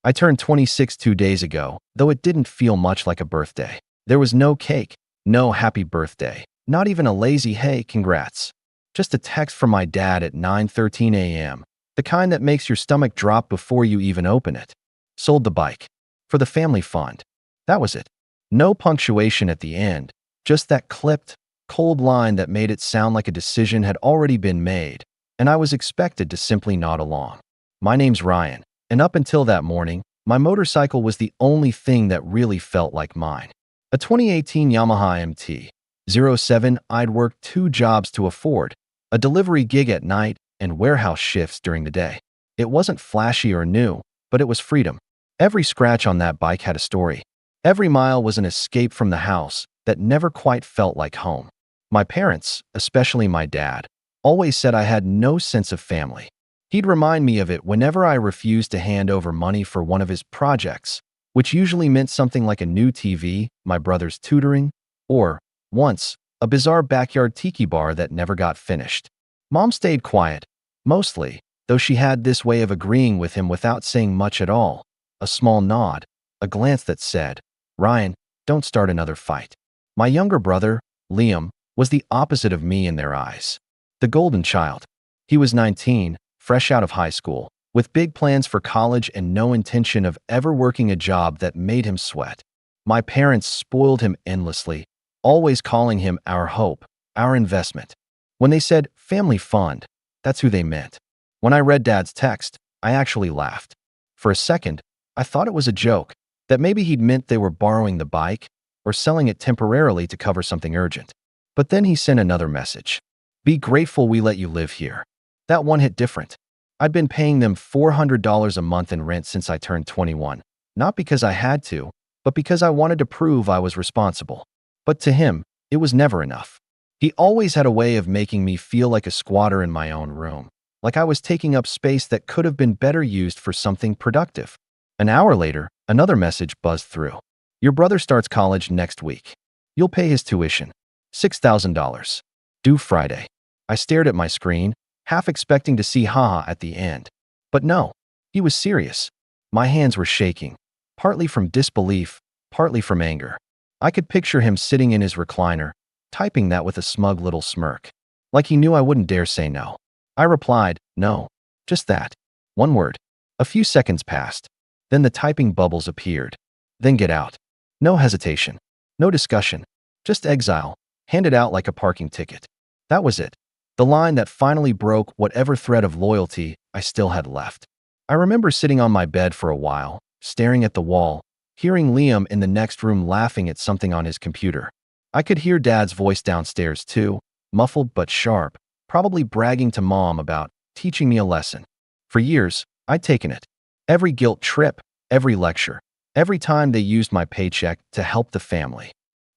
I turned 26 2 days ago, though it didn't feel much like a birthday. There was no cake, no happy birthday, not even a lazy hey, congrats. Just a text from my dad at 9:13 a.m., the kind that makes your stomach drop before you even open it. Sold the bike. For the family fund. That was it. No punctuation at the end, just that clipped, cold line that made it sound like a decision had already been made, and I was expected to simply nod along. My name's Ryan, and up until that morning, my motorcycle was the only thing that really felt like mine. A 2018 Yamaha MT-07. I'd worked 2 jobs to afford, a delivery gig at night and warehouse shifts during the day. It wasn't flashy or new, but it was freedom. Every scratch on that bike had a story. Every mile was an escape from the house that never quite felt like home. My parents, especially my dad, always said I had no sense of family. He'd remind me of it whenever I refused to hand over money for one of his projects, which usually meant something like a new TV, my brother's tutoring, or, once, a bizarre backyard tiki bar that never got finished. Mom stayed quiet, mostly, though she had this way of agreeing with him without saying much at all. A small nod, a glance that said, "Ryan, don't start another fight." My younger brother, Liam, was the opposite of me in their eyes. The golden child. He was 19, fresh out of high school, with big plans for college and no intention of ever working a job that made him sweat. My parents spoiled him endlessly, always calling him our hope, our investment. When they said family fund, that's who they meant. When I read Dad's text, I actually laughed. For a second, I thought it was a joke, that maybe he'd meant they were borrowing the bike or selling it temporarily to cover something urgent. But then he sent another message. "Be grateful we let you live here." That one hit different. I'd been paying them $400 a month in rent since I turned 21, not because I had to, but because I wanted to prove I was responsible. But to him, it was never enough. He always had a way of making me feel like a squatter in my own room, like I was taking up space that could have been better used for something productive. An hour later, another message buzzed through. "Your brother starts college next week. You'll pay his tuition. $6,000. Due Friday." I stared at my screen, half expecting to see haha at the end. But no, he was serious. My hands were shaking, partly from disbelief, partly from anger. I could picture him sitting in his recliner, typing that with a smug little smirk, like he knew I wouldn't dare say no. I replied, "No, just that." One word. A few seconds passed. Then the typing bubbles appeared. "Then get out." No hesitation. No discussion. Just exile, handed out like a parking ticket. That was it. The line that finally broke whatever thread of loyalty I still had left. I remember sitting on my bed for a while, staring at the wall, hearing Liam in the next room laughing at something on his computer. I could hear Dad's voice downstairs too, muffled but sharp, probably bragging to Mom about teaching me a lesson. For years, I'd taken it. Every guilt trip, every lecture, every time they used my paycheck to help the family.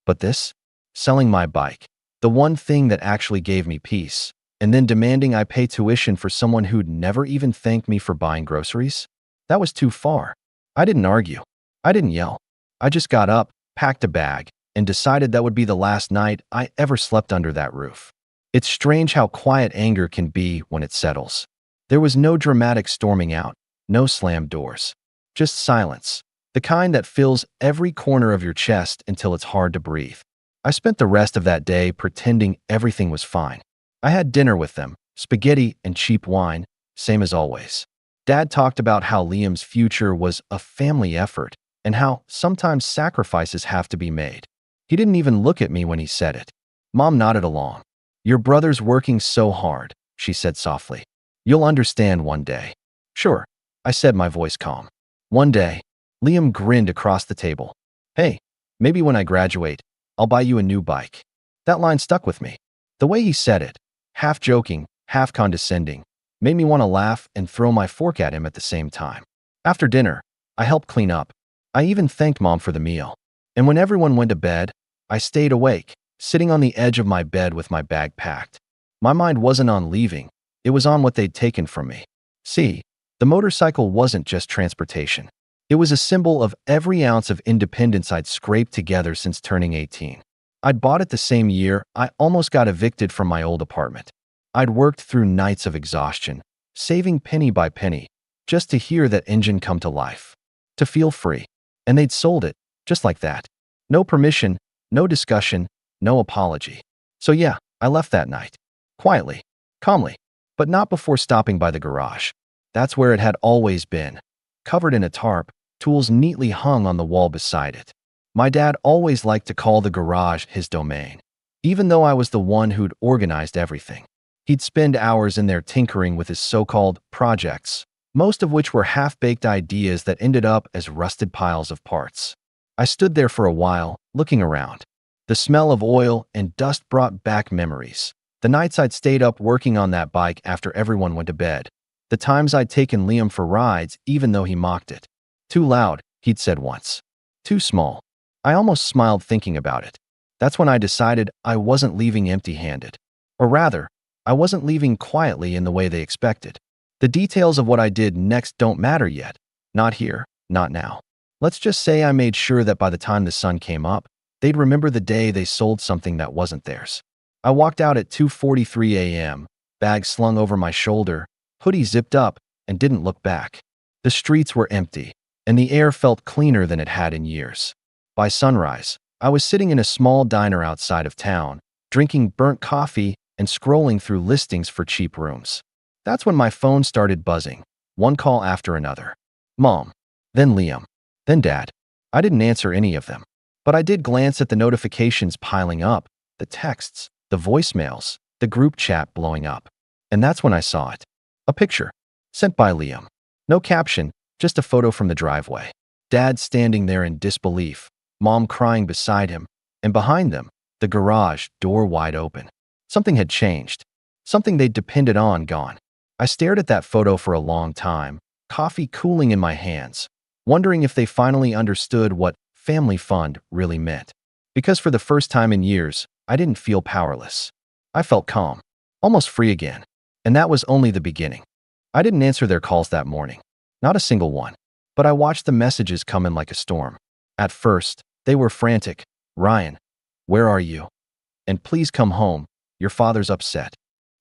But this? Selling my bike, the one thing that actually gave me peace, and then demanding I pay tuition for someone who'd never even thanked me for buying groceries? That was too far. I didn't argue. I didn't yell. I just got up, packed a bag, and decided that would be the last night I ever slept under that roof. It's strange how quiet anger can be when it settles. There was no dramatic storming out, no slammed doors. Just silence, the kind that fills every corner of your chest until it's hard to breathe. I spent the rest of that day pretending everything was fine. I had dinner with them, spaghetti and cheap wine, same as always. Dad talked about how Liam's future was a family effort and how sometimes sacrifices have to be made. He didn't even look at me when he said it. Mom nodded along. "Your brother's working so hard," she said softly. "You'll understand one day." "Sure," I said, my voice calm. "One day." Liam grinned across the table. "Hey, maybe when I graduate, I'll buy you a new bike." That line stuck with me. The way he said it, half joking, half condescending, made me want to laugh and throw my fork at him at the same time. After dinner, I helped clean up. I even thanked Mom for the meal. And when everyone went to bed, I stayed awake, sitting on the edge of my bed with my bag packed. My mind wasn't on leaving, it was on what they'd taken from me. See, the motorcycle wasn't just transportation. It was a symbol of every ounce of independence I'd scraped together since turning 18. I'd bought it the same year I almost got evicted from my old apartment. I'd worked through nights of exhaustion, saving penny by penny, just to hear that engine come to life. to feel free. And they'd sold it, just like that. No permission, no discussion, no apology. So yeah, I left that night. Quietly, calmly, but not before stopping by the garage. That's where it had always been, covered in a tarp, tools neatly hung on the wall beside it. My dad always liked to call the garage his domain, even though I was the one who'd organized everything. He'd spend hours in there tinkering with his so-called projects, most of which were half-baked ideas that ended up as rusted piles of parts. I stood there for a while, looking around. The smell of oil and dust brought back memories. The nights I'd stayed up working on that bike after everyone went to bed. The times I'd taken Liam for rides even though he mocked it. Too loud, he'd said once. Too small. I almost smiled thinking about it. That's when I decided I wasn't leaving empty-handed. Or rather, I wasn't leaving quietly in the way they expected. The details of what I did next don't matter yet. Not here, not now. Let's just say I made sure that by the time the sun came up, they'd remember the day they sold something that wasn't theirs. I walked out at 2:43 a.m., bag slung over my shoulder, hoodie zipped up, and didn't look back. The streets were empty, and the air felt cleaner than it had in years. By sunrise, I was sitting in a small diner outside of town, drinking burnt coffee and scrolling through listings for cheap rooms. That's when my phone started buzzing, one call after another. Mom, then Liam, then Dad. I didn't answer any of them, but I did glance at the notifications piling up, the texts, the voicemails, the group chat blowing up. And that's when I saw it. A picture, sent by Liam. No caption, just a photo from the driveway. Dad standing there in disbelief, Mom crying beside him, and behind them, the garage, door wide open. Something had changed. Something they'd depended on gone. I stared at that photo for a long time, coffee cooling in my hands, wondering if they finally understood what family fund really meant. Because for the first time in years, I didn't feel powerless. I felt calm, almost free again. And that was only the beginning. I didn't answer their calls that morning. Not a single one. But I watched the messages come in like a storm. At first, they were frantic. Ryan, where are you? And please come home. Your father's upset.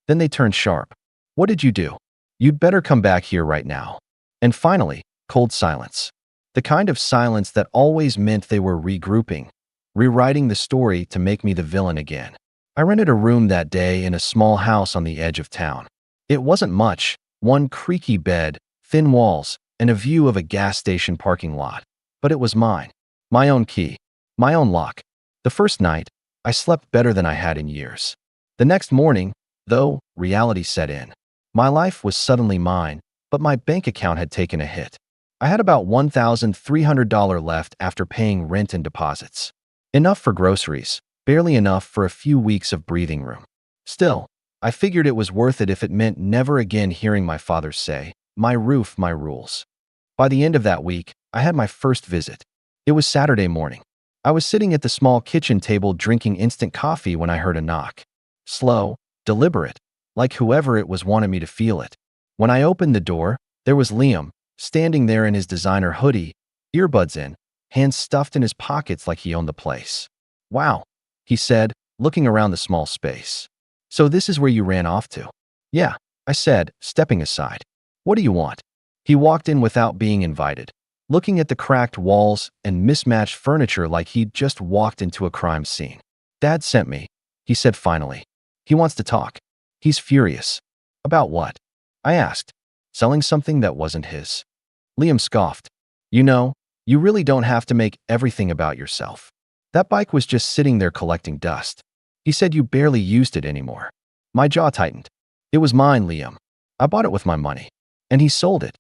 Then they turned sharp. What did you do? You'd better come back here right now. And finally, cold silence. The kind of silence that always meant they were regrouping, rewriting the story to make me the villain again. I rented a room that day in a small house on the edge of town. It wasn't much, one creaky bed, thin walls, and a view of a gas station parking lot. But it was mine. My own key. My own lock. The first night, I slept better than I had in years. The next morning, though, reality set in. My life was suddenly mine, but my bank account had taken a hit. I had about $1,300 left after paying rent and deposits. Enough for groceries, barely enough for a few weeks of breathing room. Still, I figured it was worth it if it meant never again hearing my father say, "My roof, my rules." By the end of that week, I had my first visit. It was Saturday morning. I was sitting at the small kitchen table drinking instant coffee when I heard a knock. Slow, deliberate, like whoever it was wanted me to feel it. When I opened the door, there was Liam, standing there in his designer hoodie, earbuds in, hands stuffed in his pockets like he owned the place. "Wow," he said, looking around the small space. "So this is where you ran off to?" "Yeah," I said, stepping aside. "What do you want?" He walked in without being invited, looking at the cracked walls and mismatched furniture like he'd just walked into a crime scene. "Dad sent me," he said finally. "He wants to talk. He's furious." "About what?" I asked. "Selling something that wasn't his." Liam scoffed. "You know, you really don't have to make everything about yourself. That bike was just sitting there collecting dust. He said you barely used it anymore." My jaw tightened. "It was mine, Liam. I bought it with my money. And he sold it.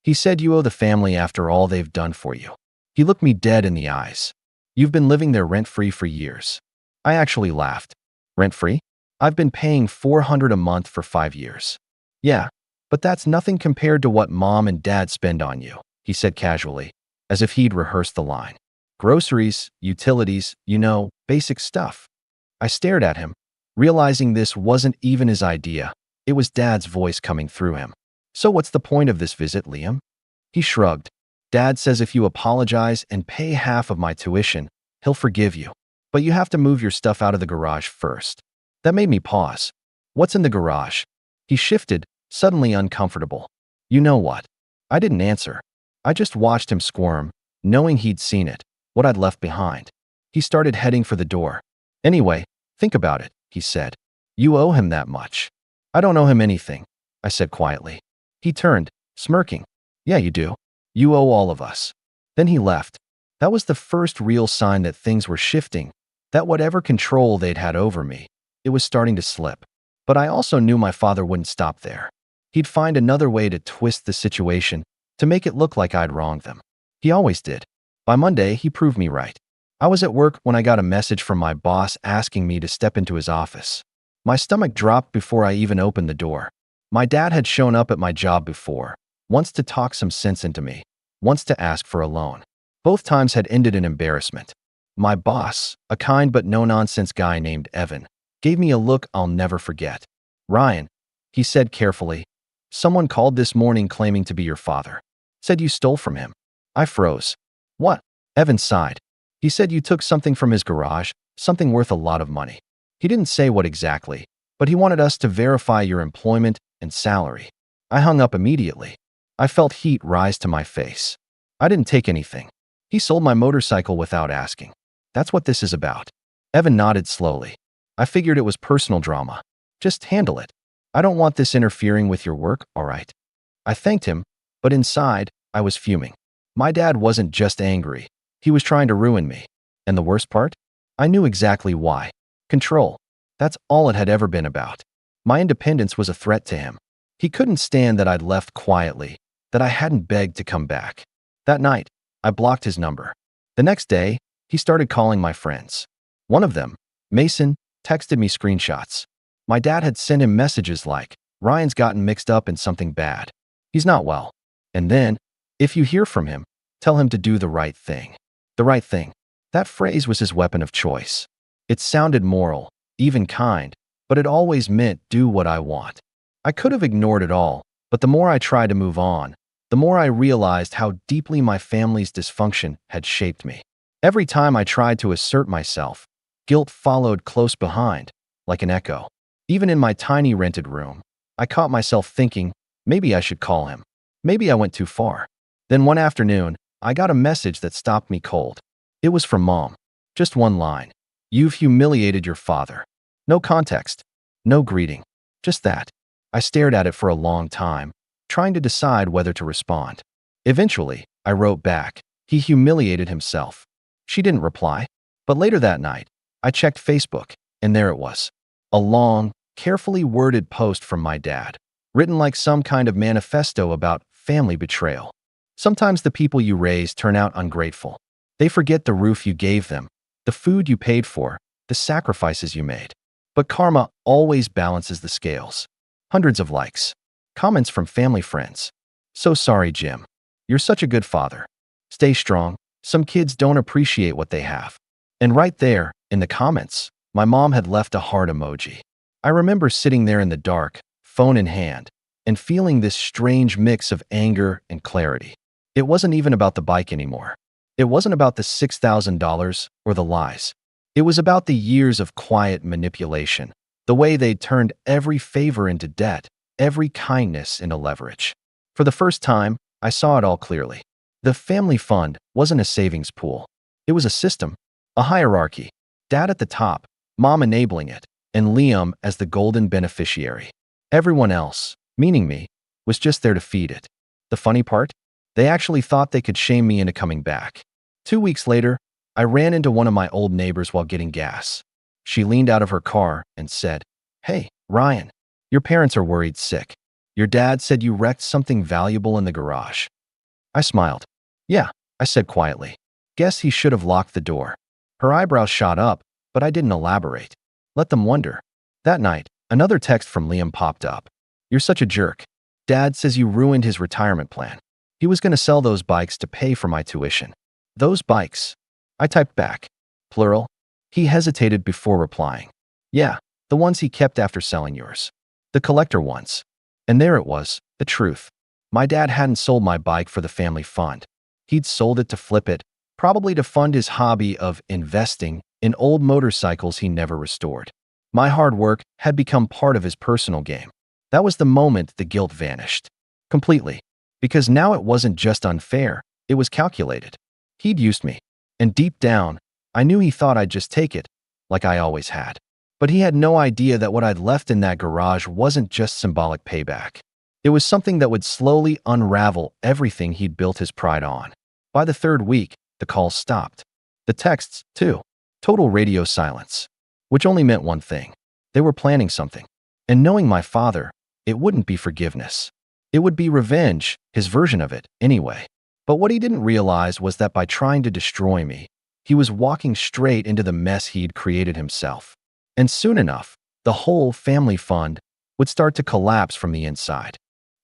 He said you owe the family after all they've done for you." He looked me dead in the eyes. "You've been living there rent-free for years." I actually laughed. "Rent-free? I've been paying $400 a month for 5 years." "Yeah, but that's nothing compared to what Mom and Dad spend on you," he said casually, as if he'd rehearsed the line. "Groceries, utilities, you know, basic stuff." I stared at him, realizing this wasn't even his idea. It was Dad's voice coming through him. "So what's the point of this visit, Liam?" He shrugged. "Dad says if you apologize and pay half of my tuition, he'll forgive you. But you have to move your stuff out of the garage first." That made me pause. "What's in the garage?" He shifted, suddenly uncomfortable. "You know what?" I didn't answer. I just watched him squirm, knowing he'd seen it, what I'd left behind. He started heading for the door. Anyway, think about it, he said. You owe him that much. I don't owe him anything, I said quietly. He turned, smirking. Yeah, you do. You owe all of us. Then he left. That was the first real sign that things were shifting, that whatever control they'd had over me, it was starting to slip. But I also knew my father wouldn't stop there. He'd find another way to twist the situation, to make it look like I'd wronged them. He always did. By Monday, he proved me right. I was at work when I got a message from my boss asking me to step into his office. My stomach dropped before I even opened the door. My dad had shown up at my job before, once to talk some sense into me, once to ask for a loan. Both times had ended in embarrassment. My boss, a kind but no-nonsense guy named Evan, gave me a look I'll never forget. Ryan, he said carefully, someone called this morning claiming to be your father. Said you stole from him. I froze. What? Evan sighed. He said you took something from his garage, something worth a lot of money. He didn't say what exactly, but he wanted us to verify your employment and salary. I hung up immediately. I felt heat rise to my face. I didn't take anything. He sold my motorcycle without asking. That's what this is about. Evan nodded slowly. I figured it was personal drama. Just handle it. I don't want this interfering with your work, all right? I thanked him, but inside, I was fuming. My dad wasn't just angry. He was trying to ruin me. And the worst part? I knew exactly why. Control. That's all it had ever been about. My independence was a threat to him. He couldn't stand that I'd left quietly, that I hadn't begged to come back. That night, I blocked his number. The next day, he started calling my friends. One of them, Mason, texted me screenshots. My dad had sent him messages like, Ryan's gotten mixed up in something bad. He's not well. And then, if you hear from him, tell him to do the right thing. The right thing. That phrase was his weapon of choice. It sounded moral, even kind, but it always meant do what I want. I could have ignored it all, but the more I tried to move on, the more I realized how deeply my family's dysfunction had shaped me. Every time I tried to assert myself, guilt followed close behind, like an echo. Even in my tiny rented room, I caught myself thinking, maybe I should call him. Maybe I went too far. Then one afternoon, I got a message that stopped me cold. It was from Mom. Just one line. You've humiliated your father. No context. No greeting. Just that. I stared at it for a long time, trying to decide whether to respond. Eventually, I wrote back. He humiliated himself. She didn't reply. But later that night, I checked Facebook, and there it was. A long, carefully worded post from my dad, written like some kind of manifesto about family betrayal. Sometimes the people you raise turn out ungrateful. They forget the roof you gave them, the food you paid for, the sacrifices you made. But karma always balances the scales. Hundreds of likes. Comments from family friends. So sorry, Jim. You're such a good father. Stay strong. Some kids don't appreciate what they have. And right there, in the comments, my mom had left a heart emoji. I remember sitting there in the dark, phone in hand, and feeling this strange mix of anger and clarity. It wasn't even about the bike anymore. It wasn't about the $6,000 or the lies. It was about the years of quiet manipulation, the way they'd turned every favor into debt, every kindness into leverage. For the first time, I saw it all clearly. The family fund wasn't a savings pool. It was a system, a hierarchy. Dad at the top, Mom enabling it, and Liam as the golden beneficiary. Everyone else, meaning me, was just there to feed it. The funny part? They actually thought they could shame me into coming back. 2 weeks later, I ran into one of my old neighbors while getting gas. She leaned out of her car and said, Hey, Ryan, your parents are worried sick. Your dad said you wrecked something valuable in the garage. I smiled. Yeah, I said quietly. Guess he should have locked the door. Her eyebrows shot up, but I didn't elaborate. Let them wonder. That night, another text from Liam popped up. You're such a jerk. Dad says you ruined his retirement plan. He was going to sell those bikes to pay for my tuition. Those bikes. I typed back. Plural. He hesitated before replying. Yeah, the ones he kept after selling yours. The collector ones. And there it was, the truth. My dad hadn't sold my bike for the family fund. He'd sold it to flip it, probably to fund his hobby of investing in old motorcycles he never restored. My hard work had become part of his personal game. That was the moment the guilt vanished. Completely. Because now it wasn't just unfair, it was calculated. He'd used me. And deep down, I knew he thought I'd just take it, like I always had. But he had no idea that what I'd left in that garage wasn't just symbolic payback. It was something that would slowly unravel everything he'd built his pride on. By the third week, the calls stopped. The texts, too. Total radio silence. Which only meant one thing. They were planning something. And knowing my father, it wouldn't be forgiveness. It would be revenge, his version of it, anyway. But what he didn't realize was that by trying to destroy me, he was walking straight into the mess he'd created himself. And soon enough, the whole family fund would start to collapse from the inside.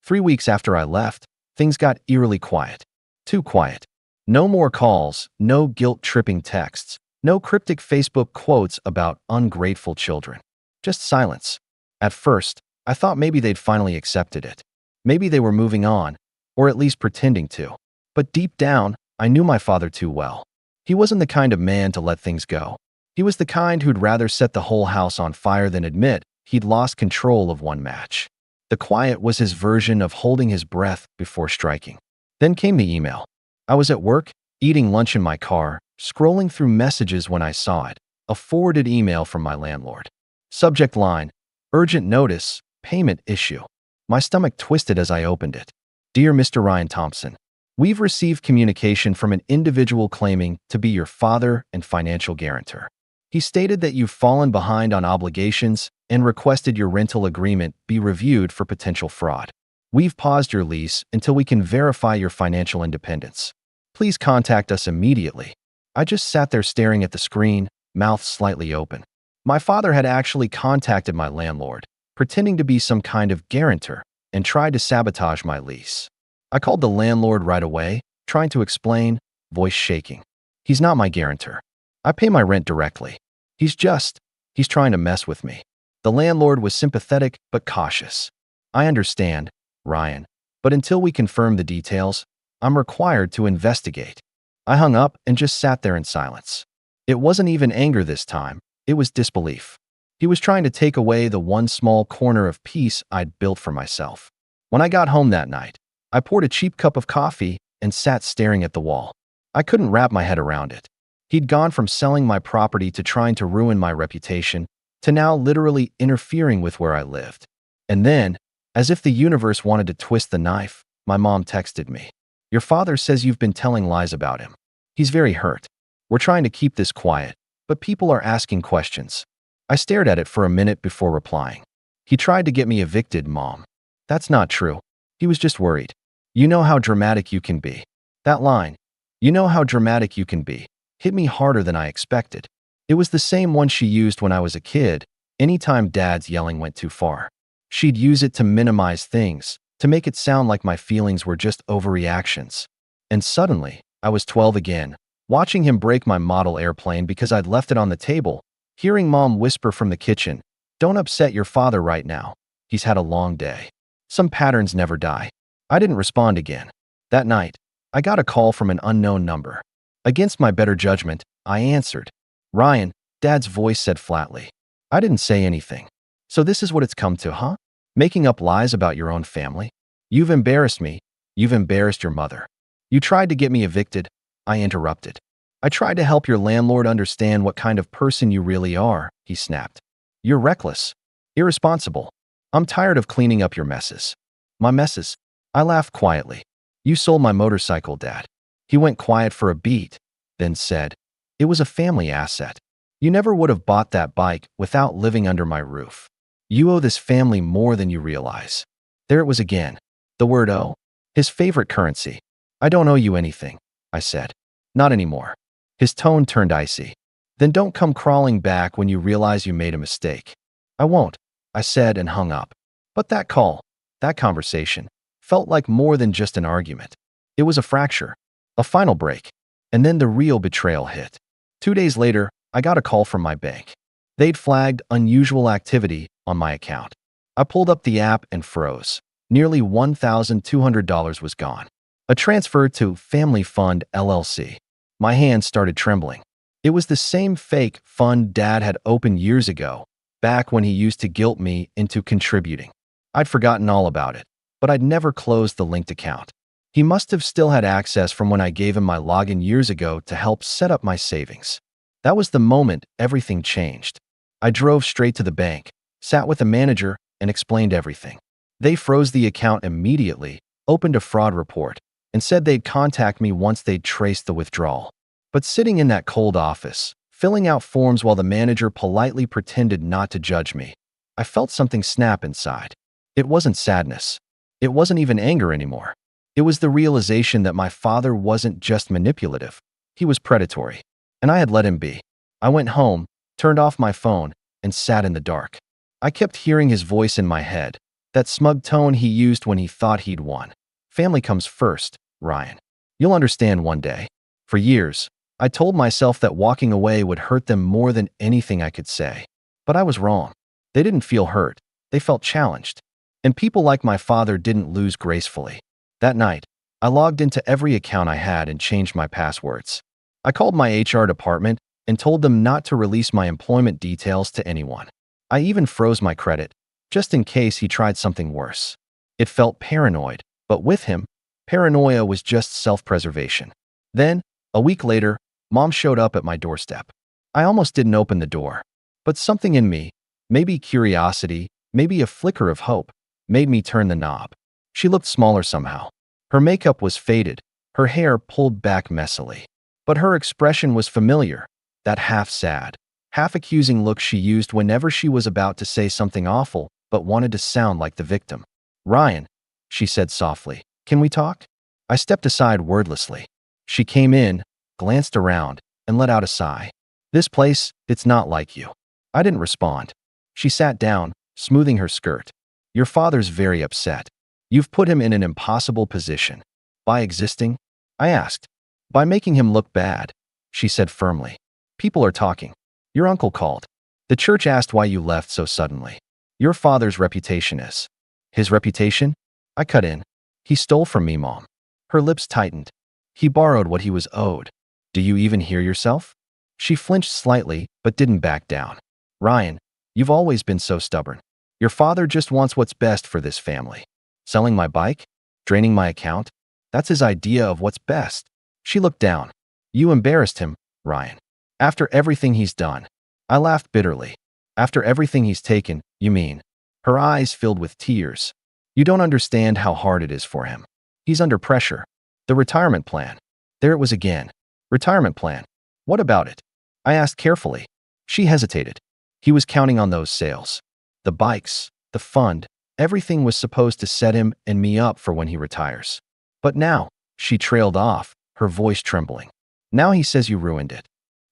3 weeks after I left, things got eerily quiet. Too quiet. No more calls, no guilt-tripping texts, no cryptic Facebook quotes about ungrateful children. Just silence. At first, I thought maybe they'd finally accepted it. Maybe they were moving on, or at least pretending to. But deep down, I knew my father too well. He wasn't the kind of man to let things go. He was the kind who'd rather set the whole house on fire than admit he'd lost control of one match. The quiet was his version of holding his breath before striking. Then came the email. I was at work, eating lunch in my car, scrolling through messages when I saw it. A forwarded email from my landlord. Subject line, urgent notice, payment issue. My stomach twisted as I opened it. Dear Mr. Ryan Thompson, we've received communication from an individual claiming to be your father and financial guarantor. He stated that you've fallen behind on obligations and requested your rental agreement be reviewed for potential fraud. We've paused your lease until we can verify your financial independence. Please contact us immediately. I just sat there staring at the screen, mouth slightly open. My father had actually contacted my landlord, pretending to be some kind of guarantor, and tried to sabotage my lease. I called the landlord right away, trying to explain, voice shaking. He's not my guarantor. I pay my rent directly. He's trying to mess with me. The landlord was sympathetic but cautious. I understand, Ryan, but until we confirm the details, I'm required to investigate. I hung up and just sat there in silence. It wasn't even anger this time, it was disbelief. He was trying to take away the one small corner of peace I'd built for myself. When I got home that night, I poured a cheap cup of coffee and sat staring at the wall. I couldn't wrap my head around it. He'd gone from selling my property to trying to ruin my reputation to now literally interfering with where I lived. And then, as if the universe wanted to twist the knife, my mom texted me. Your father says you've been telling lies about him. He's very hurt. We're trying to keep this quiet, but people are asking questions. I stared at it for a minute before replying. He tried to get me evicted, Mom. That's not true. He was just worried. You know how dramatic you can be. That line, you know how dramatic you can be, hit me harder than I expected. It was the same one she used when I was a kid, anytime Dad's yelling went too far. She'd use it to minimize things, to make it sound like my feelings were just overreactions. And suddenly, I was 12 again, watching him break my model airplane because I'd left it on the table, hearing Mom whisper from the kitchen, "Don't upset your father right now. He's had a long day." Some patterns never die. I didn't respond again. That night, I got a call from an unknown number. Against my better judgment, I answered. Ryan, Dad's voice said flatly. I didn't say anything. So this is what it's come to, huh? Making up lies about your own family? You've embarrassed me. You've embarrassed your mother. You tried to get me evicted. I interrupted. I tried to help your landlord understand what kind of person you really are, he snapped. You're reckless. Irresponsible. I'm tired of cleaning up your messes. My messes? I laughed quietly. You sold my motorcycle, Dad. He went quiet for a beat, then said, it was a family asset. You never would have bought that bike without living under my roof. You owe this family more than you realize. There it was again. The word owe. His favorite currency. I don't owe you anything, I said. Not anymore. His tone turned icy. Then don't come crawling back when you realize you made a mistake. I won't, I said and hung up. But that call, that conversation, felt like more than just an argument. It was a fracture, a final break, and then the real betrayal hit. 2 days later, I got a call from my bank. They'd flagged unusual activity on my account. I pulled up the app and froze. Nearly $1,200 was gone. A transfer to Family Fund LLC. My hands started trembling. It was the same fake fund Dad had opened years ago, back when he used to guilt me into contributing. I'd forgotten all about it, but I'd never closed the linked account. He must have still had access from when I gave him my login years ago to help set up my savings. That was the moment everything changed. I drove straight to the bank, sat with the manager, and explained everything. They froze the account immediately, opened a fraud report, and said they'd contact me once they'd traced the withdrawal. But sitting in that cold office, filling out forms while the manager politely pretended not to judge me, I felt something snap inside. It wasn't sadness. It wasn't even anger anymore. It was the realization that my father wasn't just manipulative. He was predatory. And I had let him be. I went home, turned off my phone, and sat in the dark. I kept hearing his voice in my head, that smug tone he used when he thought he'd won. Family comes first, Ryan. You'll understand one day. For years, I told myself that walking away would hurt them more than anything I could say. But I was wrong. They didn't feel hurt. They felt challenged. And people like my father didn't lose gracefully. That night, I logged into every account I had and changed my passwords. I called my HR department and told them not to release my employment details to anyone. I even froze my credit, just in case he tried something worse. It felt paranoid, but with him, paranoia was just self-preservation. Then, a week later, Mom showed up at my doorstep. I almost didn't open the door, but something in me, maybe curiosity, maybe a flicker of hope, made me turn the knob. She looked smaller somehow. Her makeup was faded, her hair pulled back messily. But her expression was familiar, that half-sad, half-accusing look she used whenever she was about to say something awful but wanted to sound like the victim. "Ryan," she said softly, "can we talk?" I stepped aside wordlessly. She came in, glanced around, and let out a sigh. "This place, it's not like you." I didn't respond. She sat down, smoothing her skirt. "Your father's very upset. You've put him in an impossible position." "By existing?" I asked. "By making him look bad," she said firmly. "People are talking. Your uncle called. The church asked why you left so suddenly. Your father's reputation is." "His reputation?" I cut in. "He stole from me, Mom." Her lips tightened. "He borrowed what he was owed. Do you even hear yourself?" She flinched slightly, but didn't back down. "Ryan, you've always been so stubborn. Your father just wants what's best for this family. Selling my bike? Draining my account? That's his idea of what's best." She looked down. "You embarrassed him, Ryan. After everything he's done." I laughed bitterly. "After everything he's taken, you mean?" Her eyes filled with tears. "You don't understand how hard it is for him. He's under pressure. The retirement plan." There it was again. Retirement plan. What about it? I asked carefully. She hesitated. He was counting on those sales. The bikes, the fund, everything was supposed to set him and me up for when he retires. But now, she trailed off, her voice trembling. "Now he says you ruined it."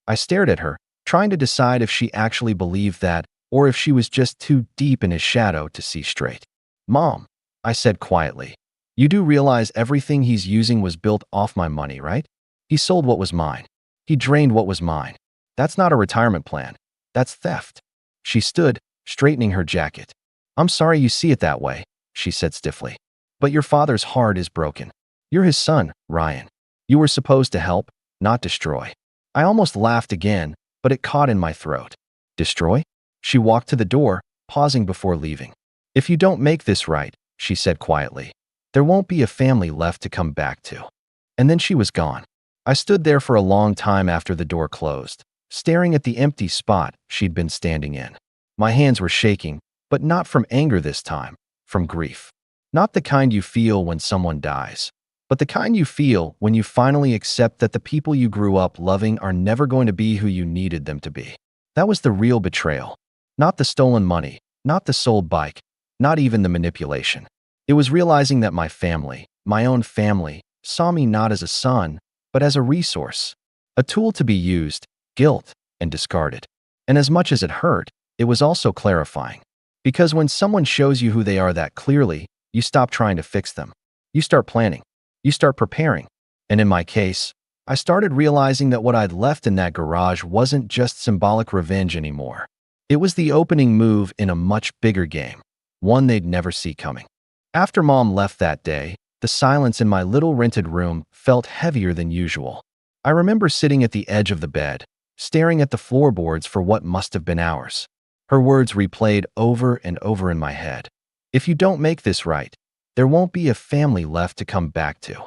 I stared at her, trying to decide if she actually believed that or if she was just too deep in his shadow to see straight. "Mom," I said quietly, "you do realize everything he's using was built off my money, right? He sold what was mine. He drained what was mine. That's not a retirement plan. That's theft." She stood, straightening her jacket. "I'm sorry you see it that way," she said stiffly. "But your father's heart is broken. You're his son, Ryan. You were supposed to help, not destroy." I almost laughed again, but it caught in my throat. "Destroy?" She walked to the door, pausing before leaving. "If you don't make this right," she said quietly, "there won't be a family left to come back to." And then she was gone. I stood there for a long time after the door closed, staring at the empty spot she'd been standing in. My hands were shaking, but not from anger this time, from grief. Not the kind you feel when someone dies, but the kind you feel when you finally accept that the people you grew up loving are never going to be who you needed them to be. That was the real betrayal. Not the stolen money, not the sold bike, not even the manipulation. It was realizing that my family, my own family, saw me not as a son, but as a resource, a tool to be used, guilt, and discarded. And as much as it hurt, it was also clarifying. Because when someone shows you who they are that clearly, you stop trying to fix them. You start planning. You start preparing. And in my case, I started realizing that what I'd left in that garage wasn't just symbolic revenge anymore. It was the opening move in a much bigger game, one they'd never see coming. After Mom left that day, the silence in my little rented room felt heavier than usual. I remember sitting at the edge of the bed, staring at the floorboards for what must have been hours. Her words replayed over and over in my head. "If you don't make this right, there won't be a family left to come back to."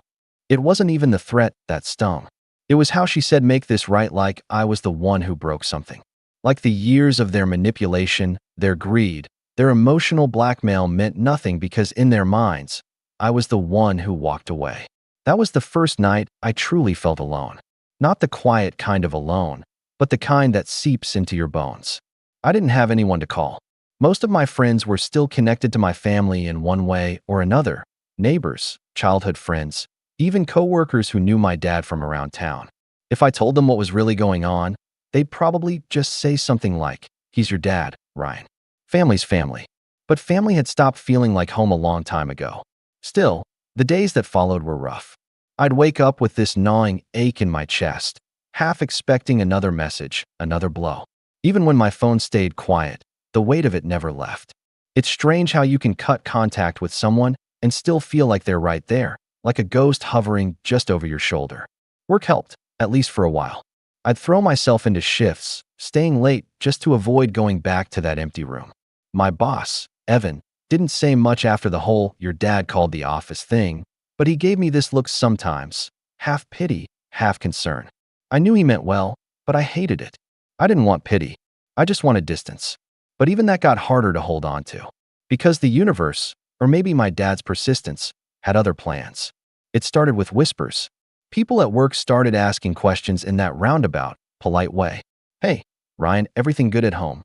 It wasn't even the threat that stung. It was how she said make this right, like I was the one who broke something. Like the years of their manipulation, their greed, their emotional blackmail meant nothing because in their minds, I was the one who walked away. That was the first night I truly felt alone. Not the quiet kind of alone, but the kind that seeps into your bones. I didn't have anyone to call. Most of my friends were still connected to my family in one way or another. Neighbors, childhood friends, even coworkers who knew my dad from around town. If I told them what was really going on, they'd probably just say something like, "He's your dad, Ryan." Family's family. But family had stopped feeling like home a long time ago. Still, the days that followed were rough. I'd wake up with this gnawing ache in my chest, half expecting another message, another blow. Even when my phone stayed quiet, the weight of it never left. It's strange how you can cut contact with someone and still feel like they're right there, like a ghost hovering just over your shoulder. Work helped, at least for a while. I'd throw myself into shifts, staying late just to avoid going back to that empty room. My boss, Evan, didn't say much after the whole "your dad called the office" thing, but he gave me this look sometimes, half pity, half concern. I knew he meant well, but I hated it. I didn't want pity. I just wanted distance. But even that got harder to hold on to. Because the universe, or maybe my dad's persistence, had other plans. It started with whispers. People at work started asking questions in that roundabout, polite way. "Hey, Ryan, everything good at home?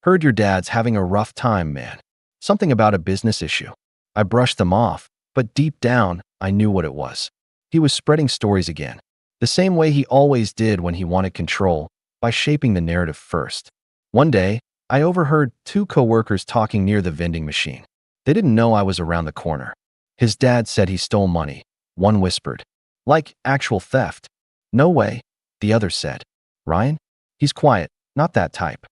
Heard your dad's having a rough time, man." Something about a business issue. I brushed them off, but deep down, I knew what it was. He was spreading stories again. The same way he always did when he wanted control, by shaping the narrative first. One day, I overheard two coworkers talking near the vending machine. They didn't know I was around the corner. "His dad said he stole money," one whispered. "Like actual theft." "No way," the other said. "Ryan? He's quiet, not that type."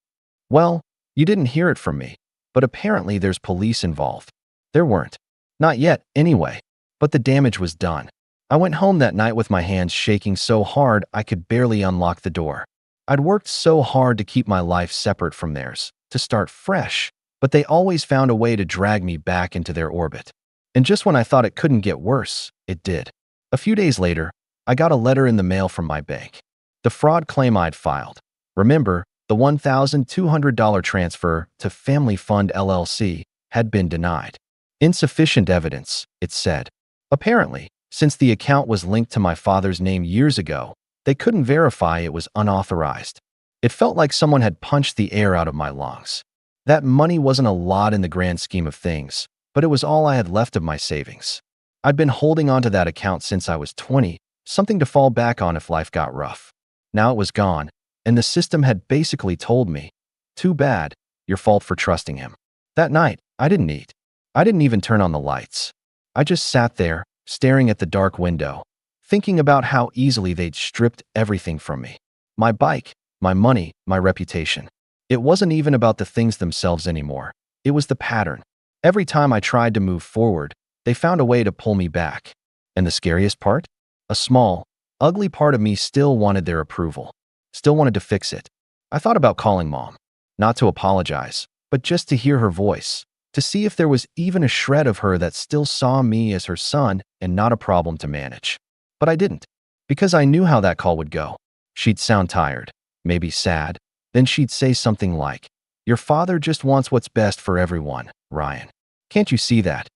Well, you didn't hear it from me, but apparently there's police involved. There weren't. Not yet, anyway. But the damage was done. I went home that night with my hands shaking so hard I could barely unlock the door. I'd worked so hard to keep my life separate from theirs, to start fresh, but they always found a way to drag me back into their orbit. And just when I thought it couldn't get worse, it did. A few days later, I got a letter in the mail from my bank. The fraud claim I'd filed. Remember, the $1,200 transfer to Family Fund LLC had been denied. Insufficient evidence, it said. Apparently, since the account was linked to my father's name years ago, they couldn't verify it was unauthorized. It felt like someone had punched the air out of my lungs. That money wasn't a lot in the grand scheme of things, but it was all I had left of my savings. I'd been holding onto that account since I was 20, something to fall back on if life got rough. Now it was gone, and the system had basically told me, "Too bad, your fault for trusting him." That night, I didn't eat. I didn't even turn on the lights. I just sat there, staring at the dark window, thinking about how easily they'd stripped everything from me. My bike, my money, my reputation. It wasn't even about the things themselves anymore. It was the pattern. Every time I tried to move forward, they found a way to pull me back. And the scariest part? A small, ugly part of me still wanted their approval. Still wanted to fix it. I thought about calling Mom. Not to apologize, but just to hear her voice. To see if there was even a shred of her that still saw me as her son and not a problem to manage. But I didn't. Because I knew how that call would go. She'd sound tired, maybe sad. Then she'd say something like, "Your father just wants what's best for everyone, Ryan. Can't you see that?"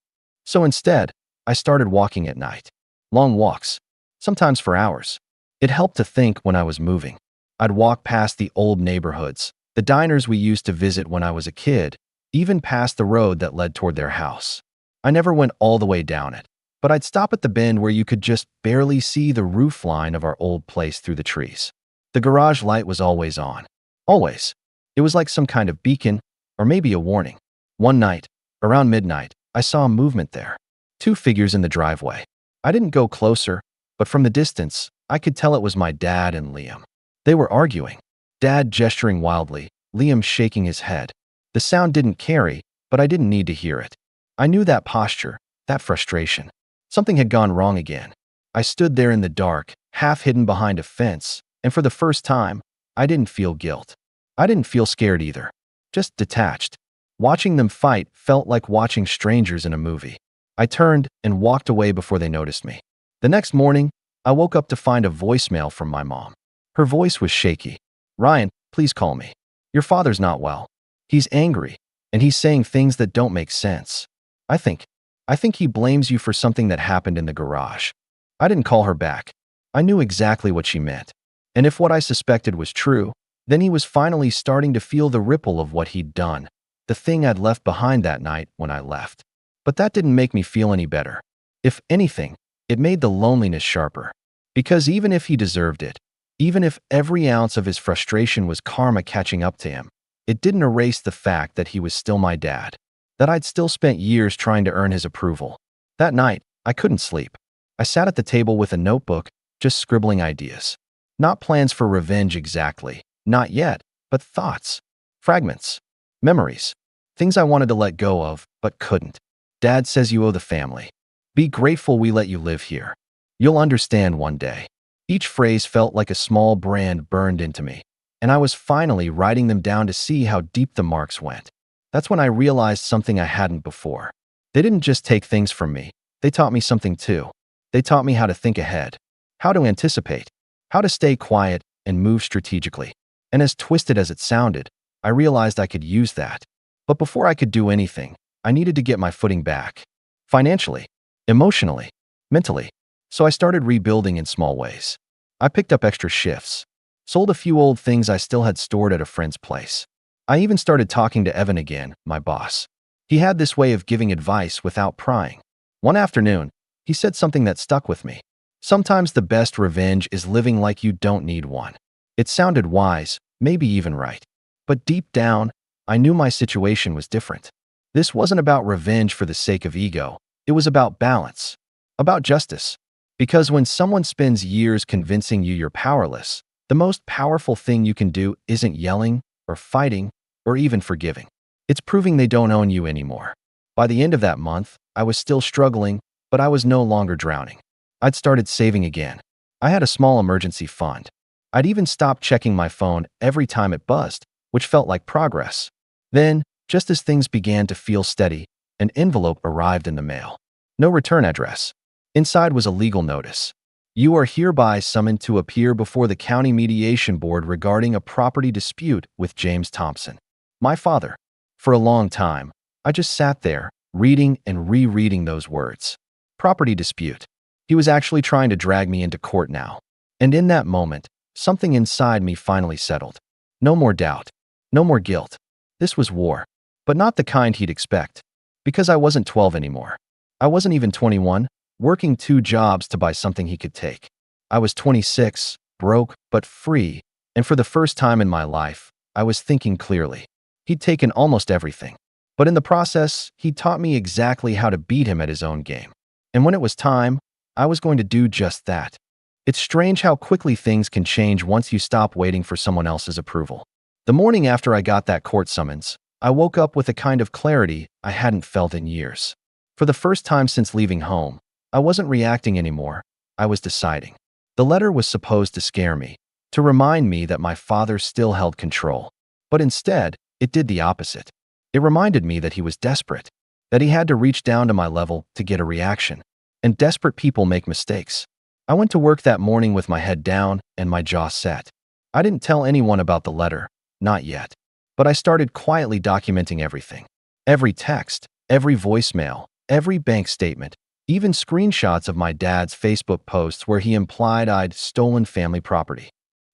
So instead, I started walking at night. Long walks, sometimes for hours. It helped to think when I was moving. I'd walk past the old neighborhoods, the diners we used to visit when I was a kid, even past the road that led toward their house. I never went all the way down it, but I'd stop at the bend where you could just barely see the roof line of our old place through the trees. The garage light was always on. Always. It was like some kind of beacon, or maybe a warning. One night, around midnight, I saw a movement there. Two figures in the driveway. I didn't go closer, but from the distance, I could tell it was my dad and Liam. They were arguing. Dad gesturing wildly, Liam shaking his head. The sound didn't carry, but I didn't need to hear it. I knew that posture, that frustration. Something had gone wrong again. I stood there in the dark, half hidden behind a fence, and for the first time, I didn't feel guilt. I didn't feel scared either. Just detached. Watching them fight felt like watching strangers in a movie. I turned and walked away before they noticed me. The next morning, I woke up to find a voicemail from my mom. Her voice was shaky. "Ryan, please call me. Your father's not well. He's angry, and he's saying things that don't make sense. I think, I think he blames you for something that happened in the garage." I didn't call her back. I knew exactly what she meant. And if what I suspected was true, then he was finally starting to feel the ripple of what he'd done, the thing I'd left behind that night when I left. But that didn't make me feel any better. If anything, it made the loneliness sharper. Because even if he deserved it, even if every ounce of his frustration was karma catching up to him, it didn't erase the fact that he was still my dad, that I'd still spent years trying to earn his approval. That night, I couldn't sleep. I sat at the table with a notebook, just scribbling ideas. Not plans for revenge exactly, not yet, but thoughts, fragments, memories, things I wanted to let go of, but couldn't. Dad says you owe the family. Be grateful we let you live here. You'll understand one day. Each phrase felt like a small brand burned into me, and I was finally writing them down to see how deep the marks went. That's when I realized something I hadn't before. They didn't just take things from me, they taught me something too. They taught me how to think ahead, how to anticipate, how to stay quiet and move strategically. And as twisted as it sounded, I realized I could use that. But before I could do anything, I needed to get my footing back. Financially, emotionally, mentally. So I started rebuilding in small ways. I picked up extra shifts, sold a few old things I still had stored at a friend's place. I even started talking to Evan again, my boss. He had this way of giving advice without prying. One afternoon, he said something that stuck with me. Sometimes the best revenge is living like you don't need one. It sounded wise, maybe even right. But deep down, I knew my situation was different. This wasn't about revenge for the sake of ego. It was about balance, about justice. Because when someone spends years convincing you you're powerless, the most powerful thing you can do isn't yelling or fighting or even forgiving. It's proving they don't own you anymore. By the end of that month, I was still struggling, but I was no longer drowning. I'd started saving again. I had a small emergency fund. I'd even stopped checking my phone every time it buzzed, which felt like progress. Then, just as things began to feel steady, an envelope arrived in the mail. No return address. Inside was a legal notice. You are hereby summoned to appear before the County Mediation Board regarding a property dispute with James Thompson, my father. For a long time, I just sat there, reading and rereading those words. Property dispute. He was actually trying to drag me into court now. And in that moment, something inside me finally settled. No more doubt. No more guilt. This was war. But not the kind he'd expect. Because I wasn't 12 anymore. I wasn't even 21, working 2 jobs to buy something he could take. I was 26, broke but free, and for the first time in my life, I was thinking clearly. He'd taken almost everything. But in the process, he taught me exactly how to beat him at his own game. And when it was time, I was going to do just that. It's strange how quickly things can change once you stop waiting for someone else's approval. The morning after I got that court summons, I woke up with a kind of clarity I hadn't felt in years. For the first time since leaving home, I wasn't reacting anymore, I was deciding. The letter was supposed to scare me, to remind me that my father still held control. But instead, it did the opposite. It reminded me that he was desperate, that he had to reach down to my level to get a reaction. And desperate people make mistakes. I went to work that morning with my head down and my jaw set. I didn't tell anyone about the letter, not yet. But I started quietly documenting everything. Every text, every voicemail, every bank statement, even screenshots of my dad's Facebook posts where he implied I'd stolen family property.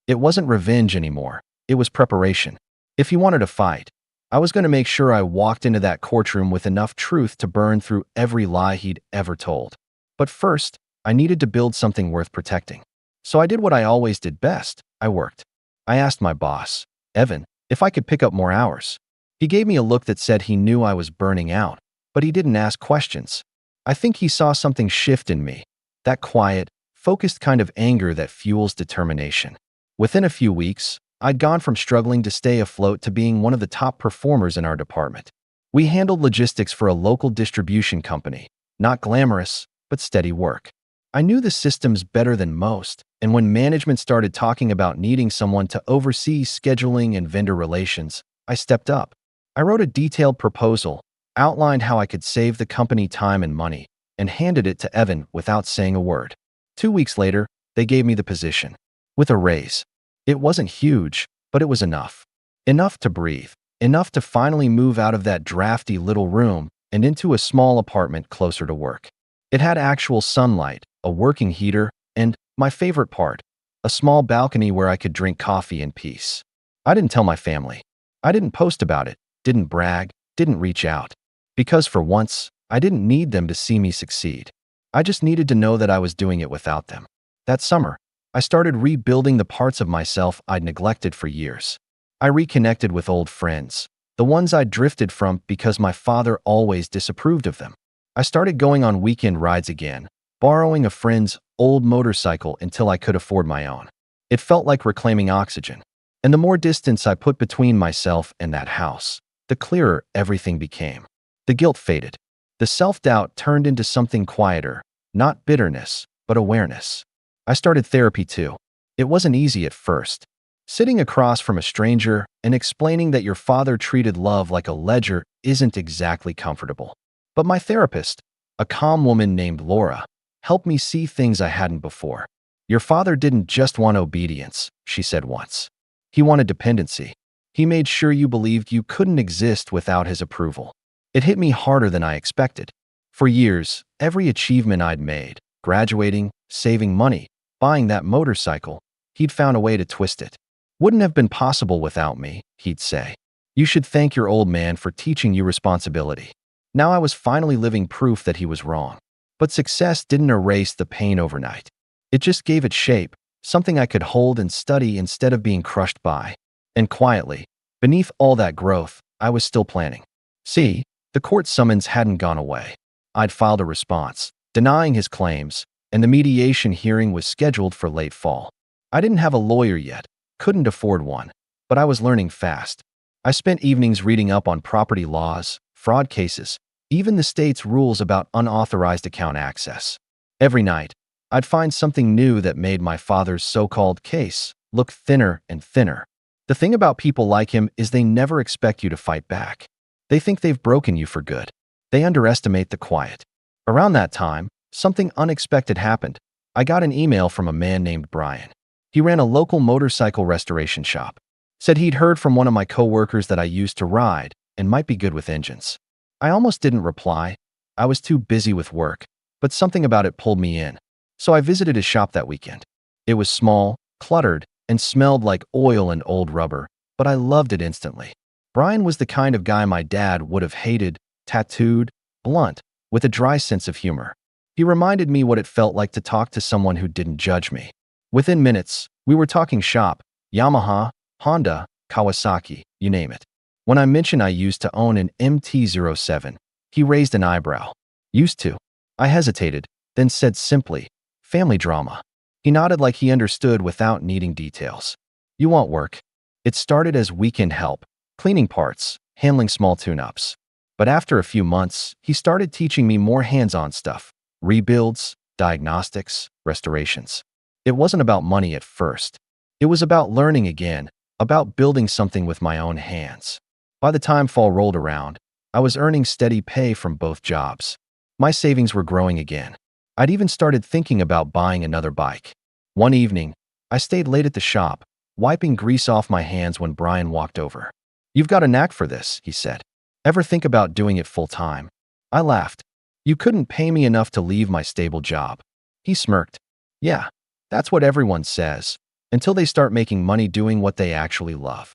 It wasn't revenge anymore, it was preparation. If he wanted a fight, I was going to make sure I walked into that courtroom with enough truth to burn through every lie he'd ever told. But first, I needed to build something worth protecting. So I did what I always did best. I worked. I asked my boss, Evan, if I could pick up more hours. He gave me a look that said he knew I was burning out, but he didn't ask questions. I think he saw something shift in me, that quiet, focused kind of anger that fuels determination. Within a few weeks, I'd gone from struggling to stay afloat to being one of the top performers in our department. We handled logistics for a local distribution company, not glamorous, but steady work. I knew the systems better than most, and when management started talking about needing someone to oversee scheduling and vendor relations, I stepped up. I wrote a detailed proposal, outlined how I could save the company time and money, and handed it to Evan without saying a word. 2 weeks later, they gave me the position. With a raise. It wasn't huge, but it was enough. Enough to breathe. Enough to finally move out of that drafty little room and into a small apartment closer to work. It had actual sunlight, a working heater, and, my favorite part, a small balcony where I could drink coffee in peace. I didn't tell my family. I didn't post about it, didn't brag, didn't reach out. Because for once, I didn't need them to see me succeed. I just needed to know that I was doing it without them. That summer, I started rebuilding the parts of myself I'd neglected for years. I reconnected with old friends, the ones I'd drifted from because my father always disapproved of them. I started going on weekend rides again, borrowing a friend's old motorcycle until I could afford my own. It felt like reclaiming oxygen. And the more distance I put between myself and that house, the clearer everything became. The guilt faded. The self-doubt turned into something quieter, not bitterness, but awareness. I started therapy too. It wasn't easy at first. Sitting across from a stranger and explaining that your father treated love like a ledger isn't exactly comfortable. But my therapist, a calm woman named Laura, helped me see things I hadn't before. Your father didn't just want obedience, she said once. He wanted dependency. He made sure you believed you couldn't exist without his approval. It hit me harder than I expected. For years, every achievement I'd made, graduating, saving money, buying that motorcycle, he'd found a way to twist it. Wouldn't have been possible without me, he'd say. You should thank your old man for teaching you responsibility. Now I was finally living proof that he was wrong. But success didn't erase the pain overnight. It just gave it shape, something I could hold and study instead of being crushed by. And quietly, beneath all that growth, I was still planning. See, the court summons hadn't gone away. I'd filed a response, denying his claims, and the mediation hearing was scheduled for late fall. I didn't have a lawyer yet, couldn't afford one, but I was learning fast. I spent evenings reading up on property laws, fraud cases, even the state's rules about unauthorized account access. Every night, I'd find something new that made my father's so-called case look thinner and thinner. The thing about people like him is they never expect you to fight back. They think they've broken you for good. They underestimate the quiet. Around that time, something unexpected happened. I got an email from a man named Brian. He ran a local motorcycle restoration shop. Said he'd heard from one of my coworkers that I used to ride and might be good with engines. I almost didn't reply. I was too busy with work, but something about it pulled me in. So I visited his shop that weekend. It was small, cluttered, and smelled like oil and old rubber, but I loved it instantly. Brian was the kind of guy my dad would have hated, tattooed, blunt, with a dry sense of humor. He reminded me what it felt like to talk to someone who didn't judge me. Within minutes, we were talking shop, Yamaha, Honda, Kawasaki, you name it. When I mentioned I used to own an MT-07, he raised an eyebrow. Used to. I hesitated, then said simply, family drama. He nodded like he understood without needing details. You want work? It started as weekend help, cleaning parts, handling small tune-ups. But after a few months, he started teaching me more hands-on stuff. Rebuilds, diagnostics, restorations. It wasn't about money at first. It was about learning again, about building something with my own hands. By the time fall rolled around, I was earning steady pay from both jobs. My savings were growing again. I'd even started thinking about buying another bike. One evening, I stayed late at the shop, wiping grease off my hands when Brian walked over. You've got a knack for this, he said. Ever think about doing it full-time? I laughed. You couldn't pay me enough to leave my stable job. He smirked. Yeah, that's what everyone says, until they start making money doing what they actually love.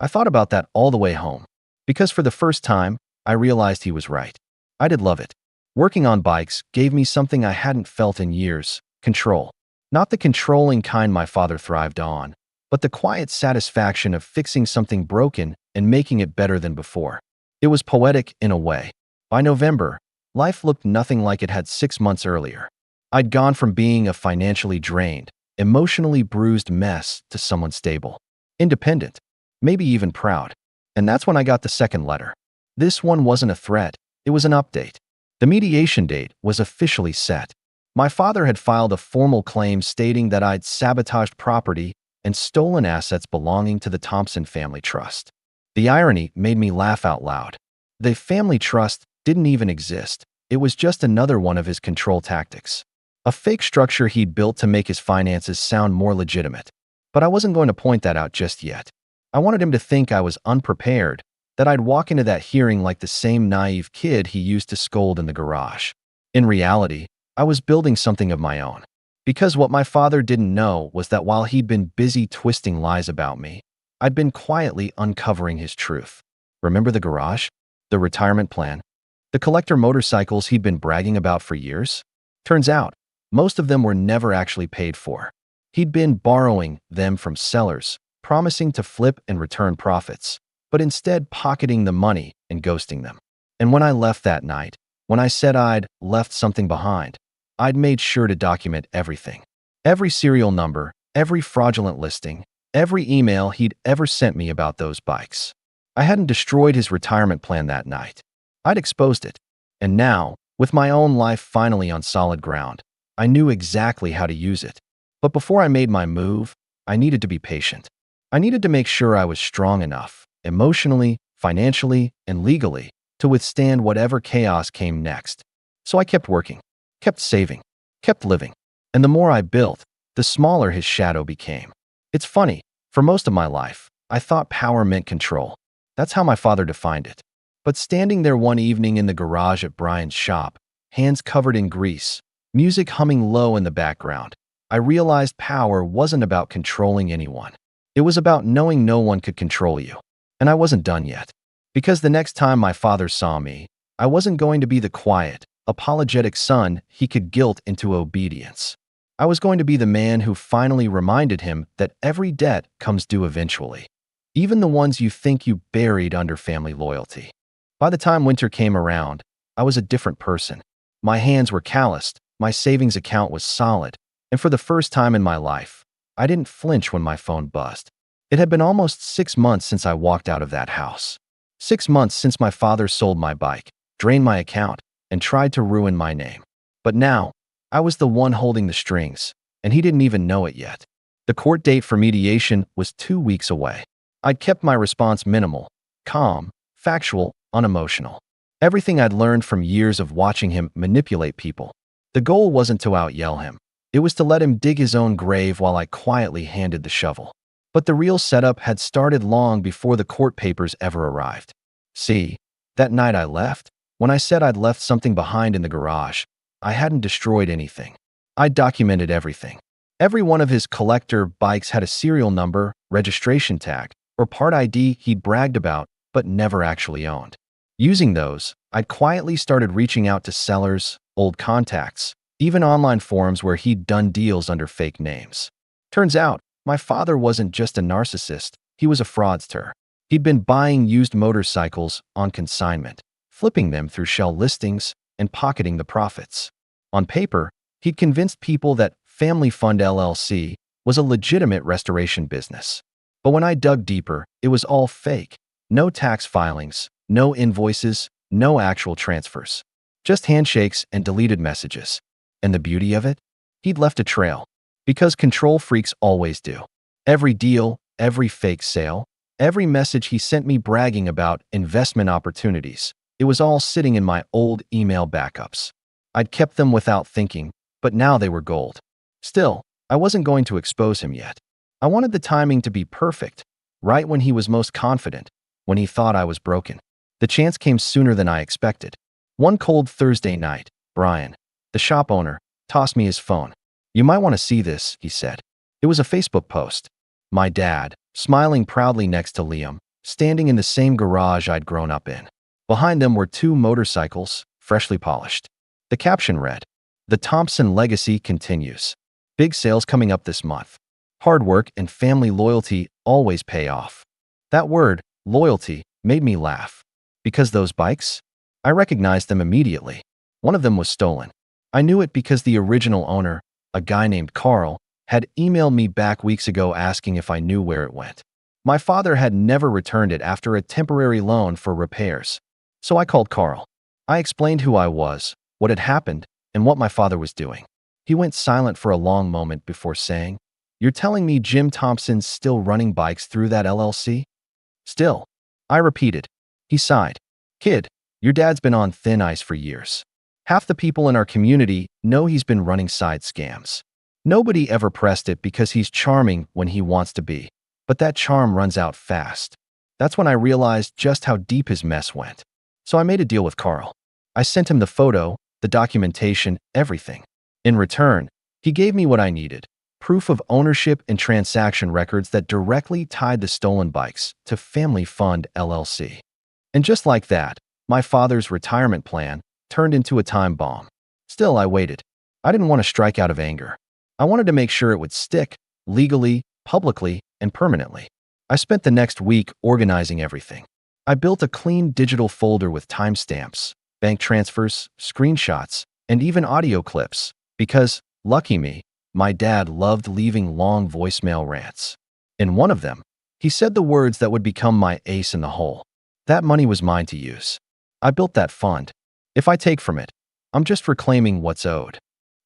I thought about that all the way home, because for the first time, I realized he was right. I did love it. Working on bikes gave me something I hadn't felt in years, control. Not the controlling kind my father thrived on, but the quiet satisfaction of fixing something broken and making it better than before. It was poetic in a way. By November, life looked nothing like it had 6 months earlier. I'd gone from being a financially drained, emotionally bruised mess to someone stable, independent, maybe even proud. And that's when I got the second letter. This one wasn't a threat, it was an update. The mediation date was officially set. My father had filed a formal claim stating that I'd sabotaged property and stolen assets belonging to the Thompson family trust. The irony made me laugh out loud. The family trust didn't even exist. It was just another one of his control tactics. A fake structure he'd built to make his finances sound more legitimate. But I wasn't going to point that out just yet. I wanted him to think I was unprepared, that I'd walk into that hearing like the same naive kid he used to scold in the garage. In reality, I was building something of my own. Because what my father didn't know was that while he'd been busy twisting lies about me, I'd been quietly uncovering his truth. Remember the garage? The retirement plan? The collector motorcycles he'd been bragging about for years? Turns out, most of them were never actually paid for. He'd been borrowing them from sellers, promising to flip and return profits, but instead pocketing the money and ghosting them. And when I left that night, when I said I'd left something behind, I'd made sure to document everything. Every serial number, every fraudulent listing, every email he'd ever sent me about those bikes. I hadn't destroyed his retirement plan that night. I'd exposed it. And now, with my own life finally on solid ground, I knew exactly how to use it. But before I made my move, I needed to be patient. I needed to make sure I was strong enough, emotionally, financially, and legally, to withstand whatever chaos came next. So I kept working, kept saving, kept living. And the more I built, the smaller his shadow became. It's funny, for most of my life, I thought power meant control. That's how my father defined it. But standing there one evening in the garage at Brian's shop, hands covered in grease, music humming low in the background, I realized power wasn't about controlling anyone. It was about knowing no one could control you. And I wasn't done yet. Because the next time my father saw me, I wasn't going to be the quiet, apologetic son he could guilt into obedience. I was going to be the man who finally reminded him that every debt comes due eventually, even the ones you think you buried under family loyalty. By the time winter came around, I was a different person. My hands were calloused, my savings account was solid, and for the first time in my life, I didn't flinch when my phone buzzed. It had been almost 6 months since I walked out of that house. 6 months since my father sold my bike, drained my account, and tried to ruin my name. But now, I was the one holding the strings, and he didn't even know it yet. The court date for mediation was 2 weeks away. I'd kept my response minimal, calm, factual, unemotional. Everything I'd learned from years of watching him manipulate people. The goal wasn't to out-yell him. It was to let him dig his own grave while I quietly handed the shovel. But the real setup had started long before the court papers ever arrived. See, that night I left, when I said I'd left something behind in the garage, I hadn't destroyed anything. I documented everything. Every one of his collector bikes had a serial number, registration tag, or part ID he'd bragged about but never actually owned. Using those, I'd quietly started reaching out to sellers, old contacts, even online forums where he'd done deals under fake names. Turns out, my father wasn't just a narcissist, he was a fraudster. He'd been buying used motorcycles on consignment, flipping them through shell listings, and pocketing the profits. On paper, he'd convinced people that Family Fund LLC was a legitimate restoration business. But when I dug deeper, it was all fake. No tax filings, no invoices, no actual transfers. Just handshakes and deleted messages. And the beauty of it? He'd left a trail. Because control freaks always do. Every deal, every fake sale, every message he sent me bragging about investment opportunities, it was all sitting in my old email backups. I'd kept them without thinking, but now they were gold. Still, I wasn't going to expose him yet. I wanted the timing to be perfect, right when he was most confident, when he thought I was broken. The chance came sooner than I expected. One cold Thursday night, Brian, the shop owner, tossed me his phone. "You might want to see this," he said. It was a Facebook post. My dad, smiling proudly next to Liam, standing in the same garage I'd grown up in. Behind them were 2 motorcycles, freshly polished. The caption read, "The Thompson legacy continues. Big sales coming up this month. Hard work and family loyalty always pay off." That word, loyalty, made me laugh. Because those bikes? I recognized them immediately. One of them was stolen. I knew it because the original owner, a guy named Carl, had emailed me back weeks ago asking if I knew where it went. My father had never returned it after a temporary loan for repairs. So I called Carl. I explained who I was, what had happened, and what my father was doing. He went silent for a long moment before saying, "You're telling me Jim Thompson's still running bikes through that LLC?" "Still," I repeated. He sighed. "Kid, your dad's been on thin ice for years. Half the people in our community know he's been running side scams. Nobody ever pressed it because he's charming when he wants to be, but that charm runs out fast. That's when I realized just how deep his mess went. So I made a deal with Carl. I sent him the photo, the documentation, everything. In return, he gave me what I needed: proof of ownership and transaction records that directly tied the stolen bikes to Family Fund LLC. And just like that, my father's retirement plan turned into a time bomb. Still, I waited. I didn't want to strike out of anger. I wanted to make sure it would stick, legally, publicly, and permanently. I spent the next week organizing everything. I built a clean digital folder with timestamps, bank transfers, screenshots, and even audio clips, because, lucky me, my dad loved leaving long voicemail rants. In one of them, he said the words that would become my ace in the hole. That money was mine to use. I built that fund. If I take from it, I'm just reclaiming what's owed.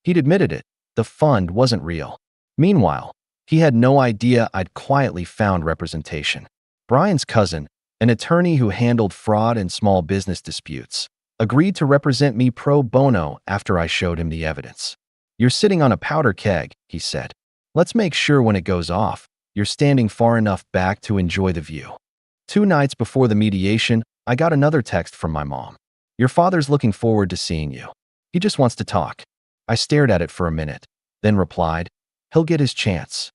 He'd admitted it. The fund wasn't real. Meanwhile, he had no idea I'd quietly found representation. Brian's cousin, an attorney who handled fraud and small business disputes, agreed to represent me pro bono after I showed him the evidence. "You're sitting on a powder keg," he said. "Let's make sure when it goes off, you're standing far enough back to enjoy the view." 2 nights before the mediation, I got another text from my mom. "Your father's looking forward to seeing you. He just wants to talk." I stared at it for a minute, then replied, "He'll get his chance."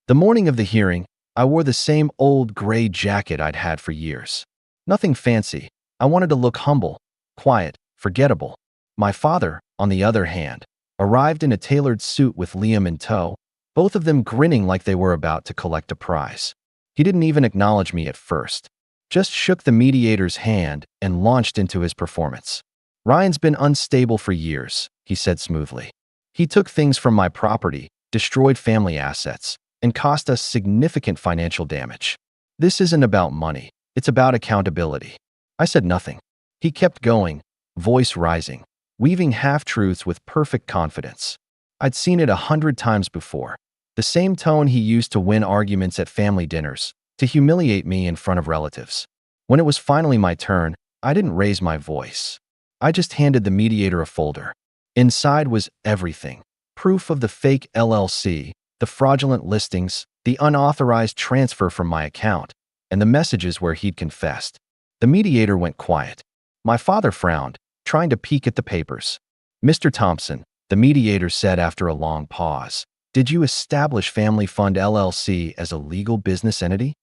The morning of the hearing, I wore the same old gray jacket I'd had for years. Nothing fancy. I wanted to look humble, quiet, forgettable. My father, on the other hand, arrived in a tailored suit with Liam in tow, both of them grinning like they were about to collect a prize. He didn't even acknowledge me at first, just shook the mediator's hand and launched into his performance. "Ryan's been unstable for years," he said smoothly. "He took things from my property, destroyed family assets, and cost us significant financial damage. This isn't about money, it's about accountability." I said nothing. He kept going, voice rising, weaving half-truths with perfect confidence. I'd seen it 100 times before. The same tone he used to win arguments at family dinners, to humiliate me in front of relatives. When it was finally my turn, I didn't raise my voice. I just handed the mediator a folder. Inside was everything: proof of the fake LLC, the fraudulent listings, the unauthorized transfer from my account, and the messages where he'd confessed. The mediator went quiet. My father frowned, trying to peek at the papers. "Mr. Thompson," the mediator said after a long pause, "did you establish Family Fund LLC as a legal business entity?"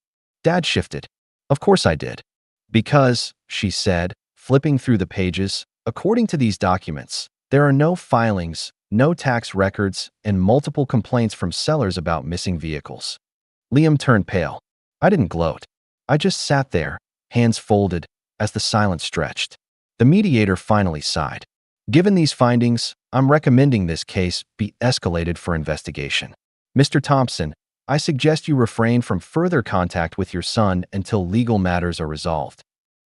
Dad shifted. "Of course I did." "Because," she said, flipping through the pages, "according to these documents, there are no filings, no tax records, and multiple complaints from sellers about missing vehicles." Liam turned pale. I didn't gloat. I just sat there, hands folded, as the silence stretched. The mediator finally sighed. "Given these findings, I'm recommending this case be escalated for investigation. Mr. Thompson, I suggest you refrain from further contact with your son until legal matters are resolved."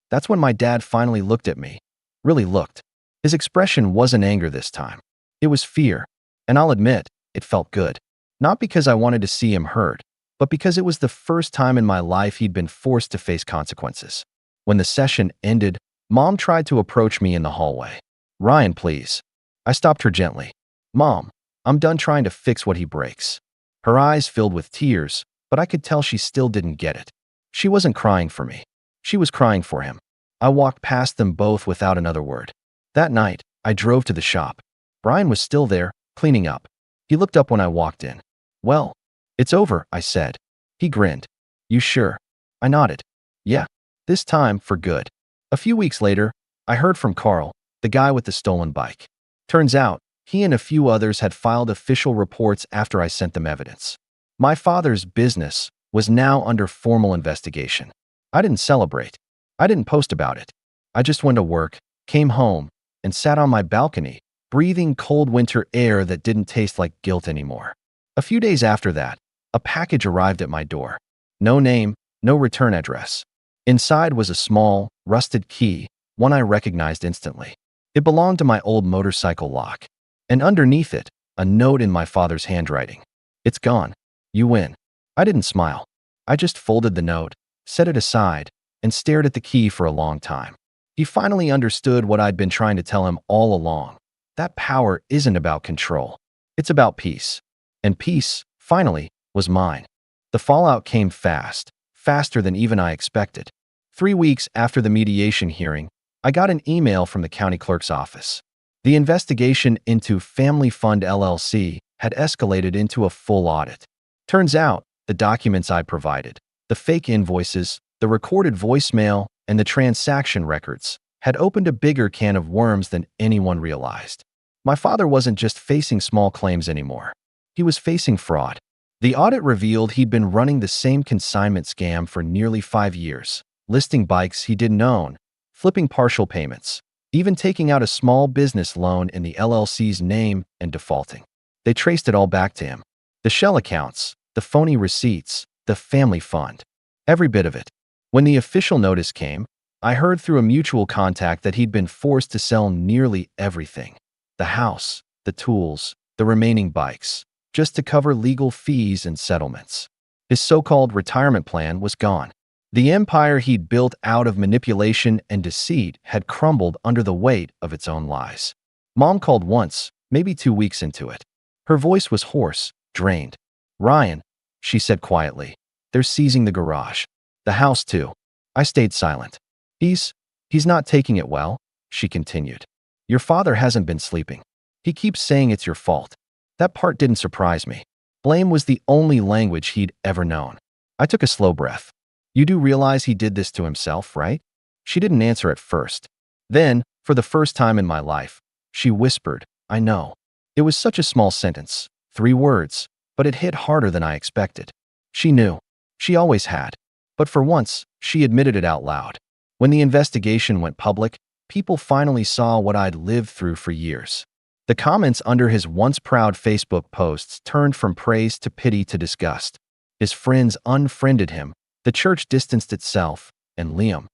That's when my dad finally looked at me. Really looked. His expression wasn't anger this time. It was fear. And I'll admit, it felt good. Not because I wanted to see him hurt, but because it was the first time in my life he'd been forced to face consequences. When the session ended, Mom tried to approach me in the hallway. "Ryan, please." I stopped her gently. "Mom, I'm done trying to fix what he breaks." Her eyes filled with tears, but I could tell she still didn't get it. She wasn't crying for me. She was crying for him. I walked past them both without another word. That night, I drove to the shop. Brian was still there, cleaning up. He looked up when I walked in. "Well, it's over," I said. He grinned. "You sure?" I nodded. "Yeah, this time for good." A few weeks later, I heard from Carl, the guy with the stolen bike. Turns out, he and a few others had filed official reports after I sent them evidence. My father's business was now under formal investigation. I didn't celebrate. I didn't post about it. I just went to work, came home, and sat on my balcony, breathing cold winter air that didn't taste like guilt anymore. A few days after that, a package arrived at my door. No name, no return address. Inside was a small, rusted key, one I recognized instantly. It belonged to my old motorcycle lock. And underneath it, a note in my father's handwriting. "It's gone. You win." I didn't smile. I just folded the note, set it aside, and stared at the key for a long time. He finally understood what I'd been trying to tell him all along. That power isn't about control. It's about peace. And peace, finally, was mine. The fallout came fast, faster than even I expected. 3 weeks after the mediation hearing, I got an email from the county clerk's office. The investigation into Family Fund LLC had escalated into a full audit. Turns out, the documents I provided, the fake invoices, the recorded voicemail, and the transaction records had opened a bigger can of worms than anyone realized. My father wasn't just facing small claims anymore. He was facing fraud. The audit revealed he'd been running the same consignment scam for nearly 5 years, listing bikes he didn't own, flipping partial payments, even taking out a small business loan in the LLC's name and defaulting. They traced it all back to him. The shell accounts, the phony receipts, the family fund. Every bit of it. When the official notice came, I heard through a mutual contact that he'd been forced to sell nearly everything. The house, the tools, the remaining bikes, just to cover legal fees and settlements. His so-called retirement plan was gone. The empire he'd built out of manipulation and deceit had crumbled under the weight of its own lies. Mom called once, maybe 2 weeks into it. Her voice was hoarse, drained. "Ryan," she said quietly, "they're seizing the garage. The house, too." I stayed silent. He's not taking it well," she continued. "Your father hasn't been sleeping. He keeps saying it's your fault." That part didn't surprise me. Blame was the only language he'd ever known. I took a slow breath. "You do realize he did this to himself, right?" She didn't answer at first. Then, for the first time in my life, she whispered, "I know." It was such a small sentence, 3 words, but it hit harder than I expected. She knew. She always had. But for once, she admitted it out loud. When the investigation went public, people finally saw what I'd lived through for years. The comments under his once proud Facebook posts turned from praise to pity to disgust. His friends unfriended him, the church distanced itself, and Liam,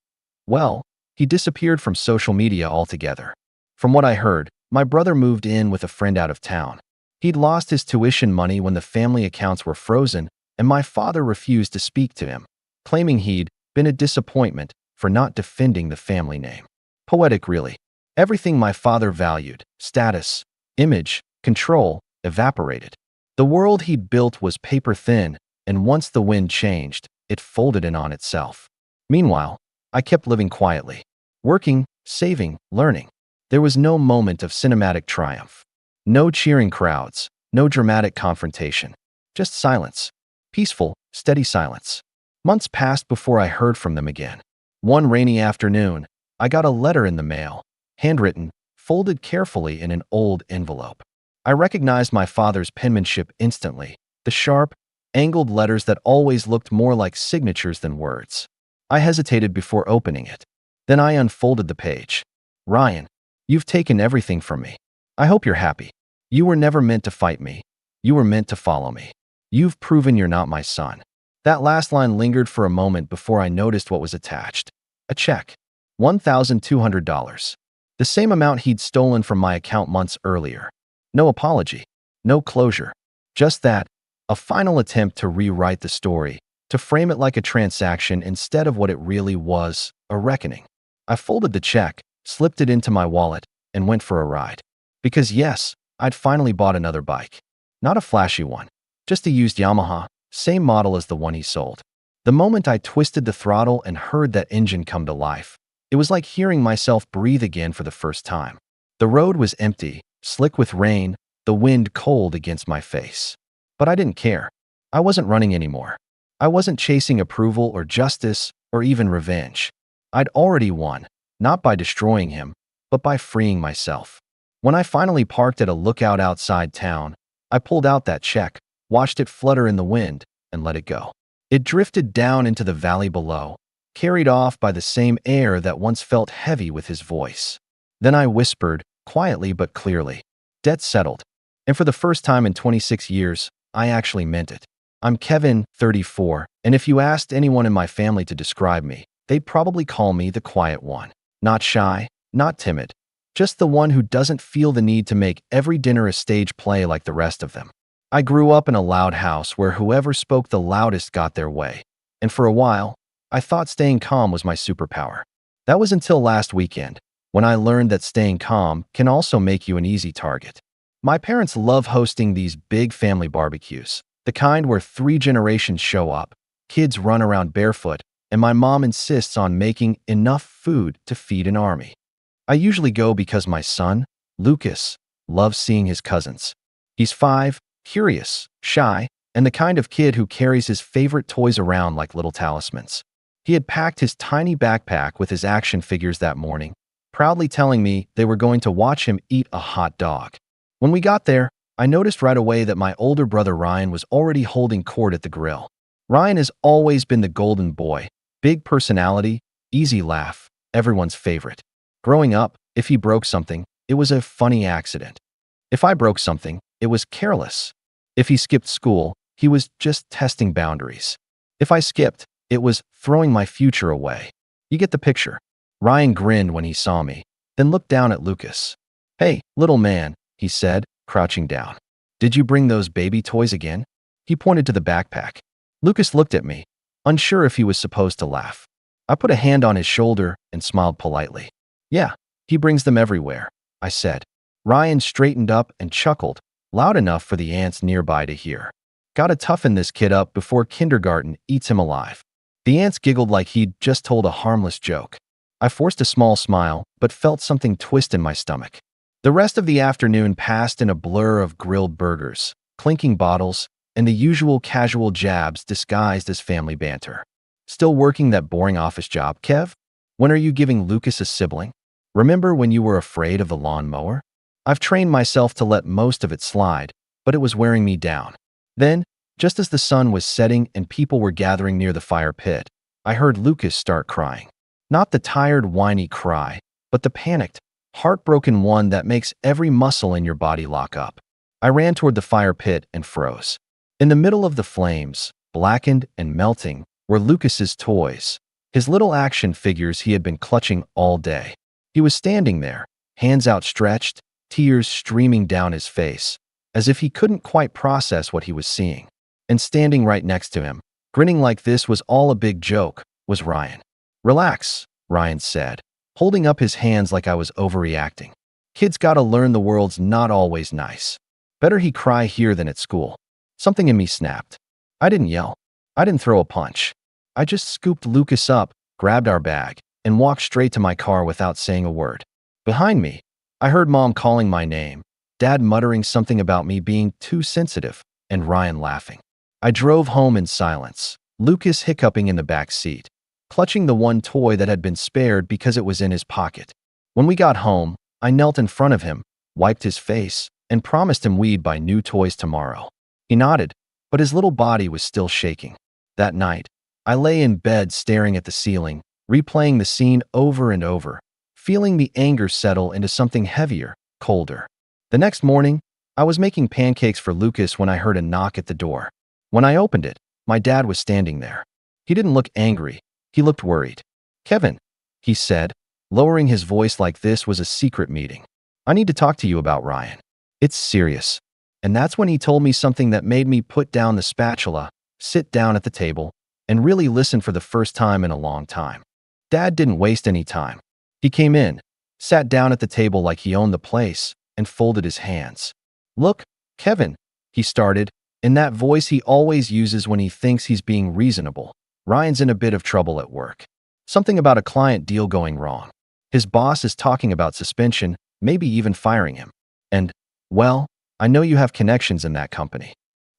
well, he disappeared from social media altogether. From what I heard, my brother moved in with a friend out of town. He'd lost his tuition money when the family accounts were frozen, and my father refused to speak to him, claiming he'd been a disappointment for not defending the family name. Poetic, really. Everything my father valued, status, image, control, evaporated. The world he'd built was paper thin, and once the wind changed, it folded in on itself. Meanwhile, I kept living quietly, working, saving, learning. There was no moment of cinematic triumph. No cheering crowds, no dramatic confrontation. Just silence. Peaceful, steady silence. Months passed before I heard from them again. One rainy afternoon, I got a letter in the mail, handwritten, folded carefully in an old envelope. I recognized my father's penmanship instantly, the sharp, angled letters that always looked more like signatures than words. I hesitated before opening it. Then I unfolded the page. "Ryan, you've taken everything from me. I hope you're happy. You were never meant to fight me. You were meant to follow me. You've proven you're not my son." That last line lingered for a moment before I noticed what was attached. A check. $1,200. The same amount he'd stolen from my account months earlier. No apology. No closure. Just that, a final attempt to rewrite the story, to frame it like a transaction instead of what it really was, a reckoning. I folded the check, slipped it into my wallet, and went for a ride. Because yes, I'd finally bought another bike. Not a flashy one. Just a used Yamaha, same model as the one he sold. The moment I twisted the throttle and heard that engine come to life, it was like hearing myself breathe again for the first time. The road was empty, slick with rain, the wind cold against my face. But I didn't care. I wasn't running anymore. I wasn't chasing approval or justice or even revenge. I'd already won, not by destroying him, but by freeing myself. When I finally parked at a lookout outside town, I pulled out that check, watched it flutter in the wind, and let it go. It drifted down into the valley below, carried off by the same air that once felt heavy with his voice. Then I whispered, quietly but clearly, "Debt settled." And for the first time in 26 years, I actually meant it. I'm Kevin, 34, and if you asked anyone in my family to describe me, they'd probably call me the quiet one. Not shy, not timid, just the one who doesn't feel the need to make every dinner a stage play like the rest of them. I grew up in a loud house where whoever spoke the loudest got their way, and for a while, I thought staying calm was my superpower. That was until last weekend, when I learned that staying calm can also make you an easy target. My parents love hosting these big family barbecues, the kind where 3 generations show up, kids run around barefoot, and my mom insists on making enough food to feed an army. I usually go because my son, Lucas, loves seeing his cousins. He's 5, curious, shy, and the kind of kid who carries his favorite toys around like little talismans. He had packed his tiny backpack with his action figures that morning, proudly telling me they were going to watch him eat a hot dog. When we got there, I noticed right away that my older brother Ryan was already holding court at the grill. Ryan has always been the golden boy, big personality, easy laugh, everyone's favorite. Growing up, if he broke something, it was a funny accident. If I broke something, it was careless. If he skipped school, he was just testing boundaries. If I skipped, it was throwing my future away. You get the picture. Ryan grinned when he saw me, then looked down at Lucas. "Hey, little man," he said, crouching down. "Did you bring those baby toys again?" He pointed to the backpack. Lucas looked at me, unsure if he was supposed to laugh. I put a hand on his shoulder and smiled politely. "Yeah, he brings them everywhere," I said. Ryan straightened up and chuckled, loud enough for the ants nearby to hear. "Gotta toughen this kid up before kindergarten eats him alive." The ants giggled like he'd just told a harmless joke. I forced a small smile, but felt something twist in my stomach. The rest of the afternoon passed in a blur of grilled burgers, clinking bottles, and the usual casual jabs disguised as family banter. "Still working that boring office job, Kev? When are you giving Lucas a sibling? Remember when you were afraid of the lawnmower?" I've trained myself to let most of it slide, but it was wearing me down. Then, just as the sun was setting and people were gathering near the fire pit, I heard Lucas start crying. Not the tired, whiny cry, but the panicked, heartbroken one that makes every muscle in your body lock up. I ran toward the fire pit and froze. In the middle of the flames, blackened and melting, were Lucas's toys, his little action figures he had been clutching all day. He was standing there, hands outstretched, tears streaming down his face, as if he couldn't quite process what he was seeing. And standing right next to him, grinning like this was all a big joke, was Ryan. "Relax," Ryan said, holding up his hands like I was overreacting. "Kids gotta learn the world's not always nice. Better he cry here than at school." Something in me snapped. I didn't yell. I didn't throw a punch. I just scooped Lucas up, grabbed our bag, and walked straight to my car without saying a word. Behind me, I heard Mom calling my name, Dad muttering something about me being too sensitive, and Ryan laughing. I drove home in silence, Lucas hiccuping in the back seat, clutching the one toy that had been spared because it was in his pocket. When we got home, I knelt in front of him, wiped his face, and promised him we'd buy new toys tomorrow. He nodded, but his little body was still shaking. That night, I lay in bed staring at the ceiling, replaying the scene over and over, feeling the anger settle into something heavier, colder. The next morning, I was making pancakes for Lucas when I heard a knock at the door. When I opened it, my dad was standing there. He didn't look angry. He looked worried. "Kevin," he said, lowering his voice like this was a secret meeting. "I need to talk to you about Ryan. It's serious." And that's when he told me something that made me put down the spatula, sit down at the table, and really listen for the first time in a long time. Dad didn't waste any time. He came in, sat down at the table like he owned the place, and folded his hands. "Look, Kevin," he started, in that voice he always uses when he thinks he's being reasonable. "Ryan's in a bit of trouble at work. Something about a client deal going wrong. His boss is talking about suspension, maybe even firing him. And, well, I know you have connections in that company."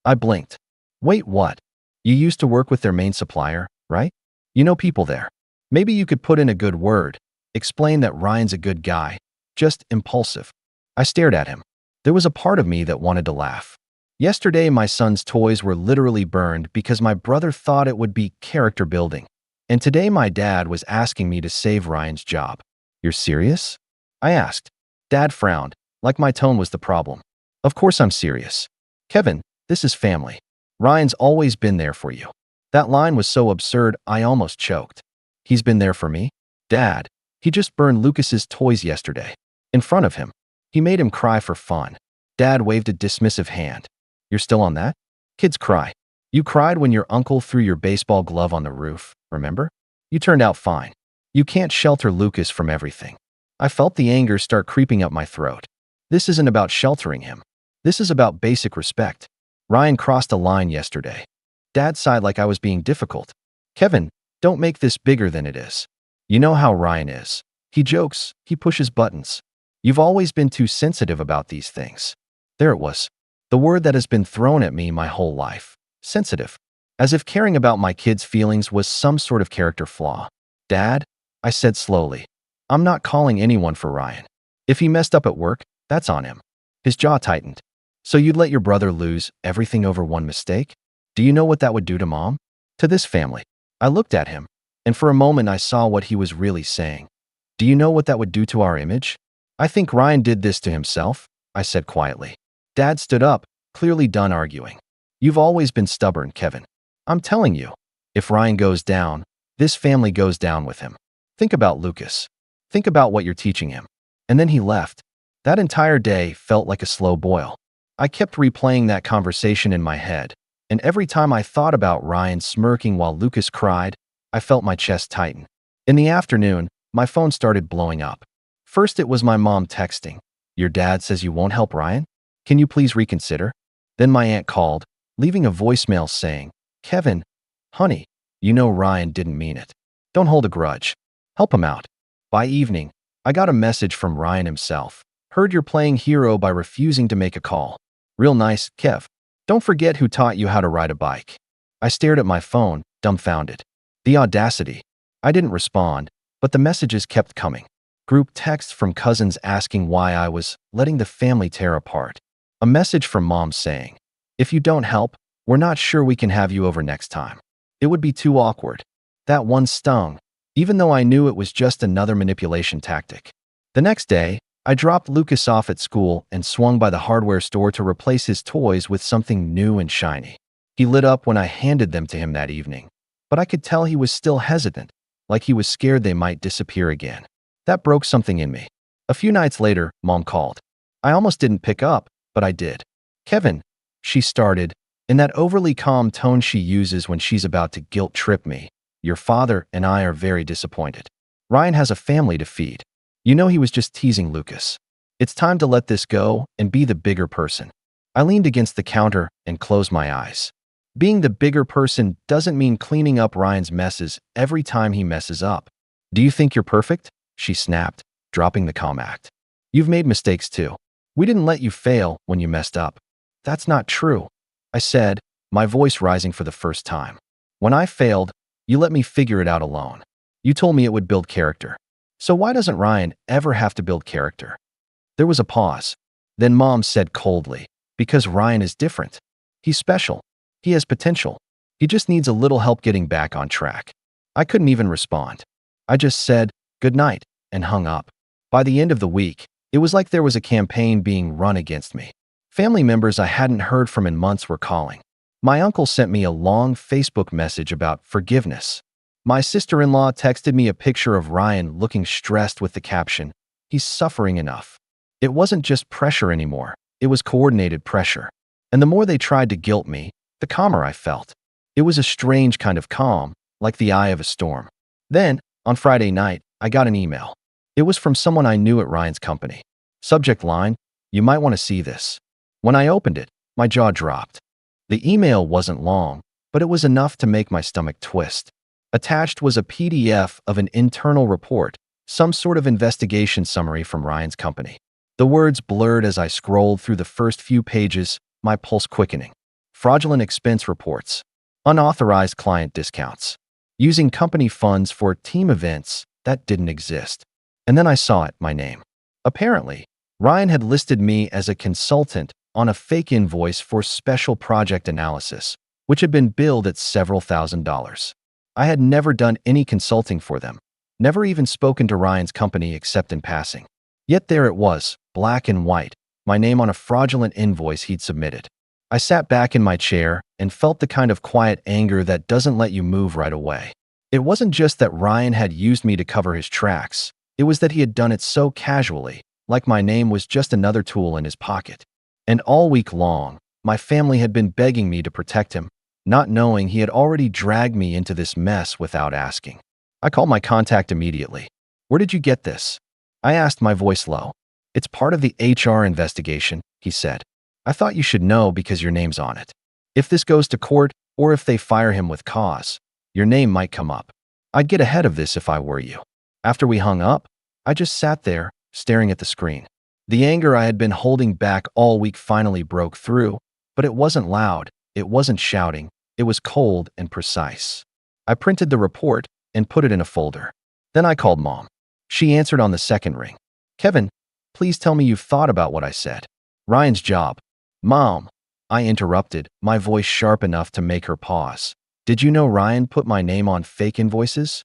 I blinked. "Wait, what? You used to work with their main supplier, right? You know people there. Maybe you could put in a good word, explain that Ryan's a good guy, just impulsive." I stared at him. There was a part of me that wanted to laugh. Yesterday, my son's toys were literally burned because my brother thought it would be character building. And today my dad was asking me to save Ryan's job. "You're serious?" I asked. Dad frowned, like my tone was the problem. "Of course I'm serious. Kevin, this is family. Ryan's always been there for you." That line was so absurd I almost choked. He's been there for me? Dad, he just burned Lucas's toys yesterday. In front of him. He made him cry for fun. Dad waved a dismissive hand. "You're still on that? Kids cry. You cried when your uncle threw your baseball glove on the roof, remember? You turned out fine. You can't shelter Lucas from everything." I felt the anger start creeping up my throat. This isn't about sheltering him. This is about basic respect. Ryan crossed a line yesterday. Dad sighed like I was being difficult. Kevin, don't make this bigger than it is. You know how Ryan is. He jokes, he pushes buttons. You've always been too sensitive about these things. There it was. The word that has been thrown at me my whole life. Sensitive. As if caring about my kids' feelings was some sort of character flaw. Dad, I said slowly, I'm not calling anyone for Ryan. If he messed up at work, that's on him. His jaw tightened. So you'd let your brother lose everything over one mistake? Do you know what that would do to Mom? To this family? I looked at him, and for a moment I saw what he was really saying. Do you know what that would do to our image? I think Ryan did this to himself, I said quietly. Dad stood up, clearly done arguing. You've always been stubborn, Kevin. I'm telling you, if Ryan goes down, this family goes down with him. Think about Lucas. Think about what you're teaching him. And then he left. That entire day felt like a slow boil. I kept replaying that conversation in my head, and every time I thought about Ryan smirking while Lucas cried, I felt my chest tighten. In the afternoon, my phone started blowing up. First it was my mom texting, "Your dad says you won't help Ryan? Can you please reconsider?" Then my aunt called, leaving a voicemail saying, "Kevin, honey, you know Ryan didn't mean it. Don't hold a grudge. Help him out." By evening, I got a message from Ryan himself. "Heard you're playing hero by refusing to make a call. Real nice, Kev. Don't forget who taught you how to ride a bike." I stared at my phone, dumbfounded. The audacity. I didn't respond, but the messages kept coming. Group texts from cousins asking why I was letting the family tear apart. A message from Mom saying, "If you don't help, we're not sure we can have you over next time." It would be too awkward. That one stung, even though I knew it was just another manipulation tactic. The next day, I dropped Lucas off at school and swung by the hardware store to replace his toys with something new and shiny. He lit up when I handed them to him that evening, but I could tell he was still hesitant, like he was scared they might disappear again. That broke something in me. A few nights later, Mom called. I almost didn't pick up, but I did. "Kevin," she started, in that overly calm tone she uses when she's about to guilt trip me, "Your father and I are very disappointed. Ryan has a family to feed. You know he was just teasing Lucas. It's time to let this go and be the bigger person." I leaned against the counter and closed my eyes. Being the bigger person doesn't mean cleaning up Ryan's messes every time he messes up. "Do you think you're perfect?" she snapped, dropping the comm act. "You've made mistakes too. We didn't let you fail when you messed up." "That's not true," I said, my voice rising for the first time. "When I failed, you let me figure it out alone. You told me it would build character. So why doesn't Ryan ever have to build character?" There was a pause. Then Mom said coldly, "Because Ryan is different. He's special. He has potential. He just needs a little help getting back on track." I couldn't even respond. I just said, "Good night," and hung up. By the end of the week, it was like there was a campaign being run against me. Family members I hadn't heard from in months were calling. My uncle sent me a long Facebook message about forgiveness. My sister-in-law texted me a picture of Ryan looking stressed with the caption, "He's suffering enough." It wasn't just pressure anymore. It was coordinated pressure. And the more they tried to guilt me, the calmer I felt. It was a strange kind of calm, like the eye of a storm. Then, on Friday night, I got an email. It was from someone I knew at Ryan's company. Subject line, "You might want to see this." When I opened it, my jaw dropped. The email wasn't long, but it was enough to make my stomach twist. Attached was a PDF of an internal report, some sort of investigation summary from Ryan's company. The words blurred as I scrolled through the first few pages, my pulse quickening. Fraudulent expense reports. Unauthorized client discounts. Using company funds for team events that didn't exist. And then I saw it, my name. Apparently, Ryan had listed me as a consultant on a fake invoice for special project analysis, which had been billed at several $1,000s. I had never done any consulting for them, never even spoken to Ryan's company except in passing. Yet there it was, black and white, my name on a fraudulent invoice he'd submitted. I sat back in my chair and felt the kind of quiet anger that doesn't let you move right away. It wasn't just that Ryan had used me to cover his tracks. It was that he had done it so casually, like my name was just another tool in his pocket. And all week long, my family had been begging me to protect him, not knowing he had already dragged me into this mess without asking. I called my contact immediately. "Where did you get this?" I asked, my voice low. It's part of the HR investigation, he said. I thought you should know because your name's on it. If this goes to court, or if they fire him with cause, your name might come up. I'd get ahead of this if I were you. After we hung up, I just sat there, staring at the screen. The anger I had been holding back all week finally broke through, but it wasn't loud, it wasn't shouting, it was cold and precise. I printed the report and put it in a folder. Then I called Mom. She answered on the second ring. Kevin, please tell me you've thought about what I said. Ryan's job. Mom, I interrupted, my voice sharp enough to make her pause. Did you know Ryan put my name on fake invoices?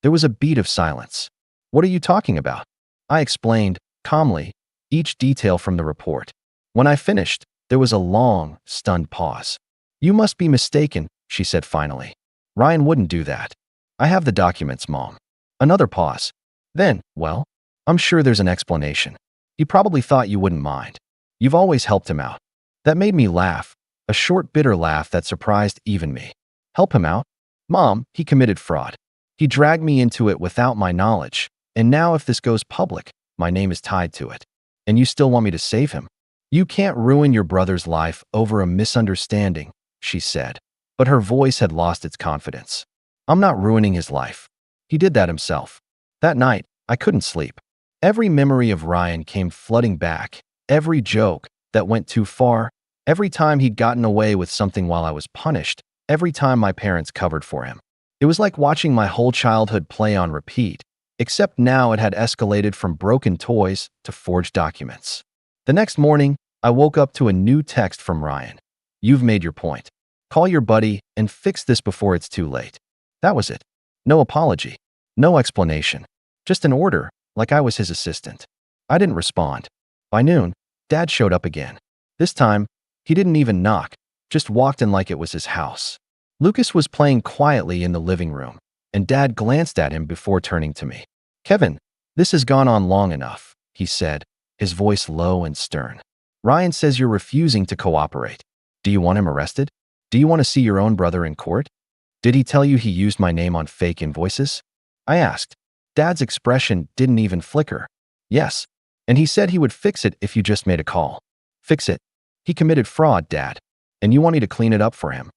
There was a beat of silence. What are you talking about? I explained, calmly, each detail from the report. When I finished, there was a long, stunned pause. You must be mistaken, she said finally. Ryan wouldn't do that. I have the documents, Mom. Another pause. Then, well, I'm sure there's an explanation. He probably thought you wouldn't mind. You've always helped him out. That made me laugh, a short, bitter laugh that surprised even me. Help him out? Mom, he committed fraud. He dragged me into it without my knowledge, and now if this goes public, my name is tied to it. And you still want me to save him? You can't ruin your brother's life over a misunderstanding, she said, but her voice had lost its confidence. I'm not ruining his life. He did that himself. That night, I couldn't sleep. Every memory of Ryan came flooding back, every joke that went too far, every time he'd gotten away with something while I was punished, every time my parents covered for him. It was like watching my whole childhood play on repeat, except now it had escalated from broken toys to forged documents. The next morning, I woke up to a new text from Ryan. You've made your point. Call your buddy and fix this before it's too late. That was it. No apology. No explanation. Just an order, like I was his assistant. I didn't respond. By noon, Dad showed up again. This time, he didn't even knock, just walked in like it was his house. Lucas was playing quietly in the living room, and Dad glanced at him before turning to me. Kevin, this has gone on long enough, he said, his voice low and stern. Ryan says you're refusing to cooperate. Do you want him arrested? Do you want to see your own brother in court? Did he tell you he used my name on fake invoices? I asked. Dad's expression didn't even flicker. Yes, and he said he would fix it if you just made a call. Fix it. He committed fraud, Dad, and you want me to clean it up for him.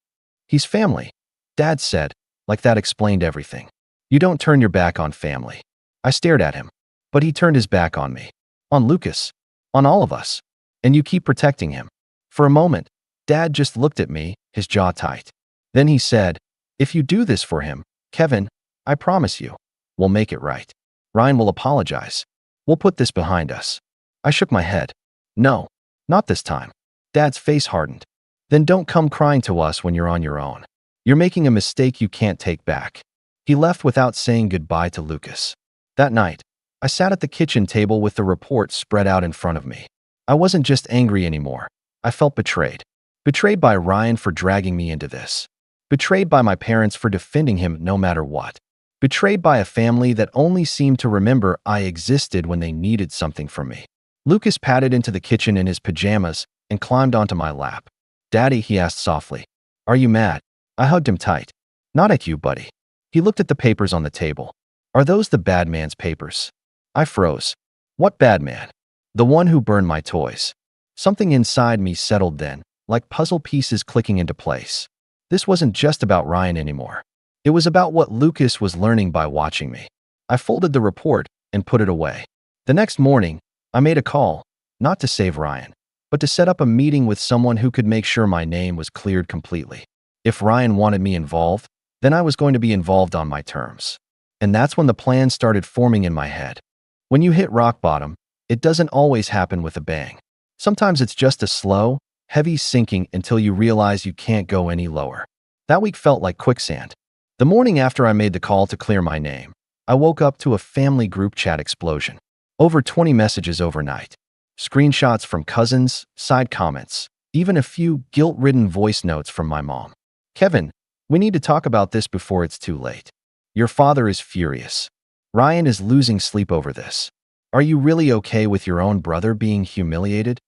He's family, Dad said, like that explained everything. You don't turn your back on family. I stared at him, but he turned his back on me, on Lucas, on all of us, and you keep protecting him. For a moment, Dad just looked at me, his jaw tight. Then he said, if you do this for him, Kevin, I promise you, we'll make it right. Ryan will apologize. We'll put this behind us. I shook my head. No, not this time. Dad's face hardened. Then don't come crying to us when you're on your own. You're making a mistake you can't take back. He left without saying goodbye to Lucas. That night, I sat at the kitchen table with the report spread out in front of me. I wasn't just angry anymore. I felt betrayed. Betrayed by Ryan for dragging me into this. Betrayed by my parents for defending him no matter what. Betrayed by a family that only seemed to remember I existed when they needed something from me. Lucas padded into the kitchen in his pajamas and climbed onto my lap. Daddy, he asked softly, are you mad? I hugged him tight. Not at you, buddy. He looked at the papers on the table. Are those the bad man's papers? I froze. What bad man? The one who burned my toys. Something inside me settled then, like puzzle pieces clicking into place. This wasn't just about Ryan anymore. It was about what Lucas was learning by watching me. I folded the report and put it away. The next morning, I made a call, not to save Ryan, but to set up a meeting with someone who could make sure my name was cleared completely. If Ryan wanted me involved, then I was going to be involved on my terms. And that's when the plan started forming in my head. When you hit rock bottom, it doesn't always happen with a bang. Sometimes it's just a slow, heavy sinking until you realize you can't go any lower. That week felt like quicksand. The morning after I made the call to clear my name, I woke up to a family group chat explosion. Over 20 messages overnight. Screenshots from cousins, side comments, even a few guilt-ridden voice notes from my mom. Kevin, we need to talk about this before it's too late. Your father is furious. Ryan is losing sleep over this. Are you really okay with your own brother being humiliated?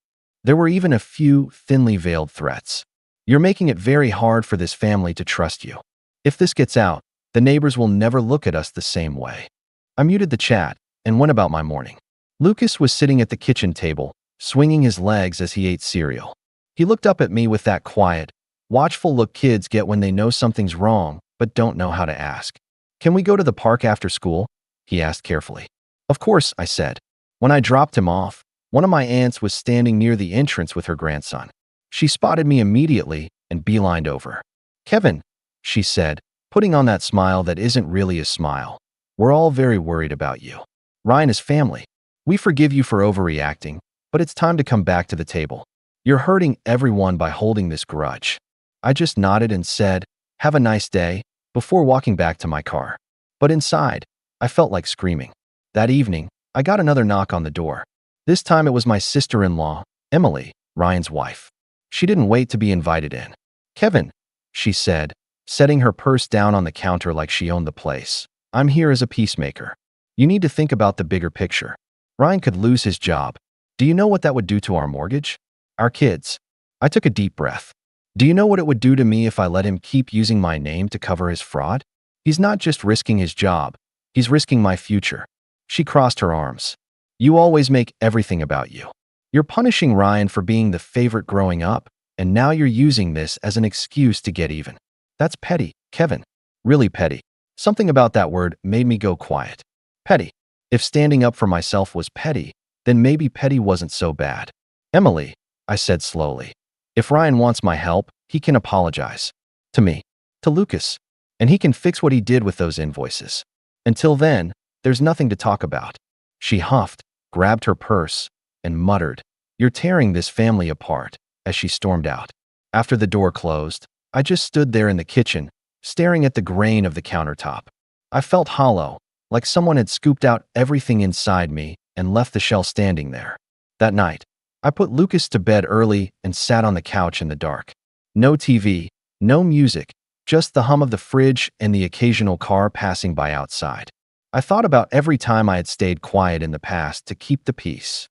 There were even a few thinly veiled threats. You're making it very hard for this family to trust you. If this gets out, the neighbors will never look at us the same way. I muted the chat and went about my morning. Lucas was sitting at the kitchen table, swinging his legs as he ate cereal. He looked up at me with that quiet, watchful look kids get when they know something's wrong but don't know how to ask. "Can we go to the park after school?" he asked carefully. "Of course," I said. When I dropped him off, one of my aunts was standing near the entrance with her grandson. She spotted me immediately and beelined over. "Kevin," she said, putting on that smile that isn't really a smile. "We're all very worried about you. Ryan is family. We forgive you for overreacting, but it's time to come back to the table. You're hurting everyone by holding this grudge." I just nodded and said, "Have a nice day," before walking back to my car. But inside, I felt like screaming. That evening, I got another knock on the door. This time it was my sister-in-law, Emily, Ryan's wife. She didn't wait to be invited in. "Kevin," she said, setting her purse down on the counter like she owned the place. "I'm here as a peacemaker. You need to think about the bigger picture. Ryan could lose his job. Do you know what that would do to our mortgage? Our kids?" I took a deep breath. "Do you know what it would do to me if I let him keep using my name to cover his fraud? He's not just risking his job, he's risking my future." She crossed her arms. "You always make everything about you. You're punishing Ryan for being the favorite growing up, and now you're using this as an excuse to get even. That's petty, Kevin. Really petty." Something about that word made me go quiet. Petty. If standing up for myself was petty, then maybe petty wasn't so bad. "Emily," I said slowly, "if Ryan wants my help, he can apologize. To me. To Lucas. And he can fix what he did with those invoices. Until then, there's nothing to talk about." She huffed, grabbed her purse, and muttered, "You're tearing this family apart," as she stormed out. After the door closed, I just stood there in the kitchen, staring at the grain of the countertop. I felt hollow, like someone had scooped out everything inside me and left the shell standing there. That night, I put Lucas to bed early and sat on the couch in the dark. No TV, no music, just the hum of the fridge and the occasional car passing by outside. I thought about every time I had stayed quiet in the past to keep the peace.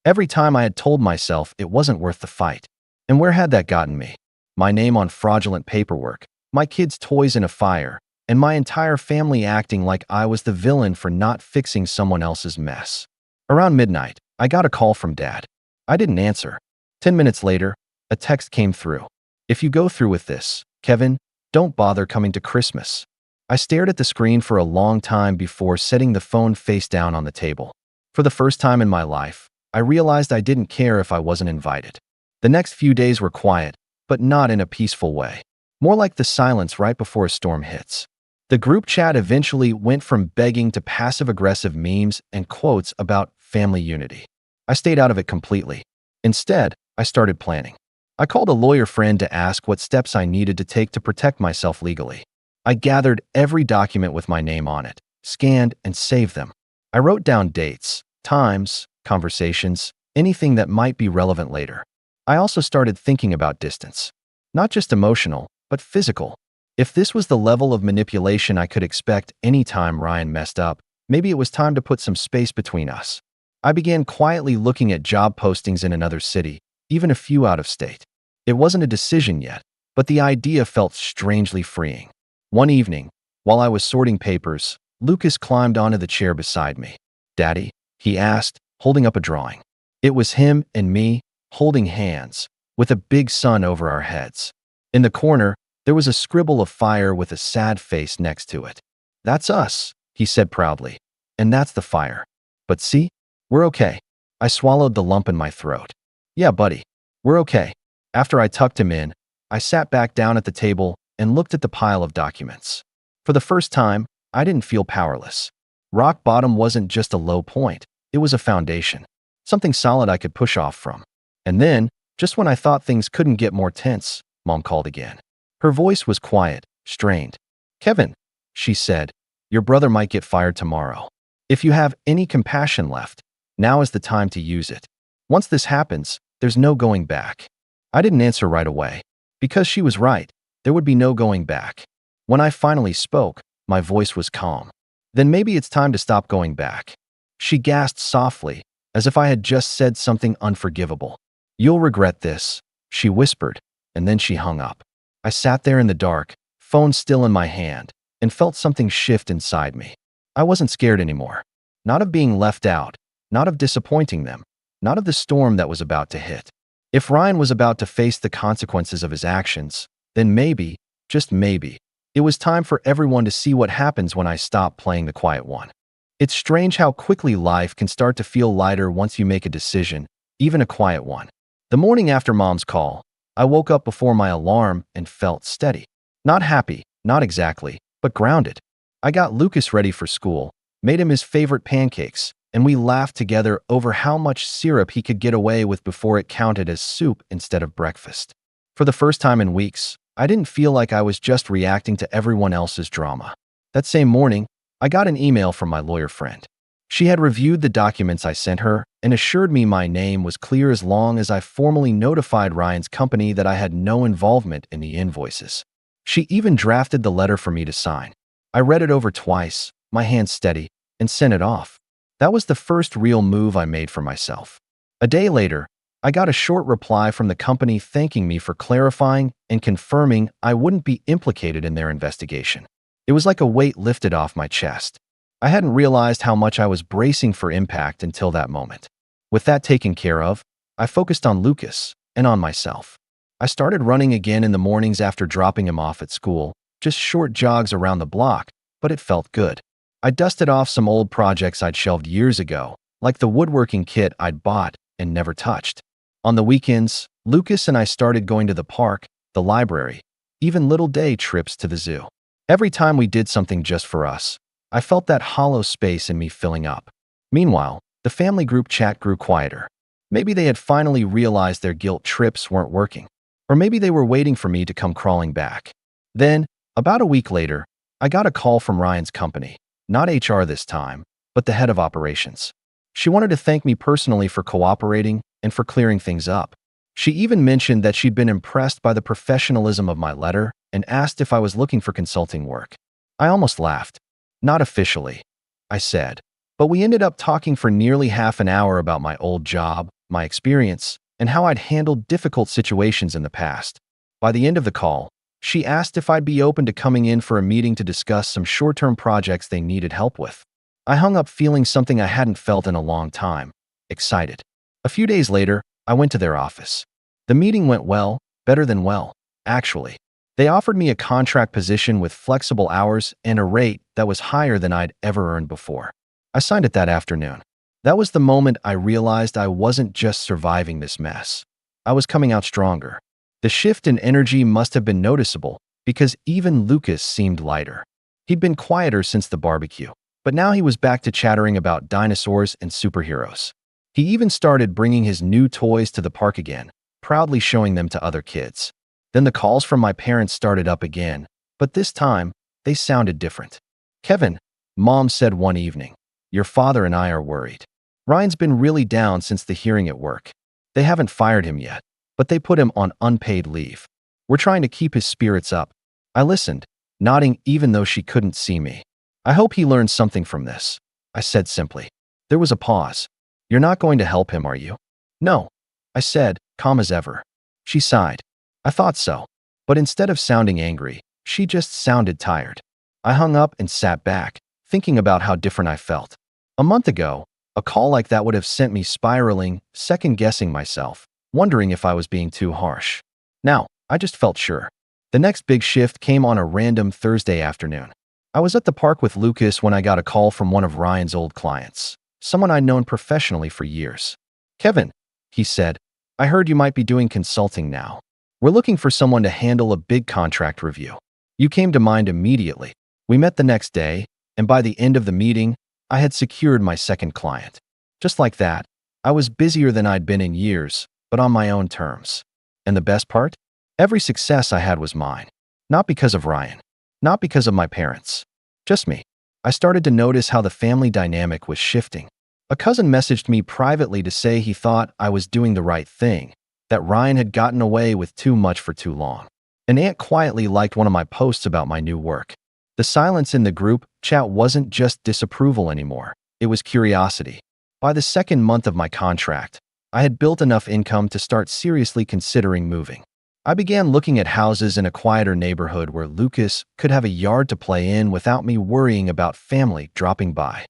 Every time I had told myself it wasn't worth the fight. And where had that gotten me? My name on fraudulent paperwork, my kids' toys in a fire, and my entire family acting like I was the villain for not fixing someone else's mess. Around midnight, I got a call from Dad. I didn't answer. 10 minutes later, a text came through. "If you go through with this, Kevin, don't bother coming to Christmas." I stared at the screen for a long time before setting the phone face down on the table. For the first time in my life, I realized I didn't care if I wasn't invited. The next few days were quiet, but not in a peaceful way. More like the silence right before a storm hits. The group chat eventually went from begging to passive-aggressive memes and quotes about family unity. I stayed out of it completely. Instead, I started planning. I called a lawyer friend to ask what steps I needed to take to protect myself legally. I gathered every document with my name on it, scanned and saved them. I wrote down dates, times, conversations, anything that might be relevant later. I also started thinking about distance. Not just emotional, but physical. If this was the level of manipulation I could expect anytime Ryan messed up, maybe it was time to put some space between us. I began quietly looking at job postings in another city, even a few out of state. It wasn't a decision yet, but the idea felt strangely freeing. One evening, while I was sorting papers, Lucas climbed onto the chair beside me. "Daddy?" he asked, holding up a drawing. It was him and me, holding hands, with a big sun over our heads. In the corner, there was a scribble of fire with a sad face next to it. "That's us," he said proudly. "And that's the fire. But see, we're okay." I swallowed the lump in my throat. "Yeah, buddy, we're okay." After I tucked him in, I sat back down at the table and looked at the pile of documents. For the first time, I didn't feel powerless. Rock bottom wasn't just a low point, it was a foundation. Something solid I could push off from. And then, just when I thought things couldn't get more tense, Mom called again. Her voice was quiet, strained. "Kevin," she said, "your brother might get fired tomorrow. If you have any compassion left, now is the time to use it. Once this happens, there's no going back." I didn't answer right away. Because she was right, there would be no going back. When I finally spoke, my voice was calm. "Then maybe it's time to stop going back." She gasped softly, as if I had just said something unforgivable. "You'll regret this," she whispered, and then she hung up. I sat there in the dark, phone still in my hand, and felt something shift inside me. I wasn't scared anymore. Not of being left out, not of disappointing them, not of the storm that was about to hit. If Ryan was about to face the consequences of his actions, then maybe, just maybe, it was time for everyone to see what happens when I stop playing the quiet one. It's strange how quickly life can start to feel lighter once you make a decision, even a quiet one. The morning after Mom's call, I woke up before my alarm and felt steady. Not happy, not exactly, but grounded. I got Lucas ready for school, made him his favorite pancakes, and we laughed together over how much syrup he could get away with before it counted as soup instead of breakfast. For the first time in weeks, I didn't feel like I was just reacting to everyone else's drama. That same morning, I got an email from my lawyer friend. She had reviewed the documents I sent her and assured me my name was clear as long as I formally notified Ryan's company that I had no involvement in the invoices. She even drafted the letter for me to sign. I read it over twice, my hand steady, and sent it off. That was the first real move I made for myself. A day later, I got a short reply from the company thanking me for clarifying and confirming I wouldn't be implicated in their investigation. It was like a weight lifted off my chest. I hadn't realized how much I was bracing for impact until that moment. With that taken care of, I focused on Lucas and on myself. I started running again in the mornings after dropping him off at school, just short jogs around the block, but it felt good. I dusted off some old projects I'd shelved years ago, like the woodworking kit I'd bought and never touched. On the weekends, Lucas and I started going to the park, the library, even little day trips to the zoo. Every time we did something just for us, I felt that hollow space in me filling up. Meanwhile, the family group chat grew quieter. Maybe they had finally realized their guilt trips weren't working. Or maybe they were waiting for me to come crawling back. Then, about a week later, I got a call from Ryan's company. Not HR this time, but the head of operations. She wanted to thank me personally for cooperating and for clearing things up. She even mentioned that she'd been impressed by the professionalism of my letter and asked if I was looking for consulting work. I almost laughed. Not officially, I said, but we ended up talking for nearly half an hour about my old job, my experience, and how I'd handled difficult situations in the past. By the end of the call, she asked if I'd be open to coming in for a meeting to discuss some short-term projects they needed help with. I hung up feeling something I hadn't felt in a long time, excited. A few days later, I went to their office. The meeting went well, better than well, actually. They offered me a contract position with flexible hours and a rate that was higher than I'd ever earned before. I signed it that afternoon. That was the moment I realized I wasn't just surviving this mess. I was coming out stronger. The shift in energy must have been noticeable because even Lucas seemed lighter. He'd been quieter since the barbecue, but now he was back to chattering about dinosaurs and superheroes. He even started bringing his new toys to the park again, proudly showing them to other kids. Then the calls from my parents started up again, but this time, they sounded different. "Kevin," Mom said one evening, "your father and I are worried. Ryan's been really down since the hearing at work. They haven't fired him yet, but they put him on unpaid leave. We're trying to keep his spirits up." I listened, nodding even though she couldn't see me. "I hope he learned something from this," I said simply. There was a pause. "You're not going to help him, are you?" "No," I said, calm as ever. She sighed. "I thought so." But instead of sounding angry, she just sounded tired. I hung up and sat back, thinking about how different I felt. A month ago, a call like that would have sent me spiraling, second-guessing myself, wondering if I was being too harsh. Now, I just felt sure. The next big shift came on a random Thursday afternoon. I was at the park with Lucas when I got a call from one of Ryan's old clients, someone I'd known professionally for years. "Kevin," he said, "I heard you might be doing consulting now. We're looking for someone to handle a big contract review. You came to mind immediately." We met the next day, and by the end of the meeting, I had secured my second client. Just like that, I was busier than I'd been in years, but on my own terms. And the best part? Every success I had was mine. Not because of Ryan. Not because of my parents. Just me. I started to notice how the family dynamic was shifting. A cousin messaged me privately to say he thought I was doing the right thing, that Ryan had gotten away with too much for too long. An aunt quietly liked one of my posts about my new work. The silence in the group chat wasn't just disapproval anymore. It was curiosity. By the second month of my contract, I had built enough income to start seriously considering moving. I began looking at houses in a quieter neighborhood where Lucas could have a yard to play in without me worrying about family dropping by.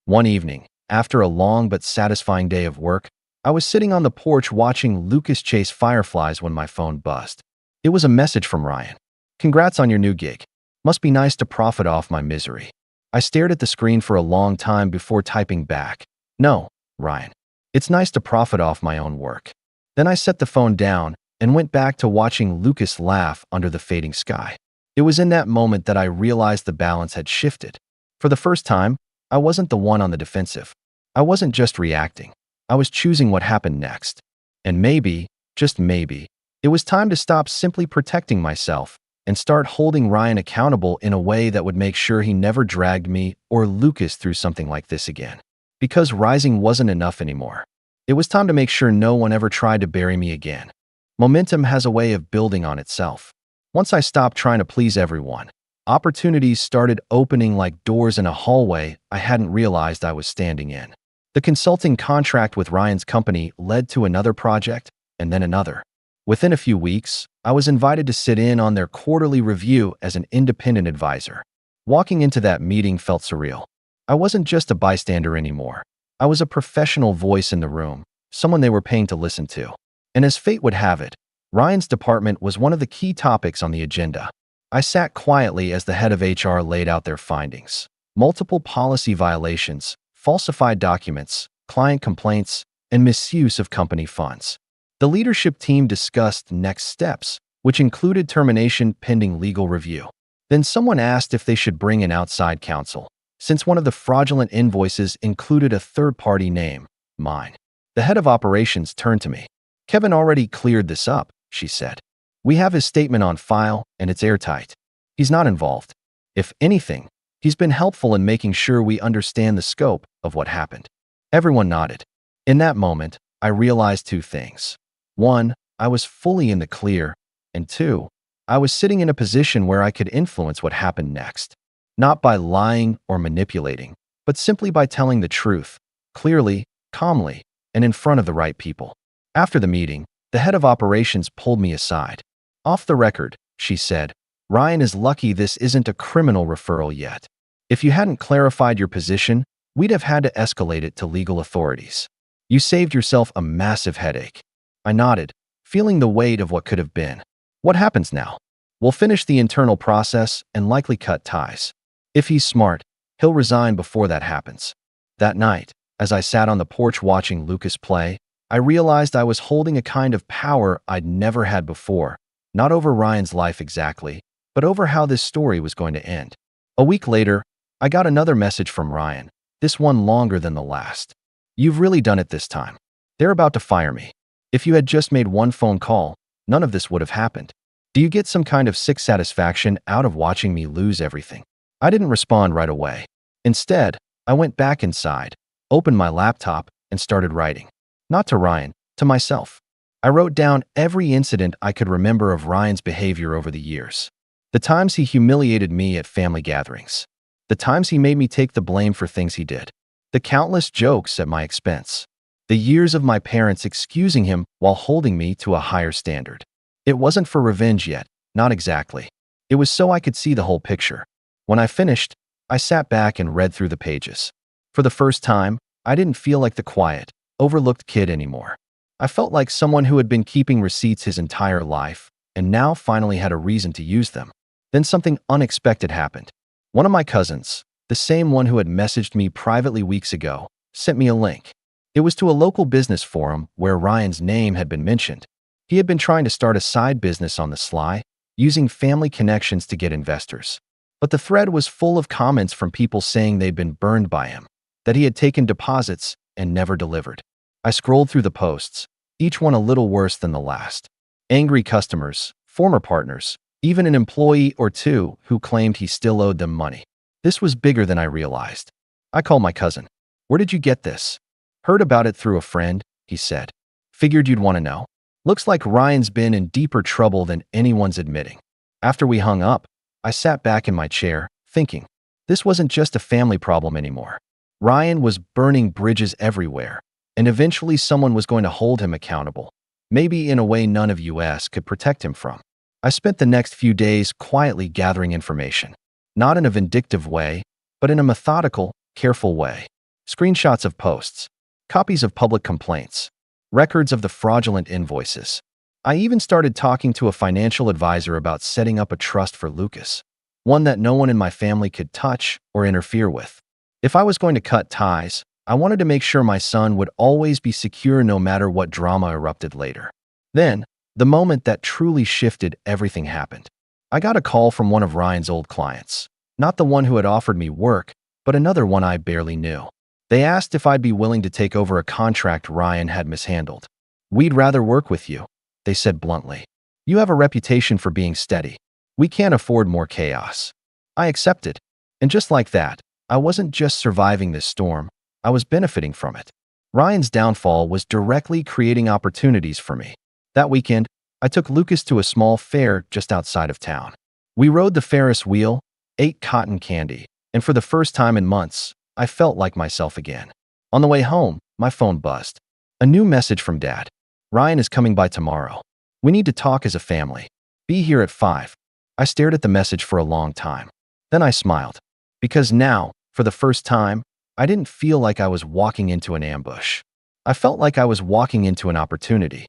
One evening, After a long but satisfying day of work, I was sitting on the porch watching Lucas chase fireflies when my phone buzzed. It was a message from Ryan. "Congrats on your new gig. Must be nice to profit off my misery." I stared at the screen for a long time before typing back, "No, Ryan. It's nice to profit off my own work." Then I set the phone down and went back to watching Lucas laugh under the fading sky. It was in that moment that I realized the balance had shifted. For the first time, I wasn't the one on the defensive. I wasn't just reacting. I was choosing what happened next. And maybe, just maybe, it was time to stop simply protecting myself and start holding Ryan accountable in a way that would make sure he never dragged me or Lucas through something like this again. Because rising wasn't enough anymore. It was time to make sure no one ever tried to bury me again. Momentum has a way of building on itself. Once I stopped trying to please everyone, opportunities started opening like doors in a hallway I hadn't realized I was standing in. The consulting contract with Ryan's company led to another project, and then another. Within a few weeks, I was invited to sit in on their quarterly review as an independent advisor. Walking into that meeting felt surreal. I wasn't just a bystander anymore. I was a professional voice in the room, someone they were paying to listen to. And as fate would have it, Ryan's department was one of the key topics on the agenda. I sat quietly as the head of HR laid out their findings. Multiple policy violations, falsified documents, client complaints, and misuse of company funds. The leadership team discussed next steps, which included termination pending legal review. Then someone asked if they should bring in outside counsel, since one of the fraudulent invoices included a third-party name, mine. The head of operations turned to me. "Kevin already cleared this up," she said. "We have his statement on file, and it's airtight. He's not involved. If anything, he's been helpful in making sure we understand the scope of what happened." Everyone nodded. In that moment, I realized two things. One, I was fully in the clear, and two, I was sitting in a position where I could influence what happened next. Not by lying or manipulating, but simply by telling the truth, clearly, calmly, and in front of the right people. After the meeting, the head of operations pulled me aside. "Off the record," she said, "Ryan is lucky this isn't a criminal referral yet. If you hadn't clarified your position, we'd have had to escalate it to legal authorities. You saved yourself a massive headache." I nodded, feeling the weight of what could have been. "What happens now?" "We'll finish the internal process and likely cut ties. If he's smart, he'll resign before that happens." That night, as I sat on the porch watching Lucas play, I realized I was holding a kind of power I'd never had before, not over Ryan's life exactly, but over how this story was going to end. A week later, I got another message from Ryan, this one longer than the last. "You've really done it this time. They're about to fire me. If you had just made one phone call, none of this would have happened. Do you get some kind of sick satisfaction out of watching me lose everything?" I didn't respond right away. Instead, I went back inside, opened my laptop, and started writing. Not to Ryan, to myself. I wrote down every incident I could remember of Ryan's behavior over the years. The times he humiliated me at family gatherings. The times he made me take the blame for things he did. The countless jokes at my expense. The years of my parents excusing him while holding me to a higher standard. It wasn't for revenge yet, not exactly. It was so I could see the whole picture. When I finished, I sat back and read through the pages. For the first time, I didn't feel like the quiet, overlooked kid anymore. I felt like someone who had been keeping receipts his entire life and now finally had a reason to use them. Then something unexpected happened. One of my cousins, the same one who had messaged me privately weeks ago, sent me a link. It was to a local business forum where Ryan's name had been mentioned. He had been trying to start a side business on the sly, using family connections to get investors. But the thread was full of comments from people saying they'd been burned by him, that he had taken deposits and never delivered. I scrolled through the posts, each one a little worse than the last. Angry customers, former partners, even an employee or two who claimed he still owed them money. This was bigger than I realized. I called my cousin. "Where did you get this?" "Heard about it through a friend," he said. "Figured you'd want to know. Looks like Ryan's been in deeper trouble than anyone's admitting." After we hung up, I sat back in my chair, thinking, this wasn't just a family problem anymore. Ryan was burning bridges everywhere, and eventually someone was going to hold him accountable, maybe in a way none of us could protect him from. I spent the next few days quietly gathering information, not in a vindictive way, but in a methodical, careful way. screenshots of posts, copies of public complaints, records of the fraudulent invoices. I even started talking to a financial advisor about setting up a trust for Lucas, one that no one in my family could touch or interfere with. If I was going to cut ties, I wanted to make sure my son would always be secure no matter what drama erupted later. Then, the moment that truly shifted everything happened. I got a call from one of Ryan's old clients, not the one who had offered me work, but another one I barely knew. They asked if I'd be willing to take over a contract Ryan had mishandled. "We'd rather work with you," they said bluntly. "You have a reputation for being steady. We can't afford more chaos." I accepted. And just like that, I wasn't just surviving this storm, I was benefiting from it. Ryan's downfall was directly creating opportunities for me. That weekend, I took Lucas to a small fair just outside of town. We rode the Ferris wheel, ate cotton candy, and for the first time in months, I felt like myself again. On the way home, my phone buzzed. A new message from Dad. "Ryan is coming by tomorrow. We need to talk as a family. Be here at 5. I stared at the message for a long time. Then I smiled. Because now, for the first time, I didn't feel like I was walking into an ambush. I felt like I was walking into an opportunity.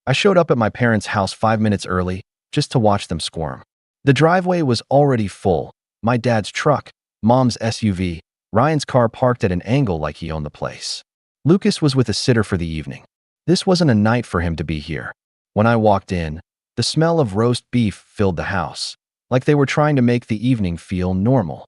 I showed up at my parents' house 5 minutes early, just to watch them squirm. The driveway was already full. My dad's truck, Mom's SUV, Ryan's car parked at an angle like he owned the place. Lucas was with a sitter for the evening. This wasn't a night for him to be here. When I walked in, the smell of roast beef filled the house, like they were trying to make the evening feel normal.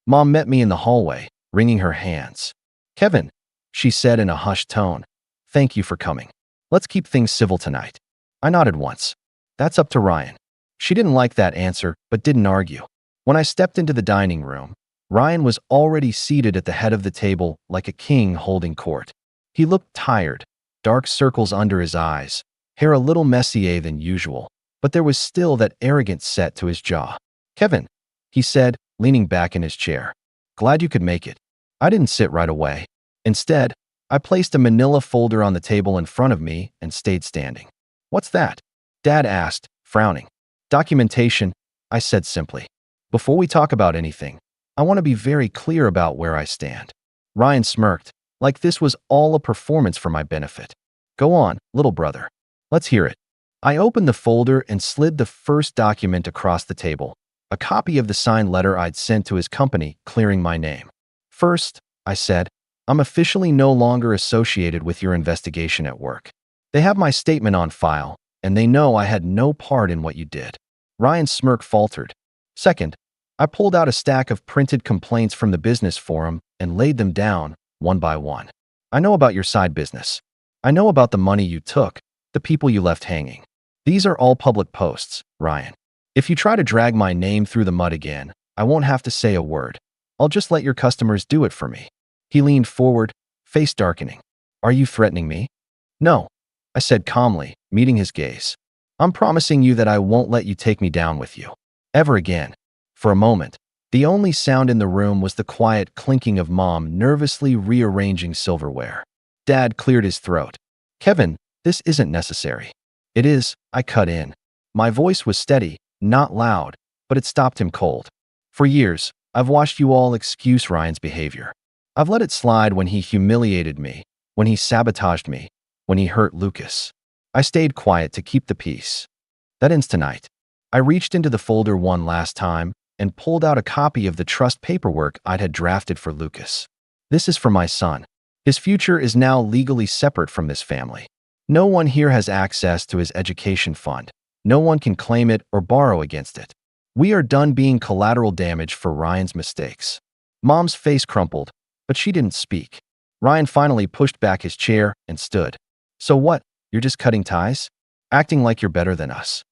Mom met me in the hallway, wringing her hands. "Kevin," she said in a hushed tone, "thank you for coming. Let's keep things civil tonight." I nodded once. "That's up to Ryan." She didn't like that answer, but didn't argue. When I stepped into the dining room, Ryan was already seated at the head of the table like a king holding court. He looked tired, dark circles under his eyes, hair a little messier than usual, but there was still that arrogant set to his jaw. "Kevin," he said, leaning back in his chair. "Glad you could make it." I didn't sit right away. Instead, I placed a manila folder on the table in front of me and stayed standing. "What's that?" Dad asked, frowning. "Documentation," I said simply. "Before we talk about anything, I want to be very clear about where I stand." Ryan smirked, like this was all a performance for my benefit. "Go on, little brother. Let's hear it." I opened the folder and slid the first document across the table, a copy of the signed letter I'd sent to his company clearing my name. "First," I said, "I'm officially no longer associated with your investigation at work. They have my statement on file, and they know I had no part in what you did." Ryan's smirk faltered. "Second, I pulled out a stack of printed complaints from the business forum and laid them down, one by one. I know about your side business. I know about the money you took, the people you left hanging. These are all public posts, Ryan. If you try to drag my name through the mud again, I won't have to say a word. I'll just let your customers do it for me." He leaned forward, face darkening. "Are you threatening me?" "No," I said calmly, meeting his gaze. "I'm promising you that I won't let you take me down with you. Ever again." For a moment, the only sound in the room was the quiet clinking of Mom nervously rearranging silverware. Dad cleared his throat. "Kevin, this isn't necessary." "It is," I cut in. My voice was steady, not loud, but it stopped him cold. "For years, I've watched you all excuse Ryan's behavior. I've let it slide when he humiliated me, when he sabotaged me, when he hurt Lucas. I stayed quiet to keep the peace. That ends tonight." I reached into the folder one last time and pulled out a copy of the trust paperwork I'd had drafted for Lucas. "This is for my son. His future is now legally separate from this family. No one here has access to his education fund. No one can claim it or borrow against it. We are done being collateral damage for Ryan's mistakes." Mom's face crumpled, but she didn't speak. Ryan finally pushed back his chair and stood. "So what? You're just cutting ties? Acting like you're better than us?"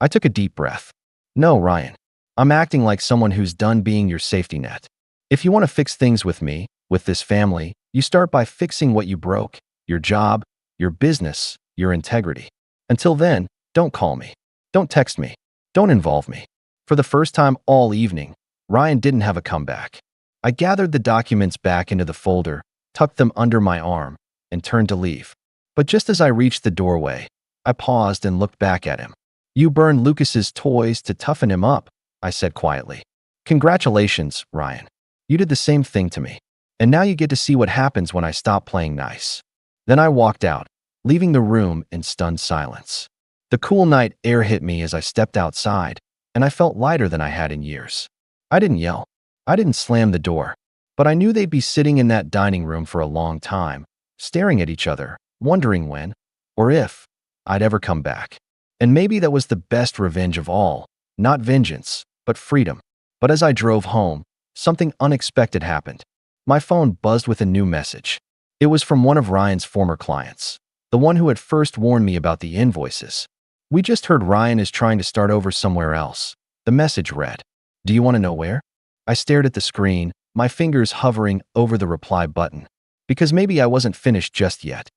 I took a deep breath. "No, Ryan. I'm acting like someone who's done being your safety net. If you want to fix things with me, with this family, you start by fixing what you broke, your job, your business, your integrity. Until then, don't call me. Don't text me. Don't involve me." For the first time all evening, Ryan didn't have a comeback. I gathered the documents back into the folder, tucked them under my arm, and turned to leave. But just as I reached the doorway, I paused and looked back at him. "You burned Lucas's toys to toughen him up," I said quietly. "Congratulations, Ryan. You did the same thing to me." And now you get to see what happens when I stop playing nice." Then I walked out, leaving the room in stunned silence. The cool night air hit me as I stepped outside, and I felt lighter than I had in years. I didn't yell. I didn't slam the door. But I knew they'd be sitting in that dining room for a long time, staring at each other, wondering when, or if, I'd ever come back. And maybe that was the best revenge of all, not vengeance, but freedom. But as I drove home, something unexpected happened. My phone buzzed with a new message. It was from one of Ryan's former clients, the one who had first warned me about the invoices. "We just heard Ryan is trying to start over somewhere else." The message read, "Do you want to know where?" I stared at the screen, my fingers hovering over the reply button, because maybe I wasn't finished just yet.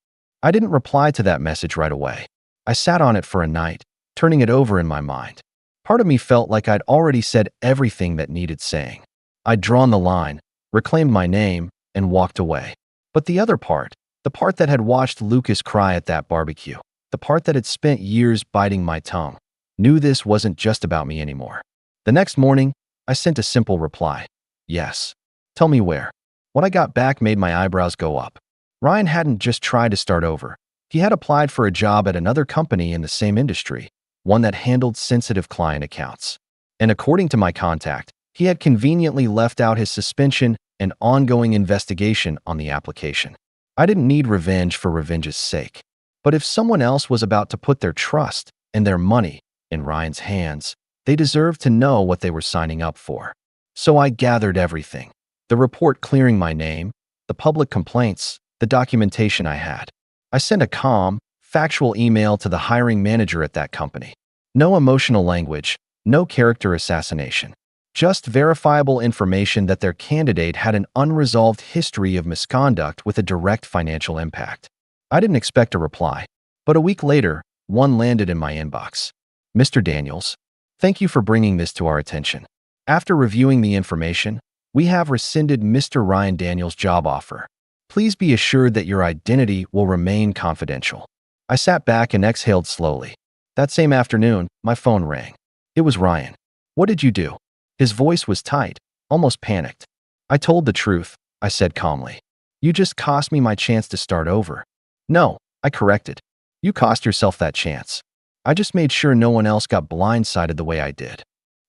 I didn't reply to that message right away. I sat on it for a night, turning it over in my mind. Part of me felt like I'd already said everything that needed saying. I'd drawn the line, reclaimed my name, and walked away. But the other part, the part that had watched Lucas cry at that barbecue, the part that had spent years biting my tongue, knew this wasn't just about me anymore. The next morning, I sent a simple reply. "Yes. Tell me where." What I got back made my eyebrows go up. Ryan hadn't just tried to start over. He had applied for a job at another company in the same industry, one that handled sensitive client accounts. And according to my contact, he had conveniently left out his suspension and ongoing investigation on the application. I didn't need revenge for revenge's sake. But if someone else was about to put their trust and their money in Ryan's hands, they deserved to know what they were signing up for. So I gathered everything. The report clearing my name, the public complaints, the documentation I had. I sent a calm, factual email to the hiring manager at that company. No emotional language, no character assassination. Just verifiable information that their candidate had an unresolved history of misconduct with a direct financial impact. I didn't expect a reply, but a week later, one landed in my inbox. "Mr. Daniels, thank you for bringing this to our attention. After reviewing the information, we have rescinded Mr. Ryan Daniels' job offer. Please be assured that your identity will remain confidential." I sat back and exhaled slowly. That same afternoon, my phone rang. It was Ryan. "What did you do?" His voice was tight, almost panicked. "I told the truth," I said calmly. "You just cost me my chance to start over." "No," I corrected. "You cost yourself that chance. I just made sure no one else got blindsided the way I did."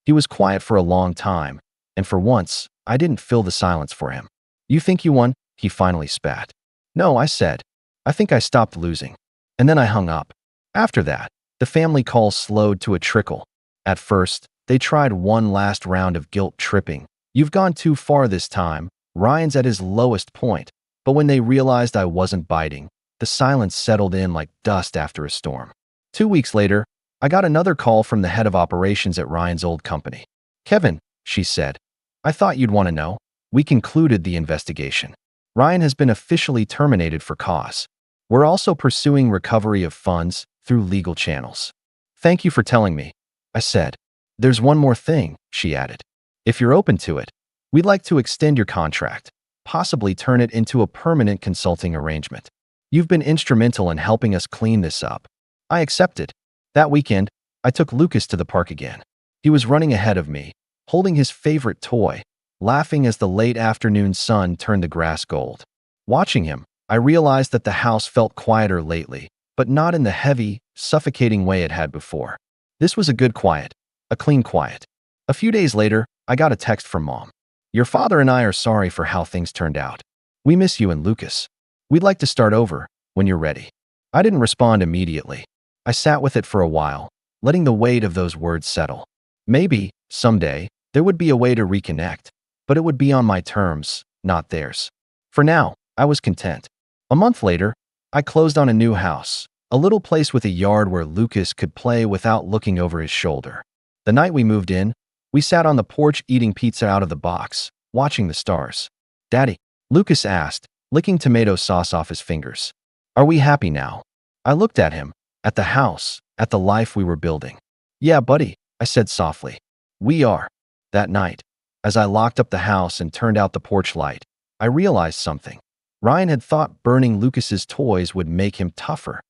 He was quiet for a long time, and for once, I didn't fill the silence for him. "You think you won?" he finally spat. "No," I said. "I think I stopped losing." And then I hung up. After that, the family calls slowed to a trickle. At first, they tried one last round of guilt tripping. "You've gone too far this time." Ryan's at his lowest point. But when they realized I wasn't biting, the silence settled in like dust after a storm. 2 weeks later, I got another call from the head of operations at Ryan's old company. "Kevin," she said, "I thought you'd want to know. We concluded the investigation. Ryan has been officially terminated for cause. We're also pursuing recovery of funds through legal channels." "Thank you for telling me," I said. "There's one more thing," she added. "If you're open to it, we'd like to extend your contract, possibly turn it into a permanent consulting arrangement. You've been instrumental in helping us clean this up." I accepted. That weekend, I took Lucas to the park again. He was running ahead of me, holding his favorite toy, laughing as the late afternoon sun turned the grass gold. Watching him, I realized that the house felt quieter lately, but not in the heavy, suffocating way it had before. This was a good quiet, a clean quiet. A few days later, I got a text from Mom. "Your father and I are sorry for how things turned out. We miss you and Lucas. We'd like to start over when you're ready." I didn't respond immediately. I sat with it for a while, letting the weight of those words settle. Maybe, someday, there would be a way to reconnect, but it would be on my terms, not theirs. For now, I was content. A month later, I closed on a new house, a little place with a yard where Lucas could play without looking over his shoulder. The night we moved in, we sat on the porch eating pizza out of the box, watching the stars. "Daddy," Lucas asked, licking tomato sauce off his fingers. "Are we happy now?" I looked at him, at the house, at the life we were building. "Yeah, buddy," I said softly. "We are." That night, as I locked up the house and turned out the porch light, I realized something. Ryan had thought burning Lucas's toys would make him tougher.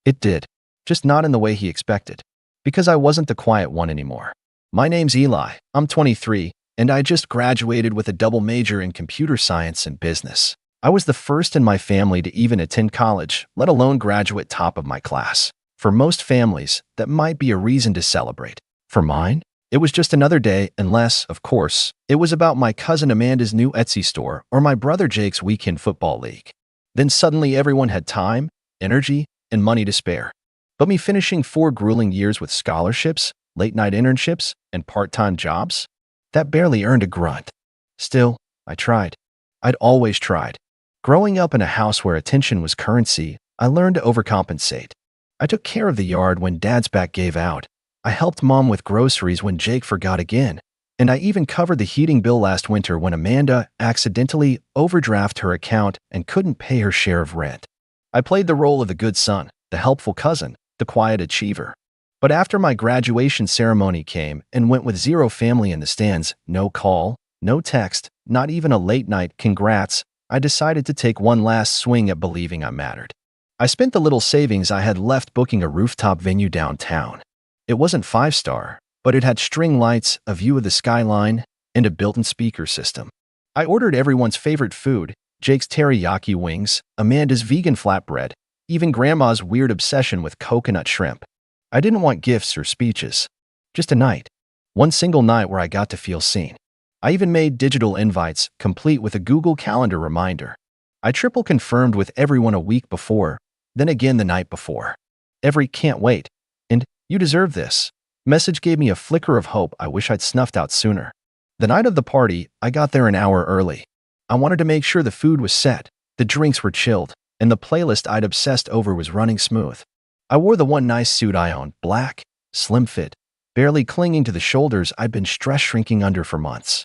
It did, just not in the way he expected. Because I wasn't the quiet one anymore. "My name's Eli, I'm 23, and I just graduated with a double major in computer science and business. I was the first in my family to even attend college, let alone graduate top of my class. For most families, that might be a reason to celebrate. For mine, it was just another day, unless, of course, it was about my cousin Amanda's new Etsy store or my brother Jake's weekend football league. Then suddenly everyone had time, energy, and money to spare. But me finishing 4 grueling years with scholarships, late-night internships, and part-time jobs? That barely earned a grunt. Still, I tried. I'd always tried. Growing up in a house where attention was currency, I learned to overcompensate. I took care of the yard when Dad's back gave out. I helped Mom with groceries when Jake forgot again. And I even covered the heating bill last winter when Amanda accidentally overdrafted her account and couldn't pay her share of rent. I played the role of the good son, the helpful cousin, the quiet achiever. But after my graduation ceremony came and went with zero family in the stands, no call, no text, not even a late-night congrats, I decided to take one last swing at believing I mattered. I spent the little savings I had left booking a rooftop venue downtown. It wasn't 5-star, but it had string lights, a view of the skyline, and a built-in speaker system. I ordered everyone's favorite food, Jake's teriyaki wings, Amanda's vegan flatbread, even Grandma's weird obsession with coconut shrimp. I didn't want gifts or speeches. Just a night. One single night where I got to feel seen. I even made digital invites, complete with a Google Calendar reminder. I triple confirmed with everyone a week before, then again the night before. Every can't wait. And you deserve this message gave me a flicker of hope I wish I'd snuffed out sooner. The night of the party, I got there an hour early. I wanted to make sure the food was set, the drinks were chilled, and the playlist I'd obsessed over was running smooth. I wore the one nice suit I owned, black, slim fit, barely clinging to the shoulders I'd been stress shrinking under for months.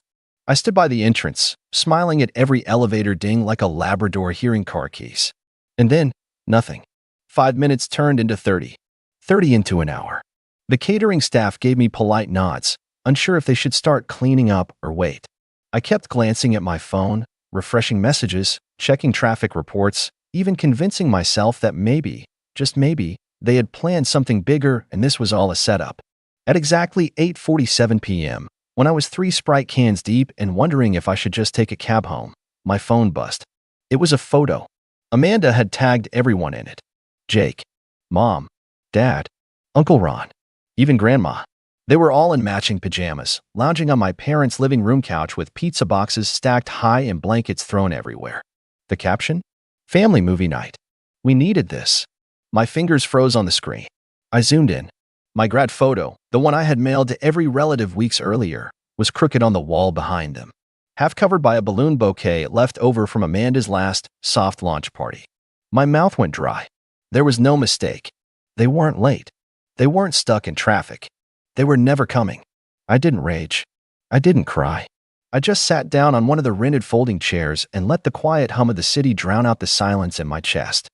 I stood by the entrance, smiling at every elevator ding like a Labrador hearing car keys. And then, nothing. 5 minutes turned into 30. 30 into an hour. The catering staff gave me polite nods, unsure if they should start cleaning up or wait. I kept glancing at my phone, refreshing messages, checking traffic reports, even convincing myself that maybe, just maybe, they had planned something bigger and this was all a setup. At exactly 8:47 p.m., when I was 3 Sprite cans deep and wondering if I should just take a cab home, my phone buzzed. It was a photo. Amanda had tagged everyone in it. Jake, Mom, Dad, Uncle Ron, even Grandma. They were all in matching pajamas, lounging on my parents' living room couch with pizza boxes stacked high and blankets thrown everywhere. The caption? Family movie night. We needed this. My fingers froze on the screen. I zoomed in. My grad photo, the one I had mailed to every relative weeks earlier, was crooked on the wall behind them, half covered by a balloon bouquet left over from Amanda's last soft launch party. My mouth went dry. There was no mistake. They weren't late. They weren't stuck in traffic. They were never coming. I didn't rage. I didn't cry. I just sat down on one of the rented folding chairs and let the quiet hum of the city drown out the silence in my chest.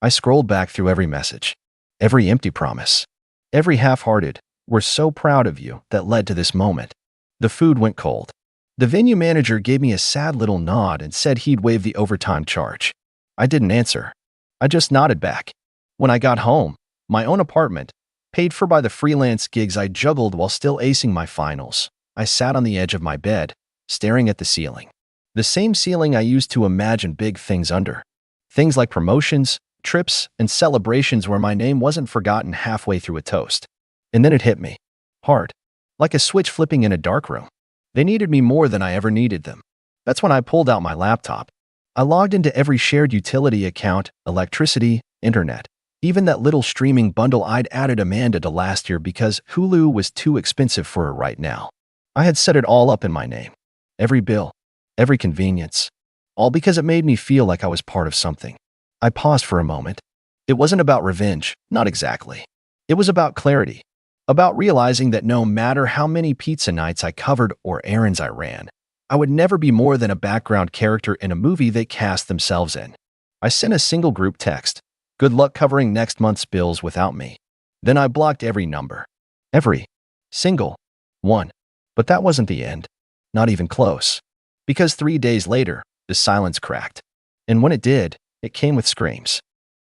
I scrolled back through every message, every empty promise, every half-hearted, "We're so proud of you," that led to this moment. The food went cold. The venue manager gave me a sad little nod and said he'd waive the overtime charge. I didn't answer. I just nodded back. When I got home, my own apartment, paid for by the freelance gigs I juggled while still acing my finals, I sat on the edge of my bed, staring at the ceiling. The same ceiling I used to imagine big things under. Things like promotions, trips, and celebrations where my name wasn't forgotten halfway through a toast. And then it hit me. Hard. Like a switch flipping in a dark room. They needed me more than I ever needed them. That's when I pulled out my laptop. I logged into every shared utility account, electricity, internet. Even that little streaming bundle I'd added Amanda to last year because Hulu was too expensive for her right now. I had set it all up in my name. Every bill, every convenience. All because it made me feel like I was part of something. I paused for a moment. It wasn't about revenge, not exactly. It was about clarity. About realizing that no matter how many pizza nights I covered or errands I ran, I would never be more than a background character in a movie they cast themselves in. I sent a single group text. Good luck covering next month's bills without me. Then I blocked every number. Every single one. But that wasn't the end. Not even close. Because 3 days later, the silence cracked. And when it did, it came with screams.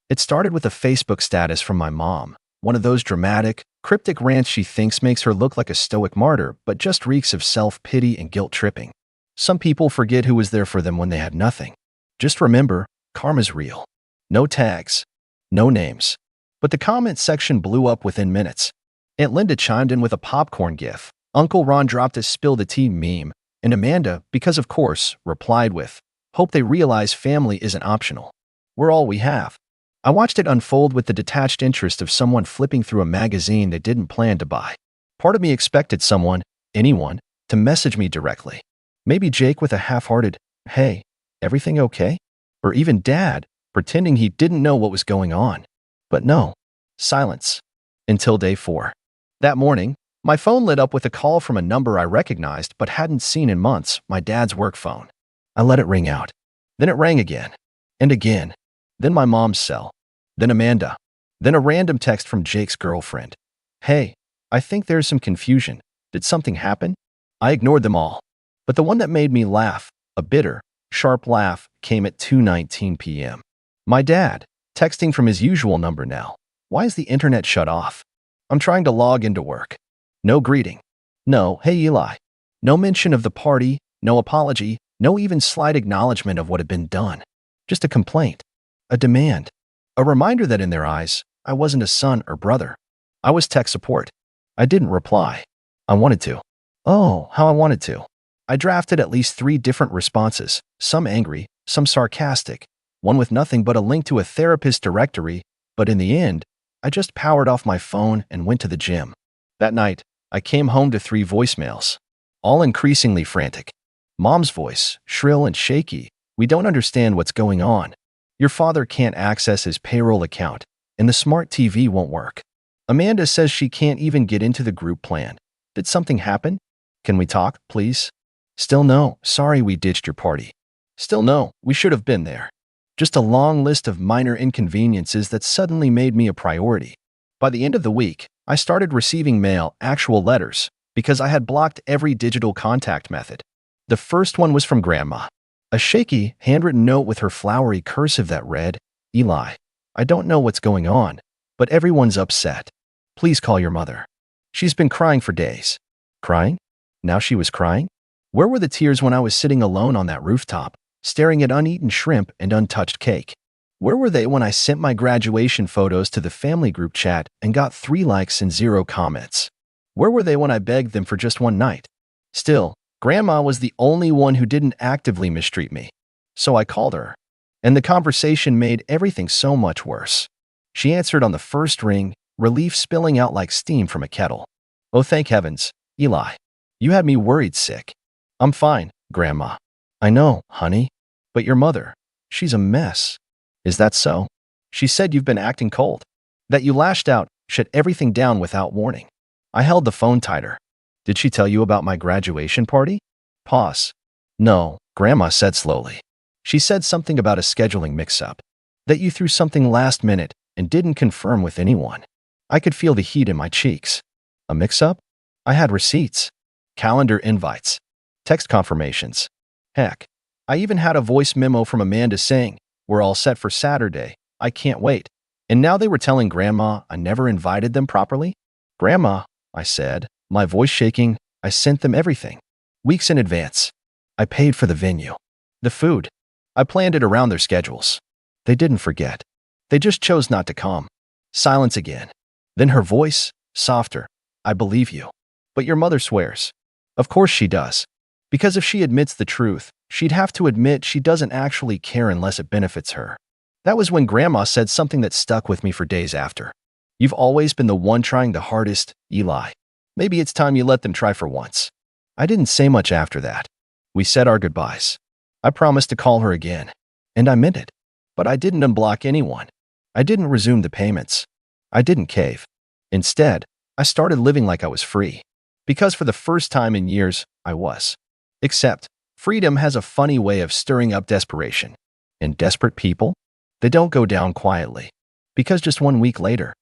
It started with a Facebook status from my mom, one of those dramatic, Cryptic rants she thinks makes her look like a stoic martyr, but just reeks of self-pity and guilt-tripping. Some people forget who was there for them when they had nothing. Just remember, karma's real. No tags. No names. But the comment section blew up within minutes. Aunt Linda chimed in with a popcorn gif. Uncle Ron dropped a spill the tea meme. And Amanda, because of course, replied with, "Hope they realize family isn't optional. We're all we have." I watched it unfold with the detached interest of someone flipping through a magazine they didn't plan to buy. Part of me expected someone, anyone, to message me directly. Maybe Jake with a half-hearted, "Hey, everything okay?" Or even Dad, pretending he didn't know what was going on. But no, silence. Until day 4. That morning, my phone lit up with a call from a number I recognized but hadn't seen in months, my dad's work phone. I let it ring out. Then it rang again. And again. Then my mom's cell. Then Amanda. Then a random text from Jake's girlfriend. "Hey, I think there's some confusion. Did something happen?" I ignored them all. But the one that made me laugh, a bitter, sharp laugh, came at 2:19 p.m. My dad, texting from his usual number now. "Why is the internet shut off? I'm trying to log into work." No greeting. No, "Hey Eli." No mention of the party, no apology, no even slight acknowledgement of what had been done. Just a complaint. A demand. A reminder that in their eyes, I wasn't a son or brother. I was tech support. I didn't reply. I wanted to. Oh, how I wanted to. I drafted at least 3 different responses, some angry, some sarcastic, one with nothing but a link to a therapist directory, but in the end, I just powered off my phone and went to the gym. That night, I came home to 3 voicemails, all increasingly frantic. Mom's voice, shrill and shaky. "We don't understand what's going on. Your father can't access his payroll account, and the smart TV won't work. Amanda says she can't even get into the group plan. Did something happen? Can we talk, please? Still no, sorry we ditched your party. Still no, we should have been there." Just a long list of minor inconveniences that suddenly made me a priority. By the end of the week, I started receiving mail, actual letters, because I had blocked every digital contact method. The first one was from Grandma. A shaky, handwritten note with her flowery cursive that read, "Eli, I don't know what's going on, but everyone's upset. Please call your mother. She's been crying for days." Crying? Now she was crying? Where were the tears when I was sitting alone on that rooftop, staring at uneaten shrimp and untouched cake? Where were they when I sent my graduation photos to the family group chat and got 3 likes and 0 comments? Where were they when I begged them for just one night? Still, Grandma was the only one who didn't actively mistreat me. So I called her. And the conversation made everything so much worse. She answered on the first ring, relief spilling out like steam from a kettle. "Oh, thank heavens, Eli. You had me worried sick." "I'm fine, Grandma." "I know, honey. But your mother, she's a mess." "Is that so?" "She said you've been acting cold. That you lashed out, shut everything down without warning." I held the phone tighter. "Did she tell you about my graduation party?" Pause. "No," Grandma said slowly. "She said something about a scheduling mix-up. That you threw something last minute and didn't confirm with anyone." I could feel the heat in my cheeks. A mix-up? I had receipts, calendar invites, text confirmations. Heck, I even had a voice memo from Amanda saying, "We're all set for Saturday. I can't wait." And now they were telling Grandma I never invited them properly? "Grandma," I said, my voice shaking, "I sent them everything. Weeks in advance. I paid for the venue. The food. I planned it around their schedules. They didn't forget. They just chose not to come." Silence again. Then her voice, softer. "I believe you. But your mother swears." "Of course she does. Because if she admits the truth, she'd have to admit she doesn't actually care unless it benefits her." That was when Grandma said something that stuck with me for days after. "You've always been the one trying the hardest, Eli. Maybe it's time you let them try for once." I didn't say much after that. We said our goodbyes. I promised to call her again. And I meant it. But I didn't unblock anyone. I didn't resume the payments. I didn't cave. Instead, I started living like I was free. Because for the first time in years, I was. Except, freedom has a funny way of stirring up desperation. And desperate people? They don't go down quietly. Because just 1 week later,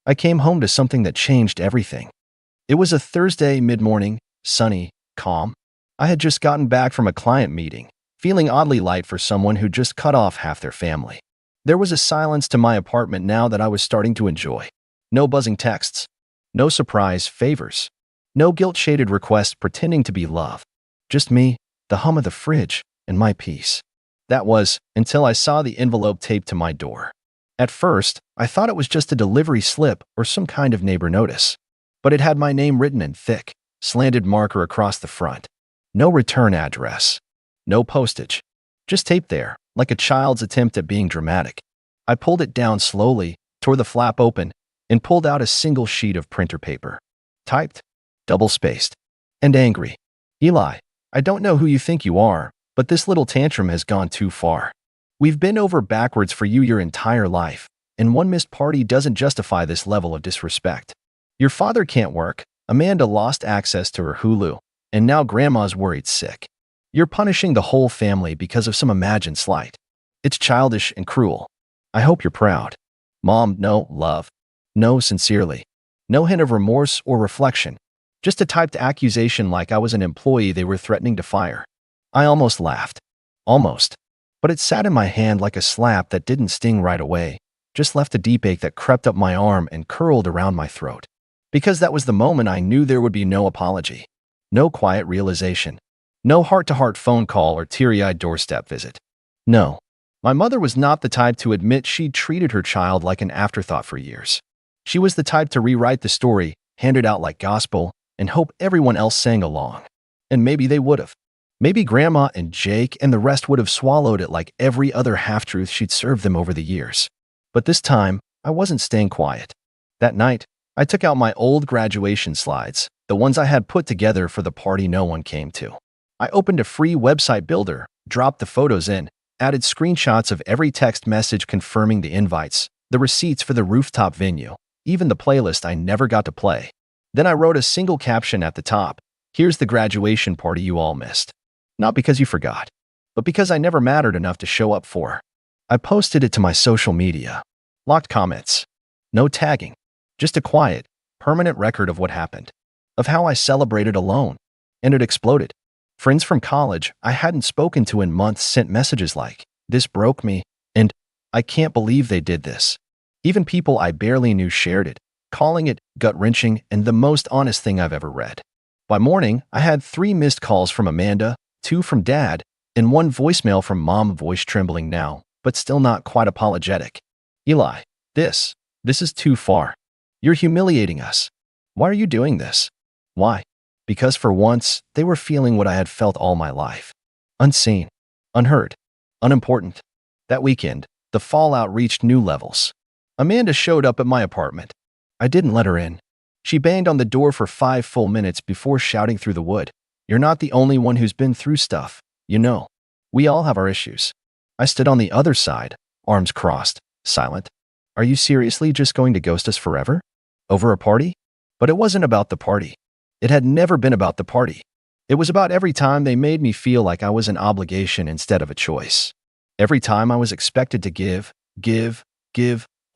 I came home to something that changed everything. It was a Thursday mid-morning, sunny, calm. I had just gotten back from a client meeting, feeling oddly light for someone who just cut off half their family. There was a silence to my apartment now that I was starting to enjoy. No buzzing texts, No surprise favors. No guilt-shaded requests pretending to be love. Just me, the hum of the fridge, and my peace. That was until I saw the envelope taped to my door. At first, I thought it was just a delivery slip or some kind of neighbor notice. But it had my name written in thick, slanted marker across the front. No return address. No postage. Just taped there, like a child's attempt at being dramatic. I pulled it down slowly, tore the flap open, and pulled out a single sheet of printer paper. Typed, double-spaced, and angry. Eli, I don't know who you think you are, but this little tantrum has gone too far. We've been over backwards for you your entire life, and one missed party doesn't justify this level of disrespect. Your father can't work, Amanda lost access to her Hulu, and now Grandma's worried sick. You're punishing the whole family because of some imagined slight. It's childish and cruel. I hope you're proud. Mom, no, love. No, sincerely. No hint of remorse or reflection. Just a typed accusation like I was an employee they were threatening to fire. I almost laughed. Almost. But it sat in my hand like a slap that didn't sting right away, just left a deep ache that crept up my arm and curled around my throat. Because that was the moment I knew there would be no apology. No quiet realization. No heart-to-heart phone call or teary-eyed doorstep visit. No. My mother was not the type to admit she'd treated her child like an afterthought for years. She was the type to rewrite the story, hand it out like gospel, and hope everyone else sang along. And maybe they would have. Maybe Grandma and Jake and the rest would have swallowed it like every other half-truth she'd served them over the years. But this time, I wasn't staying quiet. That night, I took out my old graduation slides, the ones I had put together for the party no one came to. I opened a free website builder, dropped the photos in, added screenshots of every text message confirming the invites, the receipts for the rooftop venue, even the playlist I never got to play. Then I wrote a single caption at the top, "Here's the graduation party you all missed." Not because you forgot, but because I never mattered enough to show up for. I posted it to my social media. Locked comments. No tagging. Just a quiet, permanent record of what happened. Of how I celebrated alone. And it exploded. Friends from college I hadn't spoken to in months sent messages like, "This broke me," and "I can't believe they did this." Even people I barely knew shared it, calling it gut-wrenching and the most honest thing I've ever read. By morning, I had 3 missed calls from Amanda, 2 from Dad, and 1 voicemail from Mom, voice trembling now, but still not quite apologetic. "Eli, this is too far. You're humiliating us. Why are you doing this?" Why? Because for once, they were feeling what I had felt all my life. Unseen, unheard, unimportant. That weekend, the fallout reached new levels. Amanda showed up at my apartment. I didn't let her in. She banged on the door for 5 full minutes before shouting through the wood, "You're not the only one who's been through stuff, you know. We all have our issues." I stood on the other side, arms crossed, silent. "Are you seriously just going to ghost us forever? Over a party?" But it wasn't about the party. It had never been about the party. It was about every time they made me feel like I was an obligation instead of a choice. Every time I was expected to give,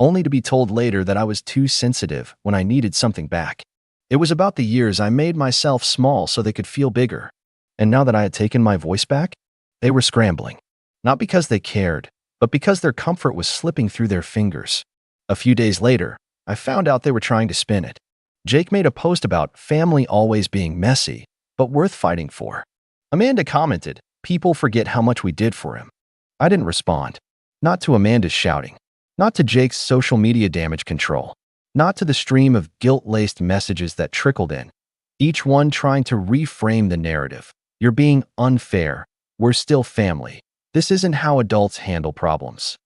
only to be told later that I was too sensitive when I needed something back. It was about the years I made myself small so they could feel bigger. And now that I had taken my voice back, they were scrambling. Not because they cared, but because their comfort was slipping through their fingers. A few days later, I found out they were trying to spin it. Jake made a post about family always being messy, but worth fighting for. Amanda commented, "People forget how much we did for him." I didn't respond. Not to Amanda's shouting. Not to Jake's social media damage control. Not to the stream of guilt-laced messages that trickled in. Each one trying to reframe the narrative. "You're being unfair. We're still family. This isn't how adults handle problems."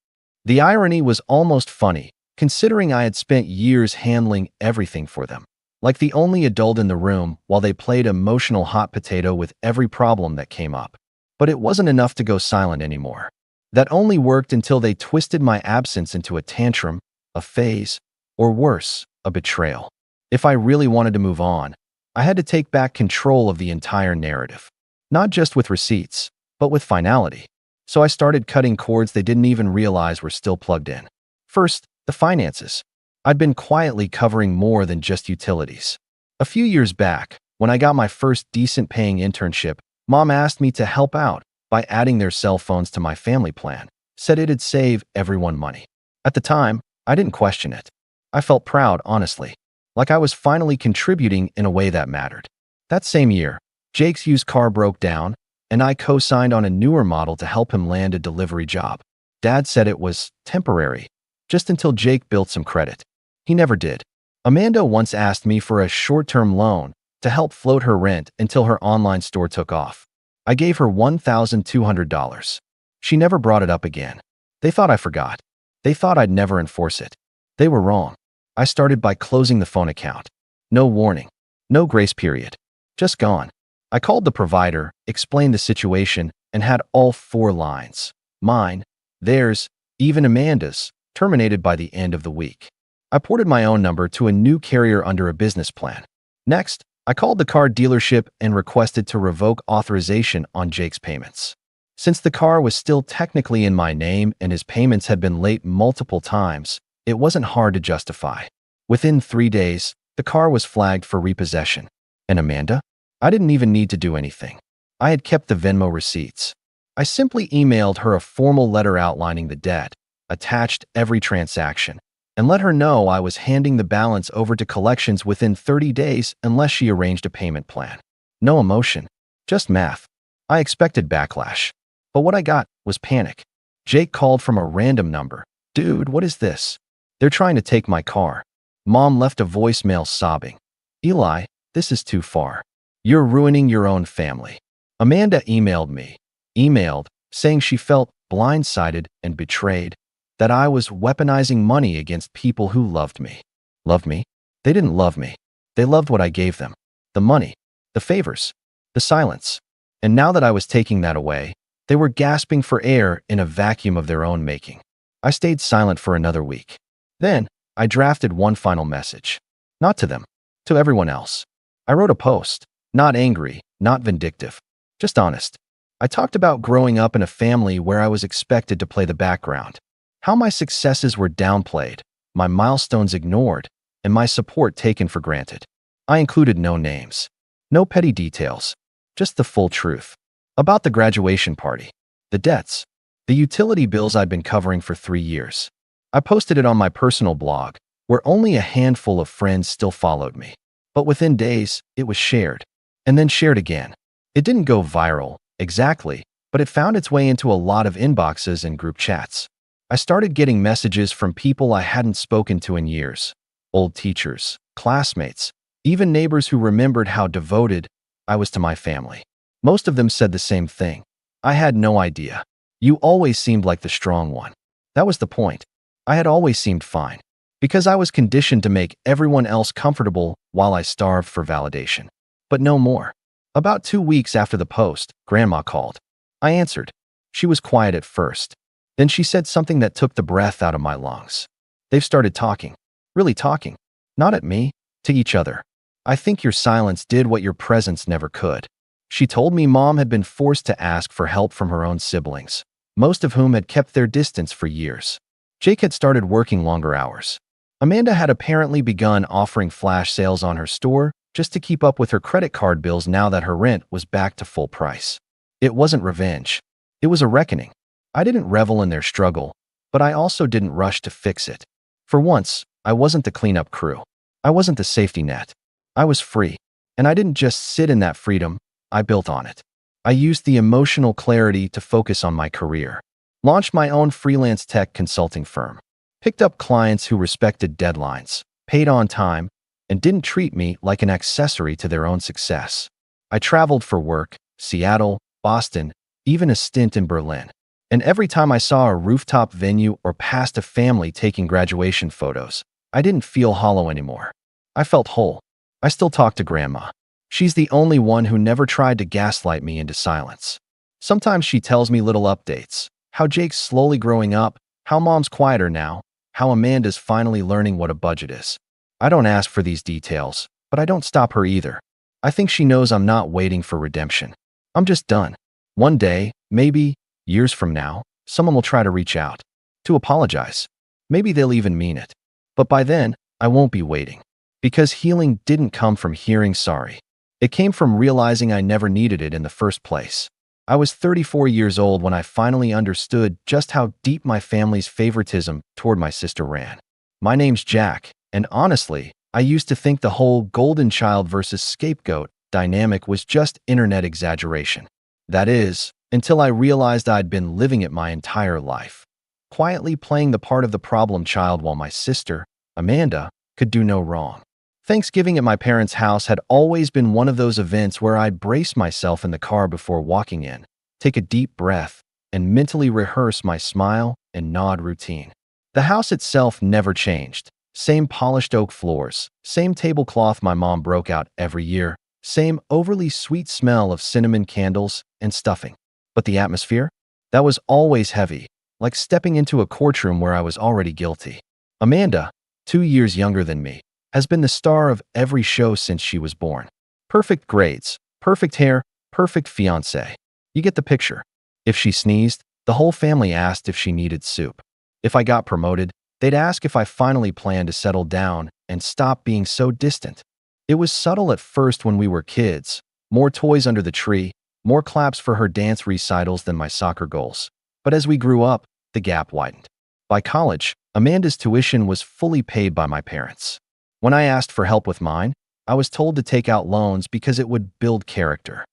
The irony was almost funny, considering I had spent years handling everything for them. Like the only adult in the room while they played emotional hot potato with every problem that came up. But it wasn't enough to go silent anymore. That only worked until they twisted my absence into a tantrum, a phase, or worse, a betrayal. If I really wanted to move on, I had to take back control of the entire narrative. Not just with receipts, but with finality. So I started cutting cords they didn't even realize were still plugged in. First, the finances. I'd been quietly covering more than just utilities. A few years back, when I got my first decent-paying internship, Mom asked me to help out by adding their cell phones to my family plan, said it'd save everyone money. At the time, I didn't question it. I felt proud, honestly. like I was finally contributing in a way that mattered. That same year, Jake's used car broke down, and I co-signed on a newer model to help him land a delivery job. Dad said it was temporary, just until Jake built some credit. He never did. Amanda once asked me for a short-term loan to help float her rent until her online store took off. I gave her $1,200. She never brought it up again. They thought I forgot. They thought I'd never enforce it. They were wrong. I started by closing the phone account. No warning. No grace period. Just gone. I called the provider, explained the situation, and had all 4 lines. Mine, theirs, even Amanda's, terminated by the end of the week. I ported my own number to a new carrier under a business plan. Next, I called the car dealership and requested to revoke authorization on Jake's payments. Since the car was still technically in my name and his payments had been late multiple times, it wasn't hard to justify. Within 3 days, the car was flagged for repossession. And Amanda? I didn't even need to do anything. I had kept the Venmo receipts. I simply emailed her a formal letter outlining the debt, attached every transaction, and let her know I was handing the balance over to collections within 30 days unless she arranged a payment plan. No emotion, just math. I expected backlash, but what I got was panic. Jake called from a random number. Dude, what is this? They're trying to take my car. Mom left a voicemail sobbing. Eli, this is too far. You're ruining your own family. Amanda emailed, saying she felt blindsided and betrayed, that I was weaponizing money against people who loved me. Loved me? They didn't love me. They loved what I gave them. The money, the favors, the silence. And now that I was taking that away, they were gasping for air in a vacuum of their own making. I stayed silent for another week. Then, I drafted one final message. Not to them, to everyone else. I wrote a post. Not angry, not vindictive, just honest. I talked about growing up in a family where I was expected to play the background, how my successes were downplayed, my milestones ignored, and my support taken for granted. I included no names, no petty details, just the full truth. About the graduation party, the debts, the utility bills I'd been covering for 3 years. I posted it on my personal blog, where only a handful of friends still followed me. But within days, it was shared. And then shared again. It didn't go viral, exactly, but it found its way into a lot of inboxes and group chats. I started getting messages from people I hadn't spoken to in years. Old teachers, classmates, even neighbors who remembered how devoted I was to my family. Most of them said the same thing. I had no idea. You always seemed like the strong one. That was the point. I had always seemed fine. Because I was conditioned to make everyone else comfortable while I starved for validation. But no more. About 2 weeks after the post, Grandma called. I answered. She was quiet at first. Then she said something that took the breath out of my lungs. They've started talking. Really talking. Not at me, to each other. I think your silence did what your presence never could. She told me Mom had been forced to ask for help from her own siblings, most of whom had kept their distance for years. Jake had started working longer hours. Amanda had apparently begun offering flash sales on her store just to keep up with her credit card bills now that her rent was back to full price. It wasn't revenge. It was a reckoning. I didn't revel in their struggle, but I also didn't rush to fix it. For once, I wasn't the cleanup crew. I wasn't the safety net. I was free, and I didn't just sit in that freedom, I built on it. I used the emotional clarity to focus on my career. Launched my own freelance tech consulting firm. Picked up clients who respected deadlines, paid on time, and didn't treat me like an accessory to their own success. I traveled for work, Seattle, Boston, even a stint in Berlin. And every time I saw a rooftop venue or passed a family taking graduation photos, I didn't feel hollow anymore. I felt whole. I still talk to Grandma. She's the only one who never tried to gaslight me into silence. Sometimes she tells me little updates, how Jake's slowly growing up, how Mom's quieter now, how Amanda's finally learning what a budget is. I don't ask for these details, but I don't stop her either. I think she knows I'm not waiting for redemption. I'm just done. One day, maybe, years from now, someone will try to reach out, to apologize. Maybe they'll even mean it. But by then, I won't be waiting. Because healing didn't come from hearing sorry. It came from realizing I never needed it in the first place. I was 34 years old when I finally understood just how deep my family's favoritism toward my sister ran. My name's Jack, and honestly, I used to think the whole golden child versus scapegoat dynamic was just internet exaggeration. That is, until I realized I'd been living it my entire life, quietly playing the part of the problem child while my sister, Amanda, could do no wrong. Thanksgiving at my parents' house had always been one of those events where I'd brace myself in the car before walking in, take a deep breath, and mentally rehearse my smile and nod routine. The house itself never changed. Same polished oak floors, same tablecloth my mom broke out every year, same overly sweet smell of cinnamon candles and stuffing. But the atmosphere? That was always heavy, like stepping into a courtroom where I was already guilty. Amanda, 2 years younger than me, has been the star of every show since she was born. Perfect grades, perfect hair, perfect fiancé. You get the picture. If she sneezed, the whole family asked if she needed soup. If I got promoted, they'd ask if I finally planned to settle down and stop being so distant. It was subtle at first when we were kids. More toys under the tree, more claps for her dance recitals than my soccer goals. But as we grew up, the gap widened. By college, Amanda's tuition was fully paid by my parents. When I asked for help with mine, I was told to take out loans because it would build character.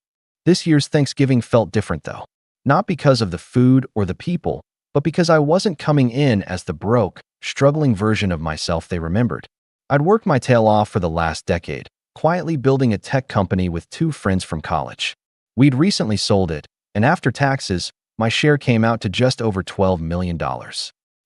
This year's Thanksgiving felt different though. Not because of the food or the people, but because I wasn't coming in as the broke, struggling version of myself they remembered. I'd worked my tail off for the last decade, quietly building a tech company with 2 friends from college. We'd recently sold it, and after taxes, my share came out to just over $12 million.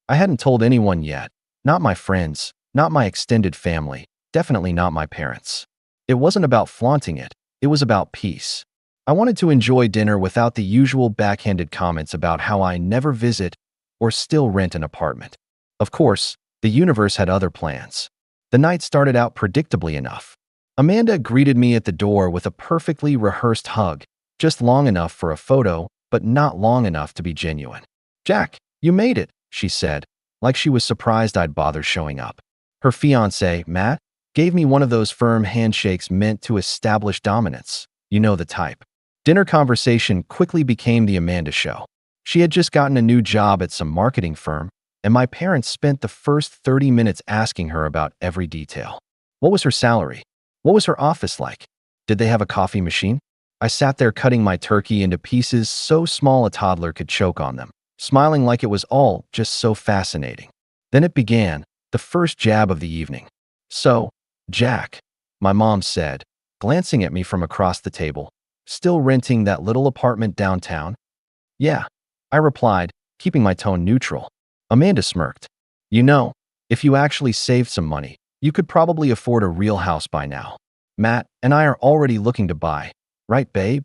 I hadn't told anyone yet, not my friends, not my extended family, definitely not my parents. It wasn't about flaunting it, it was about peace. I wanted to enjoy dinner without the usual backhanded comments about how I never visit or still rent an apartment. Of course, the universe had other plans. The night started out predictably enough. Amanda greeted me at the door with a perfectly rehearsed hug, just long enough for a photo, but not long enough to be genuine. "Jack, you made it," she said, like she was surprised I'd bother showing up. Her fiancé, Matt, gave me one of those firm handshakes meant to establish dominance. You know the type. Dinner conversation quickly became the Amanda show. She had just gotten a new job at some marketing firm, and my parents spent the first 30 minutes asking her about every detail. What was her salary? What was her office like? Did they have a coffee machine? I sat there cutting my turkey into pieces so small a toddler could choke on them, smiling like it was all just so fascinating. Then it began, the first jab of the evening. "So, Jack," my mom said, glancing at me from across the table, "still renting that little apartment downtown?" "Yeah," I replied, keeping my tone neutral. Amanda smirked. "You know, if you actually saved some money, you could probably afford a real house by now. Matt and I are already looking to buy. Right, babe?"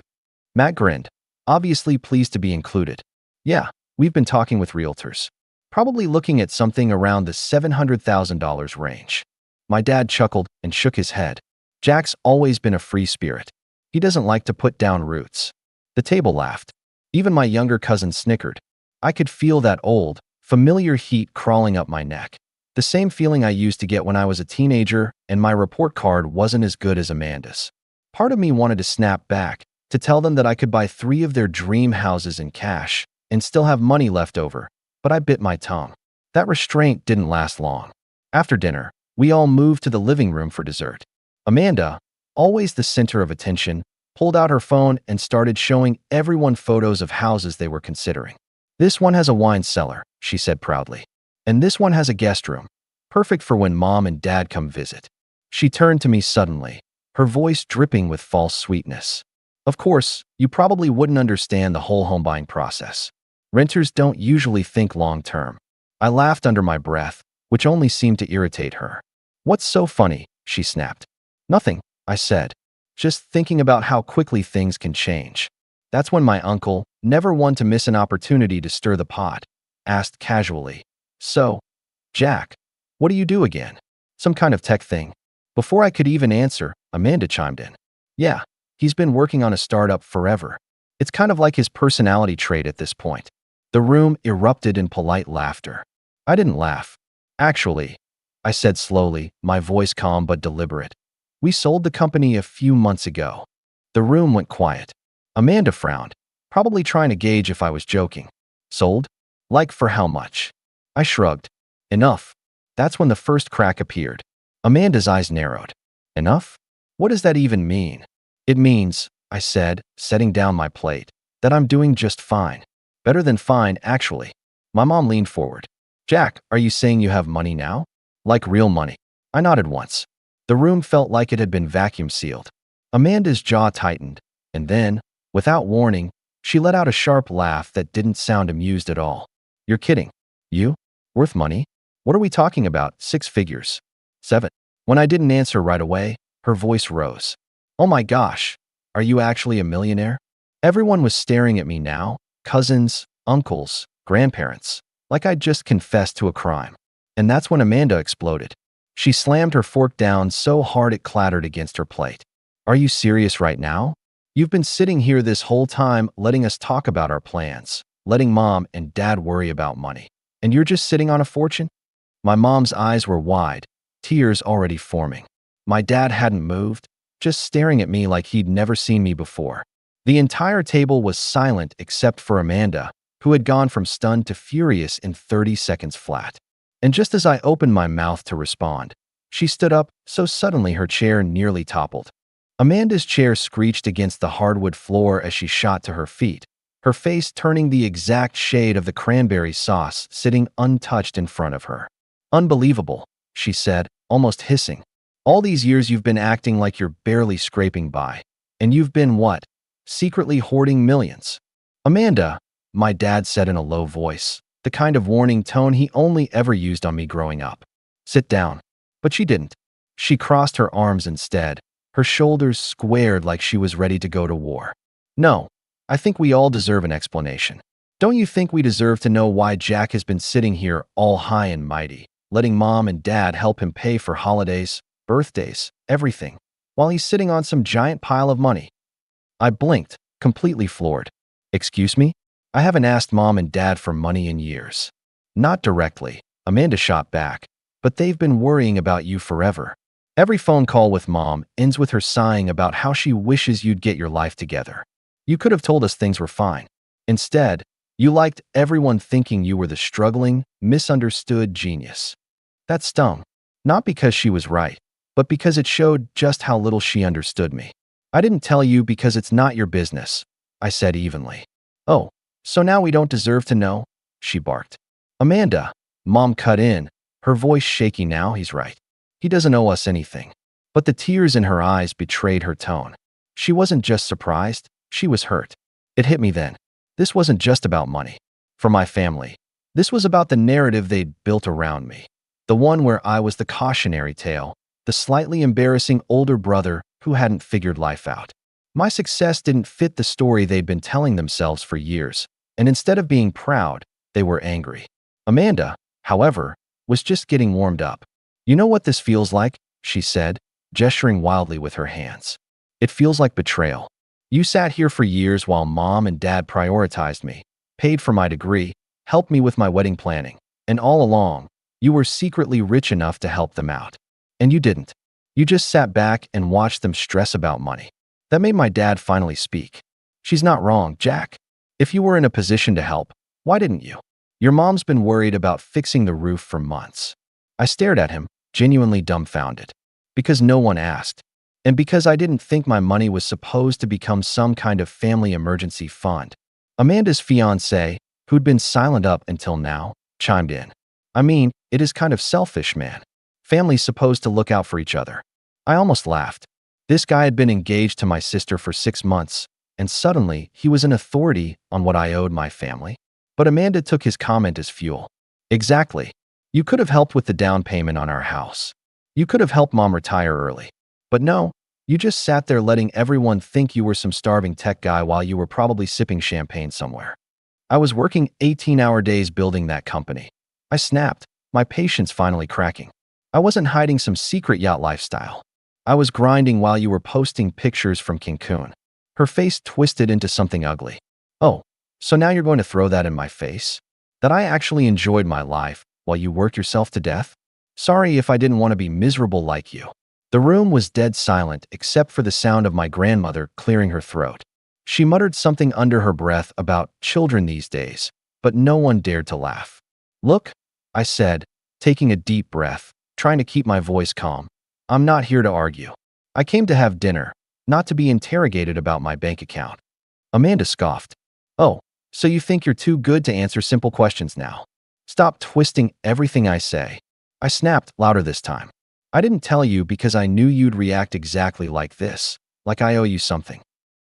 Matt grinned, obviously pleased to be included. "Yeah, we've been talking with realtors. Probably looking at something around the $700,000 range." My dad chuckled and shook his head. Jack's always been a free spirit. He doesn't like to put down roots. The table laughed. Even my younger cousin snickered. I could feel that old, familiar heat crawling up my neck. The same feeling I used to get when I was a teenager and my report card wasn't as good as Amanda's. Part of me wanted to snap back, to tell them that I could buy 3 of their dream houses in cash and still have money left over, but I bit my tongue. That restraint didn't last long. After dinner, we all moved to the living room for dessert. Amanda, always the center of attention, pulled out her phone and started showing everyone photos of houses they were considering. "This one has a wine cellar," she said proudly. "And this one has a guest room. Perfect for when mom and dad come visit." She turned to me suddenly, her voice dripping with false sweetness. "Of course, you probably wouldn't understand the whole home buying process. Renters don't usually think long term." I laughed under my breath, which only seemed to irritate her. "What's so funny?" she snapped. "Nothing," I said. "Just thinking about how quickly things can change." That's when my uncle, never one to miss an opportunity to stir the pot, asked casually, "So, Jack, what do you do again? Some kind of tech thing?" Before I could even answer, Amanda chimed in. "Yeah, he's been working on a startup forever. It's kind of like his personality trait at this point." The room erupted in polite laughter. I didn't laugh. "Actually," I said slowly, my voice calm but deliberate, "we sold the company a few months ago." The room went quiet. Amanda frowned, probably trying to gauge if I was joking. "Sold? Like for how much?" I shrugged. "Enough." That's when the first crack appeared. Amanda's eyes narrowed. Enough? What does that even mean? It means, I said, setting down my plate, that I'm doing just fine. Better than fine, actually. My mom leaned forward. Jack, are you saying you have money now? Like real money? I nodded once. The room felt like it had been vacuum sealed. Amanda's jaw tightened, and then, without warning, she let out a sharp laugh that didn't sound amused at all. You're kidding. You? Worth money? What are we talking about? 6 figures. 7. When I didn't answer right away, her voice rose. Oh my gosh, are you actually a millionaire? Everyone was staring at me now, cousins, uncles, grandparents, like I'd just confessed to a crime. And that's when Amanda exploded. She slammed her fork down so hard it clattered against her plate. Are you serious right now? You've been sitting here this whole time letting us talk about our plans, letting mom and dad worry about money. And you're just sitting on a fortune? My mom's eyes were wide, tears already forming. My dad hadn't moved, just staring at me like he'd never seen me before. The entire table was silent except for Amanda, who had gone from stunned to furious in 30 seconds flat. And just as I opened my mouth to respond, she stood up so suddenly her chair nearly toppled. Amanda's chair screeched against the hardwood floor as she shot to her feet, her face turning the exact shade of the cranberry sauce sitting untouched in front of her. Unbelievable, she said, almost hissing. All these years you've been acting like you're barely scraping by. And you've been what? Secretly hoarding millions. Amanda, my dad said in a low voice, the kind of warning tone he only ever used on me growing up. Sit down. But she didn't. She crossed her arms instead, her shoulders squared like she was ready to go to war. No, I think we all deserve an explanation. Don't you think we deserve to know why Jack has been sitting here all high and mighty, letting mom and dad help him pay for holidays, birthdays, everything, while he's sitting on some giant pile of money? I blinked, completely floored. Excuse me? I haven't asked mom and dad for money in years. Not directly, Amanda shot back, but they've been worrying about you forever. Every phone call with mom ends with her sighing about how she wishes you'd get your life together. You could have told us things were fine. Instead, you liked everyone thinking you were the struggling, misunderstood genius. That stung, not because she was right, but because it showed just how little she understood me. I didn't tell you because it's not your business, I said evenly. Oh, so now we don't deserve to know? She barked. Amanda, mom cut in, her voice shaky now. He's right. He doesn't owe us anything. But the tears in her eyes betrayed her tone. She wasn't just surprised, she was hurt. It hit me then. This wasn't just about money. For my family, this was about the narrative they'd built around me. The one where I was the cautionary tale, the slightly embarrassing older brother who hadn't figured life out. My success didn't fit the story they'd been telling themselves for years, and instead of being proud, they were angry. Amanda, however, was just getting warmed up. You know what this feels like? She said, gesturing wildly with her hands. It feels like betrayal. You sat here for years while mom and dad prioritized me, paid for my degree, helped me with my wedding planning, and all along, you were secretly rich enough to help them out. And you didn't. You just sat back and watched them stress about money. That made my dad finally speak. She's not wrong, Jack. If you were in a position to help, why didn't you? Your mom's been worried about fixing the roof for months. I stared at him, genuinely dumbfounded. Because no one asked. And because I didn't think my money was supposed to become some kind of family emergency fund. Amanda's fiancé, who'd been silent up until now, chimed in. I mean, it is kind of selfish, man. Family's supposed to look out for each other. I almost laughed. This guy had been engaged to my sister for 6 months, and suddenly he was an authority on what I owed my family. But Amanda took his comment as fuel. Exactly. You could have helped with the down payment on our house. You could have helped mom retire early. But no, you just sat there letting everyone think you were some starving tech guy while you were probably sipping champagne somewhere. I was working 18-hour days building that company. I snapped, my patience finally cracking. I wasn't hiding some secret yacht lifestyle. I was grinding while you were posting pictures from Cancun. Her face twisted into something ugly. Oh, so now you're going to throw that in my face? That I actually enjoyed my life while you worked yourself to death? Sorry if I didn't want to be miserable like you. The room was dead silent except for the sound of my grandmother clearing her throat. She muttered something under her breath about children these days, but no one dared to laugh. Look, I said, taking a deep breath, trying to keep my voice calm. I'm not here to argue. I came to have dinner, not to be interrogated about my bank account. Amanda scoffed. Oh, so you think you're too good to answer simple questions now? Stop twisting everything I say. I snapped louder this time. I didn't tell you because I knew you'd react exactly like this, like I owe you something.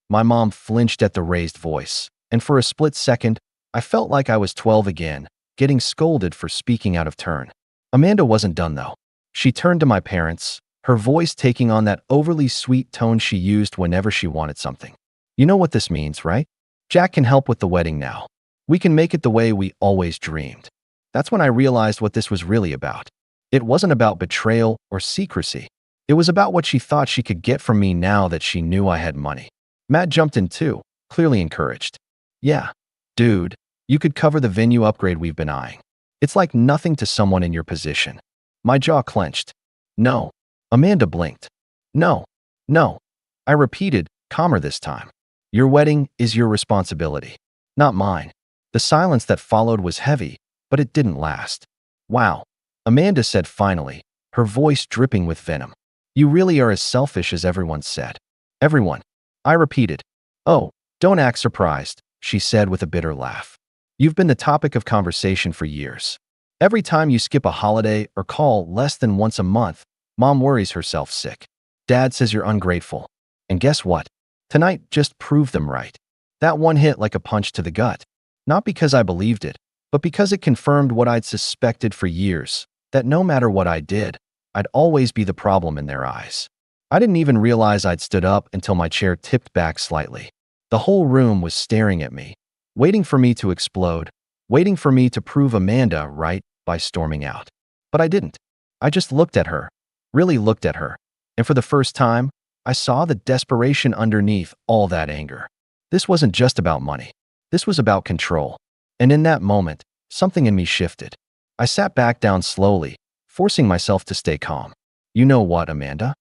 My mom flinched at the raised voice, and for a split second, I felt like I was 12 again, getting scolded for speaking out of turn. Amanda wasn't done though. She turned to my parents, her voice taking on that overly sweet tone she used whenever she wanted something. You know what this means, right? Jack can help with the wedding now. We can make it the way we always dreamed. That's when I realized what this was really about. It wasn't about betrayal or secrecy. It was about what she thought she could get from me now that she knew I had money. Matt jumped in too, clearly encouraged. Yeah, dude, you could cover the venue upgrade we've been eyeing. It's like nothing to someone in your position. My jaw clenched. No. Amanda blinked. No. No. I repeated, calmer this time. Your wedding is your responsibility, not mine. The silence that followed was heavy, but it didn't last. Wow. Amanda said finally, her voice dripping with venom. You really are as selfish as everyone said. Everyone. I repeated. Oh, don't act surprised, she said with a bitter laugh. You've been the topic of conversation for years. Every time you skip a holiday or call less than once a month, Mom worries herself sick. Dad says you're ungrateful. And guess what? Tonight just proved them right. That one hit like a punch to the gut. Not because I believed it, but because it confirmed what I'd suspected for years, that no matter what I did, I'd always be the problem in their eyes. I didn't even realize I'd stood up until my chair tipped back slightly. The whole room was staring at me, waiting for me to explode, waiting for me to prove Amanda right by storming out. But I didn't. I just looked at her, really looked at her, and for the first time, I saw the desperation underneath all that anger. This wasn't just about money. This was about control. And in that moment, something in me shifted. I sat back down slowly, forcing myself to stay calm. You know what, Amanda?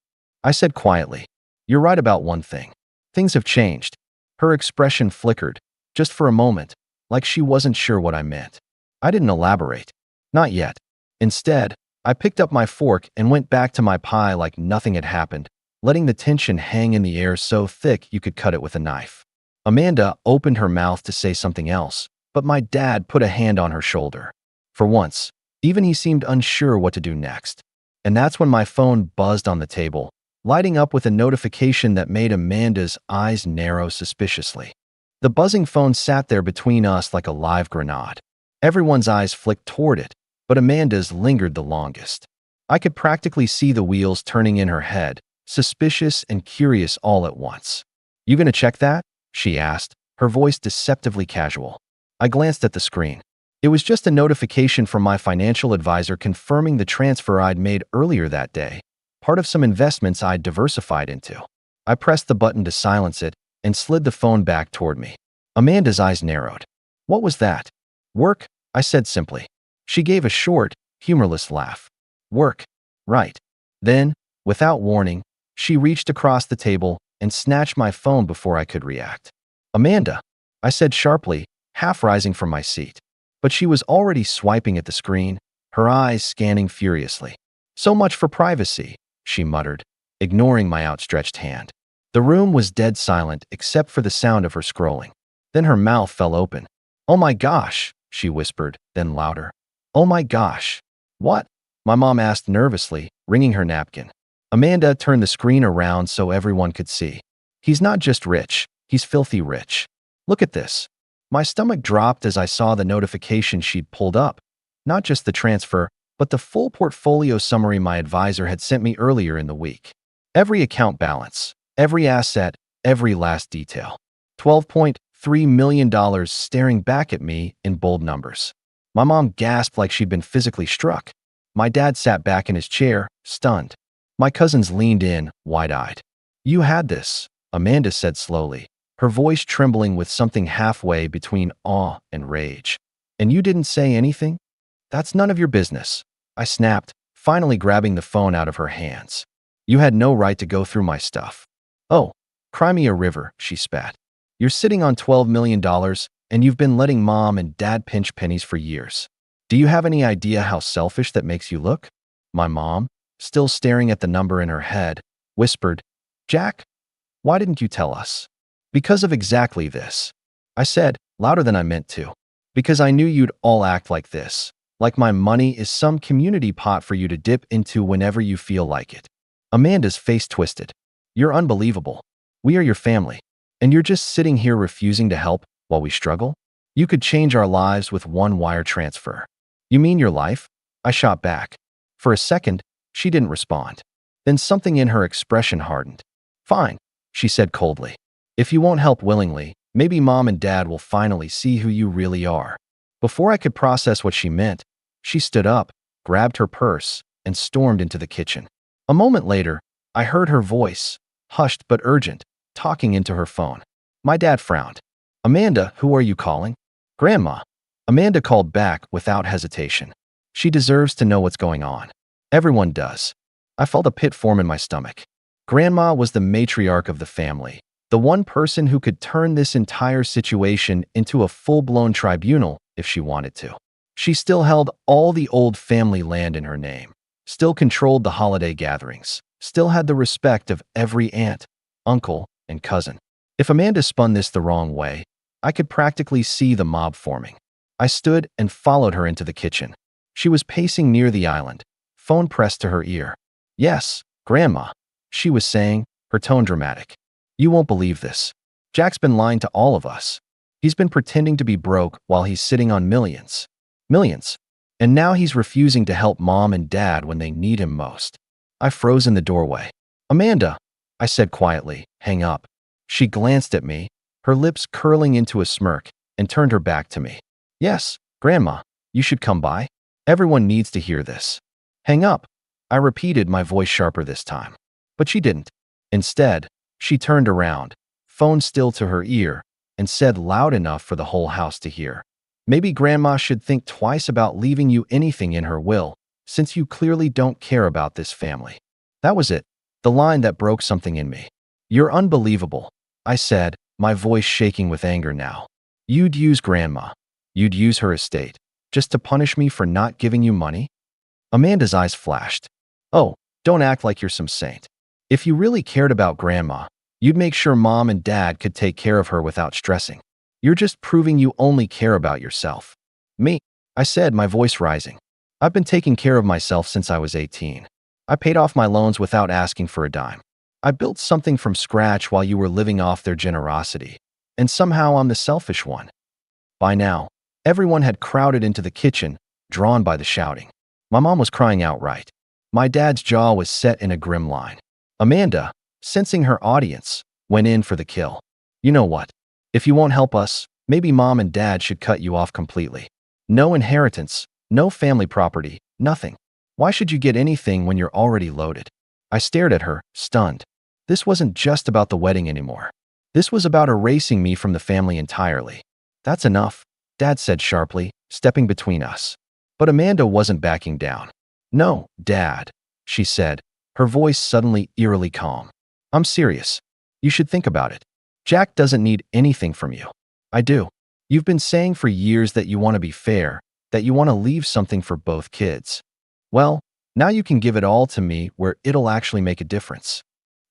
I said quietly. You're right about one thing. Things have changed. Her expression flickered, just for a moment, like she wasn't sure what I meant. I didn't elaborate. Not yet. Instead, I picked up my fork and went back to my pie like nothing had happened, letting the tension hang in the air so thick you could cut it with a knife. Amanda opened her mouth to say something else, but my dad put a hand on her shoulder. For once, even he seemed unsure what to do next. And that's when my phone buzzed on the table, lighting up with a notification that made Amanda's eyes narrow suspiciously. The buzzing phone sat there between us like a live grenade. Everyone's eyes flicked toward it, but Amanda's lingered the longest. I could practically see the wheels turning in her head, suspicious and curious all at once. You gonna check that? She asked, her voice deceptively casual. I glanced at the screen. It was just a notification from my financial advisor confirming the transfer I'd made earlier that day, part of some investments I'd diversified into. I pressed the button to silence it and slid the phone back toward me. Amanda's eyes narrowed. What was that? Work, I said simply. She gave a short, humorless laugh. Work. Right. Then, without warning, she reached across the table and snatched my phone before I could react. Amanda, I said sharply, half rising from my seat. But she was already swiping at the screen, her eyes scanning furiously. So much for privacy, she muttered, ignoring my outstretched hand. The room was dead silent except for the sound of her scrolling. Then her mouth fell open. Oh my gosh, she whispered, then louder. Oh my gosh. What? My mom asked nervously, wringing her napkin. Amanda turned the screen around so everyone could see. He's not just rich, he's filthy rich. Look at this. My stomach dropped as I saw the notification she'd pulled up. Not just the transfer, but the full portfolio summary my advisor had sent me earlier in the week. Every account balance, every asset, every last detail. $12.3 million staring back at me in bold numbers. My mom gasped like she'd been physically struck. My dad sat back in his chair, stunned. My cousins leaned in, wide-eyed. You had this, Amanda said slowly, her voice trembling with something halfway between awe and rage. And you didn't say anything? That's none of your business, I snapped, finally grabbing the phone out of her hands. You had no right to go through my stuff. Oh, cry me a river, she spat. You're sitting on $12 million, and you've been letting Mom and Dad pinch pennies for years. Do you have any idea how selfish that makes you look? My mom, still staring at the number in her head, whispered, "Jack, why didn't you tell us?" "Because of exactly this," I said, louder than I meant to. "Because I knew you'd all act like this. Like my money is some community pot for you to dip into whenever you feel like it." Amanda's face twisted. "You're unbelievable. We are your family. And you're just sitting here refusing to help while we struggle? You could change our lives with one wire transfer." "You mean your life?" I shot back. For a second, she didn't respond. Then something in her expression hardened. "Fine," she said coldly. "If you won't help willingly, maybe mom and dad will finally see who you really are." Before I could process what she meant, she stood up, grabbed her purse, and stormed into the kitchen. A moment later, I heard her voice, hushed but urgent, talking into her phone. My dad frowned. "Amanda, who are you calling?" "Grandma." Amanda called back without hesitation. "She deserves to know what's going on." "Everyone does." I felt a pit form in my stomach. Grandma was the matriarch of the family, the one person who could turn this entire situation into a full-blown tribunal if she wanted to. She still held all the old family land in her name, still controlled the holiday gatherings, still had the respect of every aunt, uncle, and cousin. If Amanda spun this the wrong way, I could practically see the mob forming. I stood and followed her into the kitchen. She was pacing near the island, phone pressed to her ear. "Yes, Grandma," she was saying, her tone dramatic. "You won't believe this. Jack's been lying to all of us. He's been pretending to be broke while he's sitting on millions. Millions. And now he's refusing to help mom and dad when they need him most." I froze in the doorway. "Amanda," I said quietly, "hang up." She glanced at me, her lips curling into a smirk, and turned her back to me. "Yes, Grandma, you should come by. Everyone needs to hear this." "Hang up," I repeated, my voice sharper this time. But she didn't. Instead, she turned around, phone still to her ear, and said loud enough for the whole house to hear, "Maybe Grandma should think twice about leaving you anything in her will, since you clearly don't care about this family." That was it, the line that broke something in me. "You're unbelievable," I said, my voice shaking with anger now. "You'd use Grandma. You'd use her estate, just to punish me for not giving you money?" Amanda's eyes flashed. "Oh, don't act like you're some saint. If you really cared about Grandma, you'd make sure mom and dad could take care of her without stressing. You're just proving you only care about yourself." "Me?" I said, my voice rising. "I've been taking care of myself since I was 18. I paid off my loans without asking for a dime. I built something from scratch while you were living off their generosity. And somehow I'm the selfish one." By now, everyone had crowded into the kitchen, drawn by the shouting. My mom was crying outright. My dad's jaw was set in a grim line. Amanda, sensing her audience, went in for the kill. "You know what? If you won't help us, maybe mom and dad should cut you off completely. No inheritance, no family property, nothing. Why should you get anything when you're already loaded?" I stared at her, stunned. This wasn't just about the wedding anymore. This was about erasing me from the family entirely. "That's enough," Dad said sharply, stepping between us. But Amanda wasn't backing down. "No, Dad," she said, her voice suddenly eerily calm. "I'm serious. You should think about it. Jack doesn't need anything from you. I do. You've been saying for years that you want to be fair, that you want to leave something for both kids. Well, now you can give it all to me where it'll actually make a difference."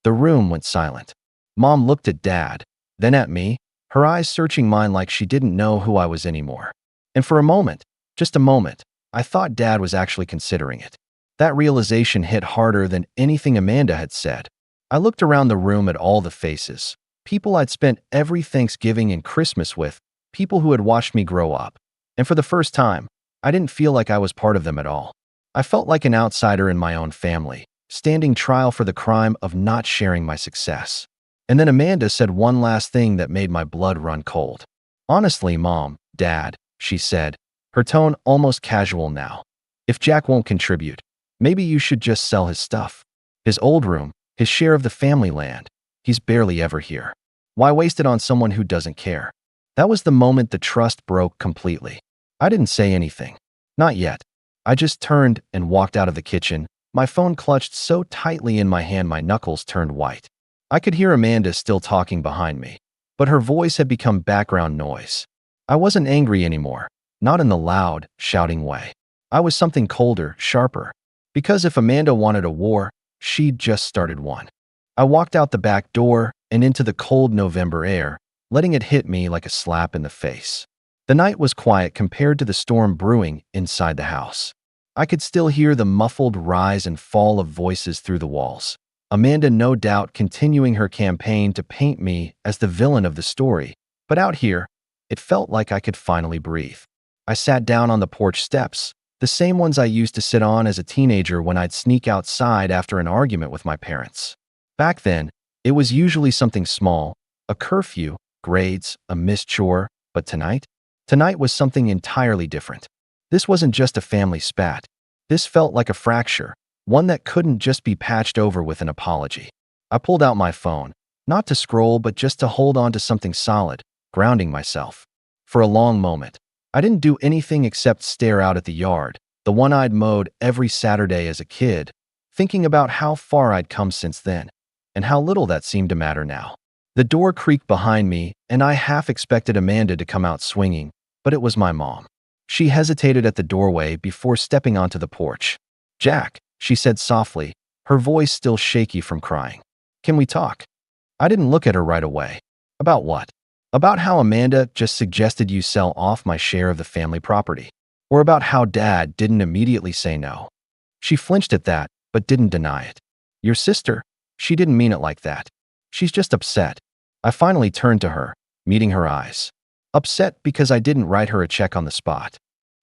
The room went silent. Mom looked at Dad, then at me, her eyes searching mine like she didn't know who I was anymore. And for a moment, just a moment, I thought Dad was actually considering it. That realization hit harder than anything Amanda had said. I looked around the room at all the faces, people I'd spent every Thanksgiving and Christmas with, people who had watched me grow up. And for the first time, I didn't feel like I was part of them at all. I felt like an outsider in my own family, standing trial for the crime of not sharing my success. And then Amanda said one last thing that made my blood run cold. "Honestly, Mom, Dad," she said, her tone almost casual now, "if Jack won't contribute, maybe you should just sell his stuff. His old room, his share of the family land. He's barely ever here. Why waste it on someone who doesn't care?" That was the moment the trust broke completely. I didn't say anything. Not yet. I just turned and walked out of the kitchen, my phone clutched so tightly in my hand my knuckles turned white. I could hear Amanda still talking behind me, but her voice had become background noise. I wasn't angry anymore, not in the loud, shouting way. I was something colder, sharper. Because if Amanda wanted a war, she'd just started one. I walked out the back door and into the cold November air, letting it hit me like a slap in the face. The night was quiet compared to the storm brewing inside the house. I could still hear the muffled rise and fall of voices through the walls. Amanda no doubt continuing her campaign to paint me as the villain of the story, but out here, it felt like I could finally breathe. I sat down on the porch steps, the same ones I used to sit on as a teenager when I'd sneak outside after an argument with my parents. Back then, it was usually something small, a curfew, grades, a missed chore, but tonight was something entirely different. This wasn't just a family spat. This felt like a fracture, one that couldn't just be patched over with an apology. I pulled out my phone, not to scroll but just to hold on to something solid, grounding myself. For a long moment, I didn't do anything except stare out at the yard, the one I'd mowed every Saturday as a kid, thinking about how far I'd come since then, and how little that seemed to matter now. The door creaked behind me, and I half expected Amanda to come out swinging, but it was my mom. She hesitated at the doorway before stepping onto the porch. "Jack," she said softly, her voice still shaky from crying. "Can we talk?" I didn't look at her right away. "About what?" "About how Amanda just suggested you sell off my share of the family property. Or about how Dad didn't immediately say no." She flinched at that, but didn't deny it. "Your sister? She didn't mean it like that. She's just upset." I finally turned to her, meeting her eyes. Upset because I didn't write her a check on the spot.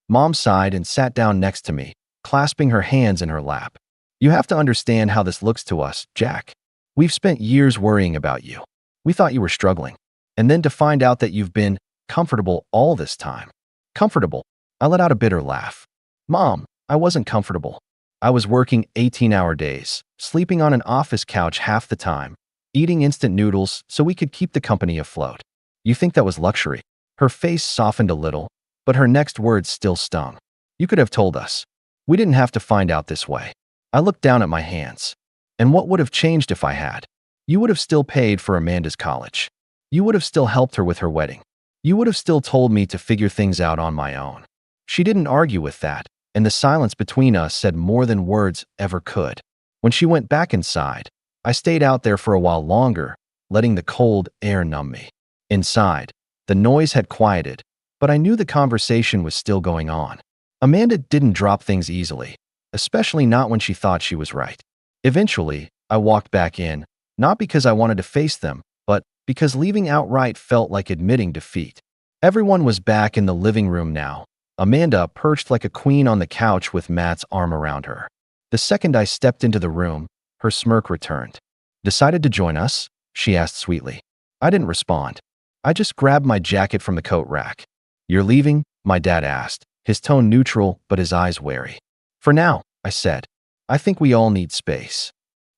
Mom sighed and sat down next to me, clasping her hands in her lap. "You have to understand how this looks to us, Jack. We've spent years worrying about you. We thought you were struggling. And then to find out that you've been comfortable all this time." "Comfortable?" I let out a bitter laugh. "Mom, I wasn't comfortable. I was working 18-hour days, sleeping on an office couch half the time, eating instant noodles so we could keep the company afloat. You think that was luxury?" Her face softened a little, but her next words still stung. "You could have told us. We didn't have to find out this way." I looked down at my hands. "And what would have changed if I had? You would have still paid for Amanda's college. You would have still helped her with her wedding. You would have still told me to figure things out on my own." She didn't argue with that, and the silence between us said more than words ever could. When she went back inside, I stayed out there for a while longer, letting the cold air numb me. Inside, the noise had quieted, but I knew the conversation was still going on. Amanda didn't drop things easily, especially not when she thought she was right. Eventually, I walked back in, not because I wanted to face them, but because leaving outright felt like admitting defeat. Everyone was back in the living room now, Amanda perched like a queen on the couch with Matt's arm around her. The second I stepped into the room, her smirk returned. "Decided to join us?" she asked sweetly. I didn't respond. I just grabbed my jacket from the coat rack. "You're leaving?" my dad asked, his tone neutral but his eyes wary. "For now," I said. "I think we all need space."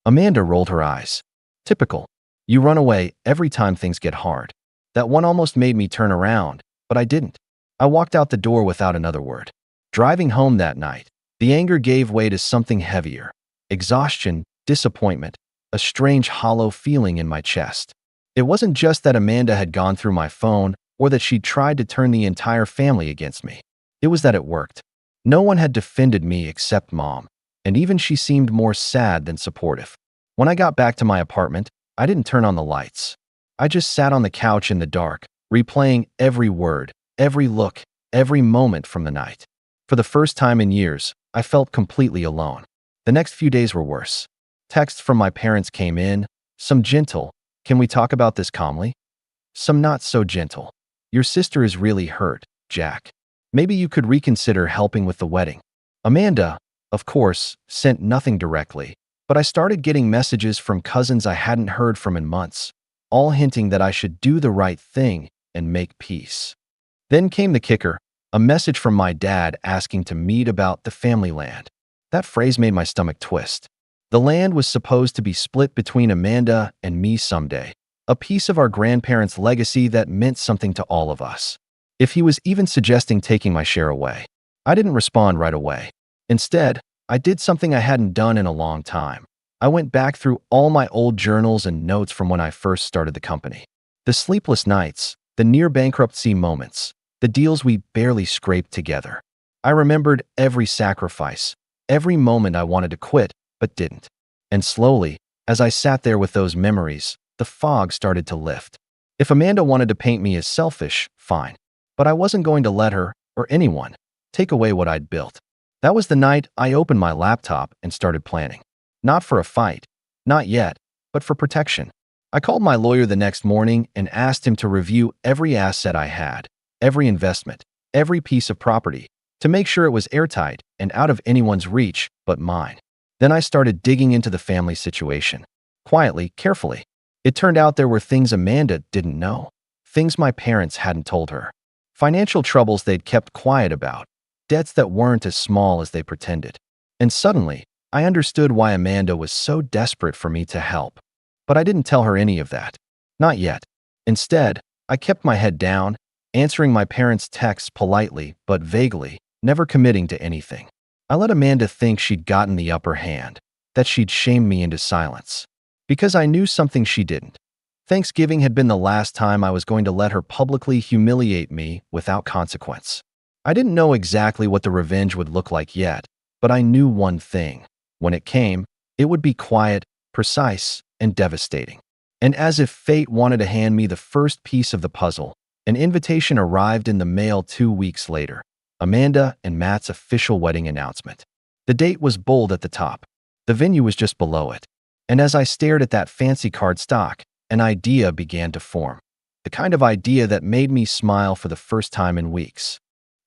Amanda rolled her eyes. "Typical. You run away every time things get hard." That one almost made me turn around, but I didn't. I walked out the door without another word. Driving home that night, the anger gave way to something heavier. Exhaustion, disappointment, a strange hollow feeling in my chest. It wasn't just that Amanda had gone through my phone or that she'd tried to turn the entire family against me. It was that it worked. No one had defended me except Mom, and even she seemed more sad than supportive. When I got back to my apartment, I didn't turn on the lights. I just sat on the couch in the dark, replaying every word, every look, every moment from the night. For the first time in years, I felt completely alone. The next few days were worse. Texts from my parents came in, some gentle, "Can we talk about this calmly?" Some not so gentle, "Your sister is really hurt, Jack. Maybe you could reconsider helping with the wedding." Amanda, of course, sent nothing directly, but I started getting messages from cousins I hadn't heard from in months, all hinting that I should do the right thing and make peace. Then came the kicker, a message from my dad asking to meet about the family land. That phrase made my stomach twist. The land was supposed to be split between Amanda and me someday, a piece of our grandparents' legacy that meant something to all of us. If he was even suggesting taking my share away, I didn't respond right away. Instead, I did something I hadn't done in a long time. I went back through all my old journals and notes from when I first started the company. The sleepless nights, the near-bankruptcy moments, the deals we barely scraped together. I remembered every sacrifice, Every moment I wanted to quit, but didn't. And slowly, as I sat there with those memories, the fog started to lift. If Amanda wanted to paint me as selfish, fine. But I wasn't going to let her, or anyone, take away what I'd built. That was the night I opened my laptop and started planning. Not for a fight, not yet, but for protection. I called my lawyer the next morning and asked him to review every asset I had, every investment, every piece of property, to make sure it was airtight and out of anyone's reach but mine. Then I started digging into the family situation. Quietly, carefully. It turned out there were things Amanda didn't know. Things my parents hadn't told her. Financial troubles they'd kept quiet about. Debts that weren't as small as they pretended. And suddenly, I understood why Amanda was so desperate for me to help. But I didn't tell her any of that. Not yet. Instead, I kept my head down, answering my parents' texts politely but vaguely, never committing to anything. I let Amanda think she'd gotten the upper hand, that she'd shamed me into silence. Because I knew something she didn't. Thanksgiving had been the last time I was going to let her publicly humiliate me without consequence. I didn't know exactly what the revenge would look like yet, but I knew one thing. When it came, it would be quiet, precise, and devastating. And as if fate wanted to hand me the first piece of the puzzle, an invitation arrived in the mail 2 weeks later. Amanda and Matt's official wedding announcement. The date was bold at the top. The venue was just below it. And as I stared at that fancy cardstock, an idea began to form. The kind of idea that made me smile for the first time in weeks.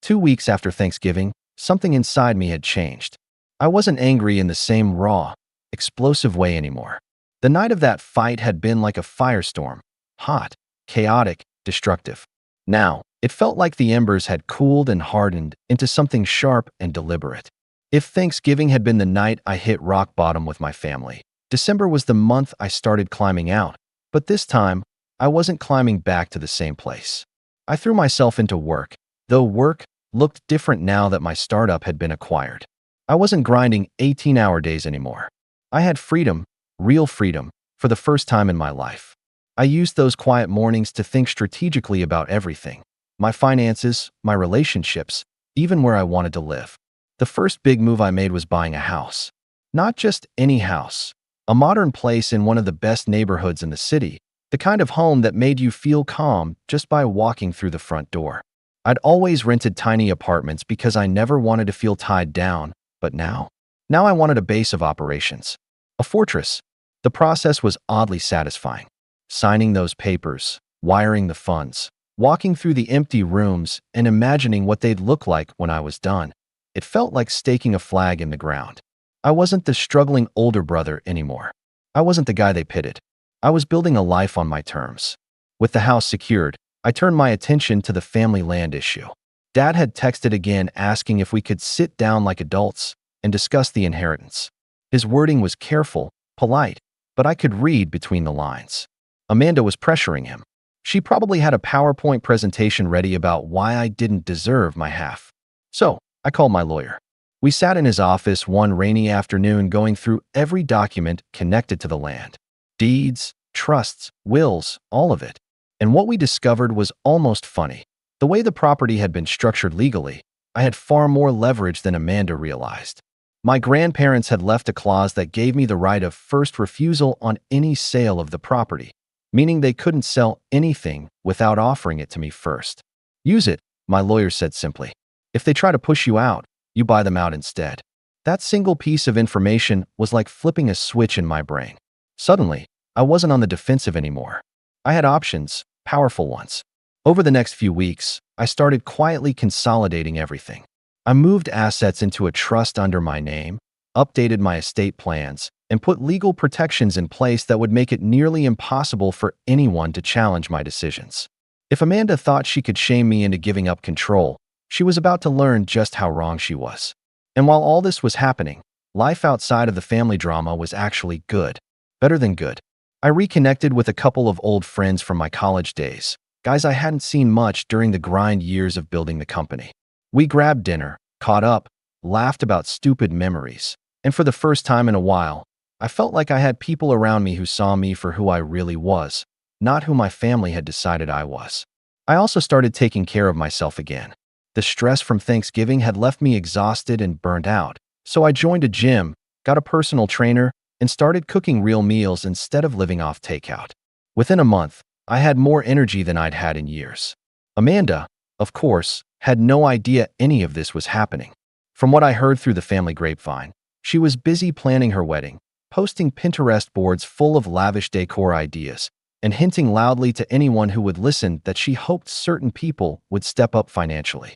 2 weeks after Thanksgiving, something inside me had changed. I wasn't angry in the same raw, explosive way anymore. The night of that fight had been like a firestorm. Hot, chaotic, destructive. Now, it felt like the embers had cooled and hardened into something sharp and deliberate. If Thanksgiving had been the night I hit rock bottom with my family, December was the month I started climbing out. But this time, I wasn't climbing back to the same place. I threw myself into work, though work looked different now that my startup had been acquired. I wasn't grinding 18-hour days anymore. I had freedom, real freedom, for the first time in my life. I used those quiet mornings to think strategically about everything. My finances, my relationships, even where I wanted to live. The first big move I made was buying a house. Not just any house. A modern place in one of the best neighborhoods in the city. The kind of home that made you feel calm just by walking through the front door. I'd always rented tiny apartments because I never wanted to feel tied down, but now I wanted a base of operations. A fortress. The process was oddly satisfying. Signing those papers, wiring the funds, walking through the empty rooms and imagining what they'd look like when I was done. It felt like staking a flag in the ground. I wasn't the struggling older brother anymore. I wasn't the guy they pitied. I was building a life on my terms. With the house secured, I turned my attention to the family land issue. Dad had texted again asking if we could sit down like adults and discuss the inheritance. His wording was careful, polite, but I could read between the lines. Amanda was pressuring him. She probably had a PowerPoint presentation ready about why I didn't deserve my half. So, I called my lawyer. We sat in his office one rainy afternoon going through every document connected to the land. Deeds, trusts, wills, all of it. And what we discovered was almost funny. The way the property had been structured legally, I had far more leverage than Amanda realized. My grandparents had left a clause that gave me the right of first refusal on any sale of the property, meaning they couldn't sell anything without offering it to me first. Use it, my lawyer said simply. If they try to push you out, you buy them out instead. That single piece of information was like flipping a switch in my brain. Suddenly, I wasn't on the defensive anymore. I had options, powerful ones. Over the next few weeks, I started quietly consolidating everything. I moved assets into a trust under my name, updated my estate plans, and put legal protections in place that would make it nearly impossible for anyone to challenge my decisions. If Amanda thought she could shame me into giving up control, she was about to learn just how wrong she was. And while all this was happening, life outside of the family drama was actually good. Better than good. I reconnected with a couple of old friends from my college days, guys I hadn't seen much during the grind years of building the company. We grabbed dinner, caught up, laughed about stupid memories, and for the first time in a while, I felt like I had people around me who saw me for who I really was, not who my family had decided I was. I also started taking care of myself again. The stress from Thanksgiving had left me exhausted and burnt out, So I joined a gym, got a personal trainer, and started cooking real meals instead of living off takeout. Within a month, I had more energy than I'd had in years. Amanda, of course, had no idea any of this was happening. From what I heard through the family grapevine, she was busy planning her wedding, posting Pinterest boards full of lavish decor ideas, and hinting loudly to anyone who would listen that she hoped certain people would step up financially.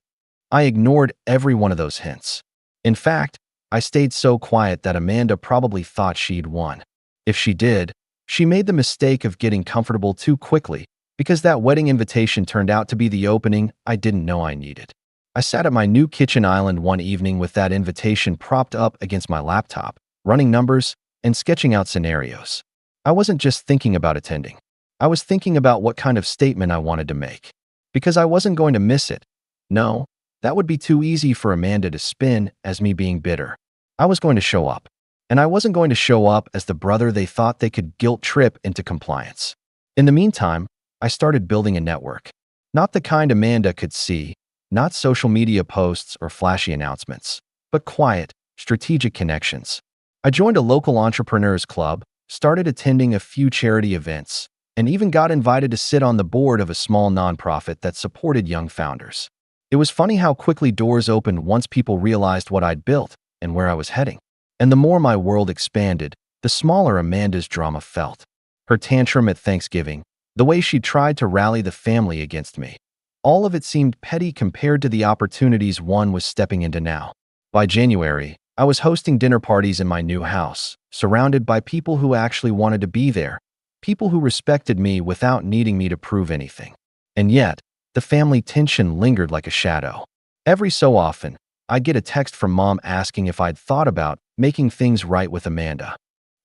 I ignored every one of those hints. In fact, I stayed so quiet that Amanda probably thought she'd won. If she did, she made the mistake of getting comfortable too quickly because that wedding invitation turned out to be the opening I didn't know I needed. I sat at my new kitchen island one evening with that invitation propped up against my laptop, running numbers and sketching out scenarios. I wasn't just thinking about attending. I was thinking about what kind of statement I wanted to make. Because I wasn't going to miss it. No, that would be too easy for Amanda to spin as me being bitter. I was going to show up. And I wasn't going to show up as the brother they thought they could guilt trip into compliance. In the meantime, I started building a network. Not the kind Amanda could see, not social media posts or flashy announcements, but quiet, strategic connections. I joined a local entrepreneurs club, started attending a few charity events, and even got invited to sit on the board of a small nonprofit that supported young founders. It was funny how quickly doors opened once people realized what I'd built and where I was heading. And the more my world expanded, the smaller Amanda's drama felt. Her tantrum at Thanksgiving, the way she tried to rally the family against me, all of it seemed petty compared to the opportunities one was stepping into now. By January, I was hosting dinner parties in my new house, surrounded by people who actually wanted to be there, people who respected me without needing me to prove anything. And yet, the family tension lingered like a shadow. Every so often, I'd get a text from Mom asking if I'd thought about making things right with Amanda.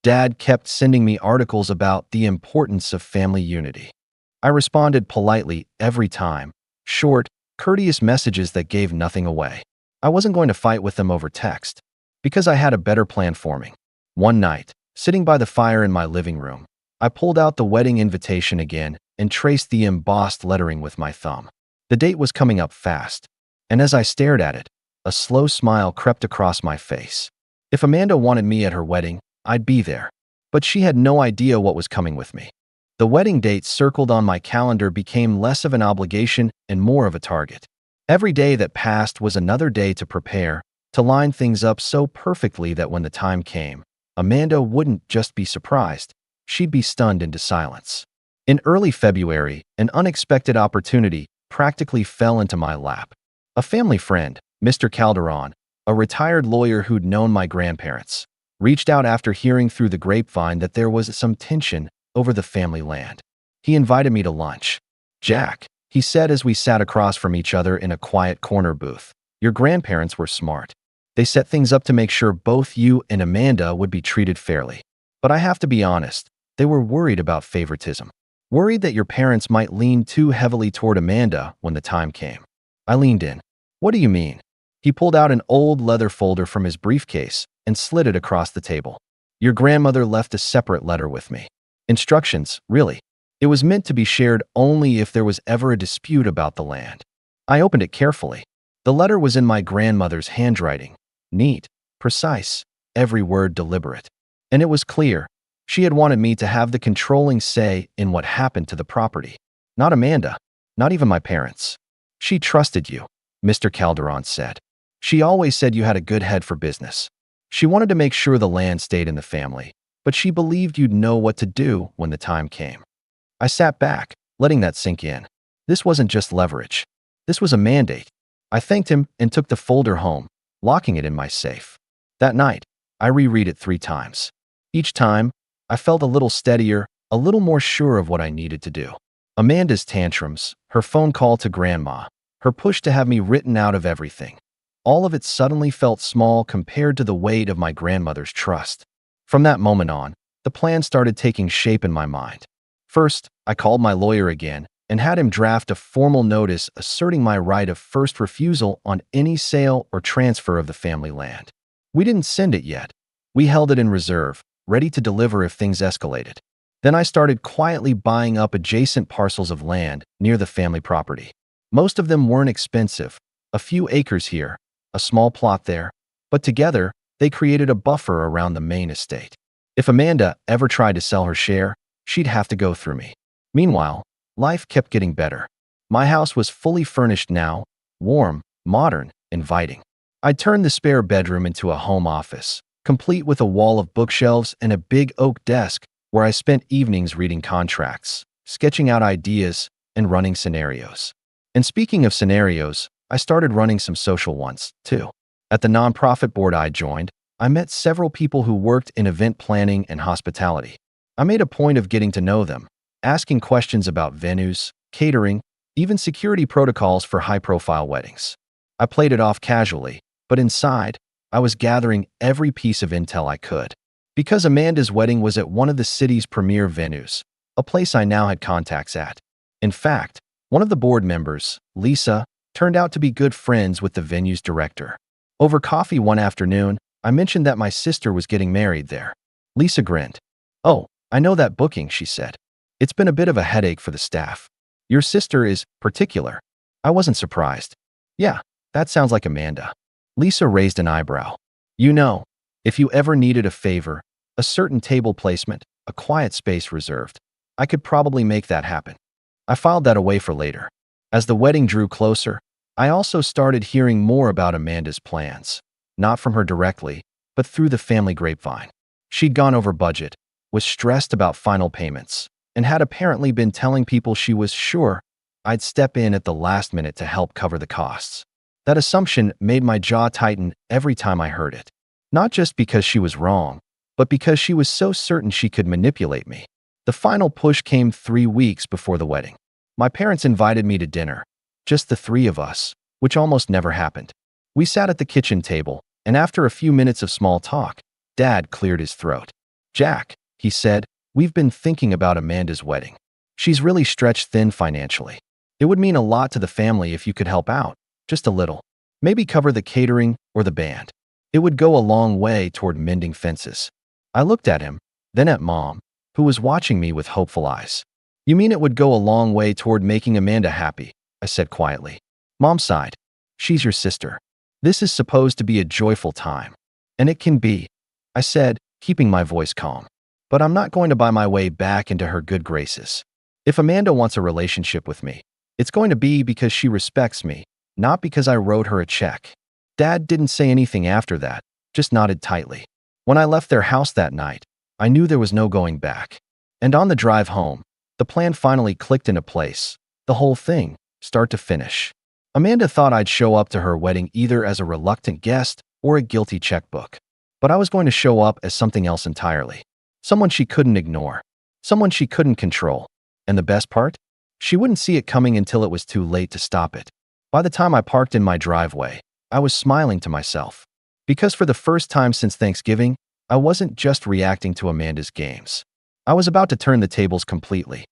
Dad kept sending me articles about the importance of family unity. I responded politely every time, short, courteous messages that gave nothing away. I wasn't going to fight with them over text, because I had a better plan forming. One night, sitting by the fire in my living room, I pulled out the wedding invitation again and traced the embossed lettering with my thumb. The date was coming up fast, and as I stared at it, a slow smile crept across my face. If Amanda wanted me at her wedding, I'd be there. But she had no idea what was coming with me. The wedding date circled on my calendar became less of an obligation and more of a target. Every day that passed was another day to prepare, to line things up so perfectly that when the time came, Amanda wouldn't just be surprised, she'd be stunned into silence. In early February, an unexpected opportunity practically fell into my lap. A family friend, Mr. Calderon, a retired lawyer who'd known my grandparents, reached out after hearing through the grapevine that there was some tension over the family land. He invited me to lunch. "Jack," he said as we sat across from each other in a quiet corner booth, "your grandparents were smart. They set things up to make sure both you and Amanda would be treated fairly. But I have to be honest, they were worried about favoritism. Worried that your parents might lean too heavily toward Amanda when the time came." I leaned in. "What do you mean?" He pulled out an old leather folder from his briefcase and slid it across the table. "Your grandmother left a separate letter with me. Instructions, really. It was meant to be shared only if there was ever a dispute about the land." I opened it carefully. The letter was in my grandmother's handwriting. Neat, precise, every word deliberate. And it was clear. She had wanted me to have the controlling say in what happened to the property. Not Amanda, not even my parents. "She trusted you," Mr. Calderon said. "She always said you had a good head for business. She wanted to make sure the land stayed in the family, but she believed you'd know what to do when the time came." I sat back, letting that sink in. This wasn't just leverage. This was a mandate. I thanked him and took the folder home, locking it in my safe. That night, I reread it 3 times. Each time, I felt a little steadier, a little more sure of what I needed to do. Amanda's tantrums, her phone call to Grandma, her push to have me written out of everything. All of it suddenly felt small compared to the weight of my grandmother's trust. From that moment on, the plan started taking shape in my mind. First, I called my lawyer again and had him draft a formal notice asserting my right of first refusal on any sale or transfer of the family land. We didn't send it yet. We held it in reserve, ready to deliver if things escalated. Then I started quietly buying up adjacent parcels of land near the family property. Most of them weren't expensive, a few acres here, a small plot there, but together, They created a buffer around the main estate. If Amanda ever tried to sell her share, she'd have to go through me. Meanwhile, life kept getting better. My house was fully furnished now, warm, modern, inviting. I turned the spare bedroom into a home office, complete with a wall of bookshelves and a big oak desk where I spent evenings reading contracts, sketching out ideas, and running scenarios. And speaking of scenarios, I started running some social ones, too. At the nonprofit board I joined, I met several people who worked in event planning and hospitality. I made a point of getting to know them, asking questions about venues, catering, even security protocols for high-profile weddings. I played it off casually, but inside, I was gathering every piece of intel I could. Because Amanda's wedding was at one of the city's premier venues, a place I now had contacts at. In fact, one of the board members, Lisa, turned out to be good friends with the venue's director. Over coffee one afternoon, I mentioned that my sister was getting married there. Lisa grinned. "Oh, I know that booking," she said. "It's been a bit of a headache for the staff. Your sister is particular." I wasn't surprised. "Yeah, that sounds like Amanda." Lisa raised an eyebrow. "You know, if you ever needed a favor, a certain table placement, a quiet space reserved, I could probably make that happen." I filed that away for later. As the wedding drew closer, I also started hearing more about Amanda's plans, not from her directly, but through the family grapevine. She'd gone over budget, was stressed about final payments, and had apparently been telling people she was sure I'd step in at the last minute to help cover the costs. That assumption made my jaw tighten every time I heard it. Not just because she was wrong, but because she was so certain she could manipulate me. The final push came 3 weeks before the wedding. My parents invited me to dinner, just the three of us, which almost never happened. We sat at the kitchen table, and after a few minutes of small talk, Dad cleared his throat. "Jack," he said, "we've been thinking about Amanda's wedding. She's really stretched thin financially. It would mean a lot to the family if you could help out, just a little. Maybe cover the catering or the band. It would go a long way toward mending fences." I looked at him, then at Mom, who was watching me with hopeful eyes. "You mean it would go a long way toward making Amanda happy?" I said quietly. Mom sighed. "She's your sister. This is supposed to be a joyful time." "And it can be," I said, keeping my voice calm. "But I'm not going to buy my way back into her good graces. If Amanda wants a relationship with me, it's going to be because she respects me, not because I wrote her a check." Dad didn't say anything after that, just nodded tightly. When I left their house that night, I knew there was no going back. And on the drive home, the plan finally clicked into place. The whole thing, start to finish. Amanda thought I'd show up to her wedding either as a reluctant guest or a guilty checkbook. But I was going to show up as something else entirely. Someone she couldn't ignore. Someone she couldn't control. And the best part? She wouldn't see it coming until it was too late to stop it. By the time I parked in my driveway, I was smiling to myself. Because for the first time since Thanksgiving, I wasn't just reacting to Amanda's games. I was about to turn the tables completely.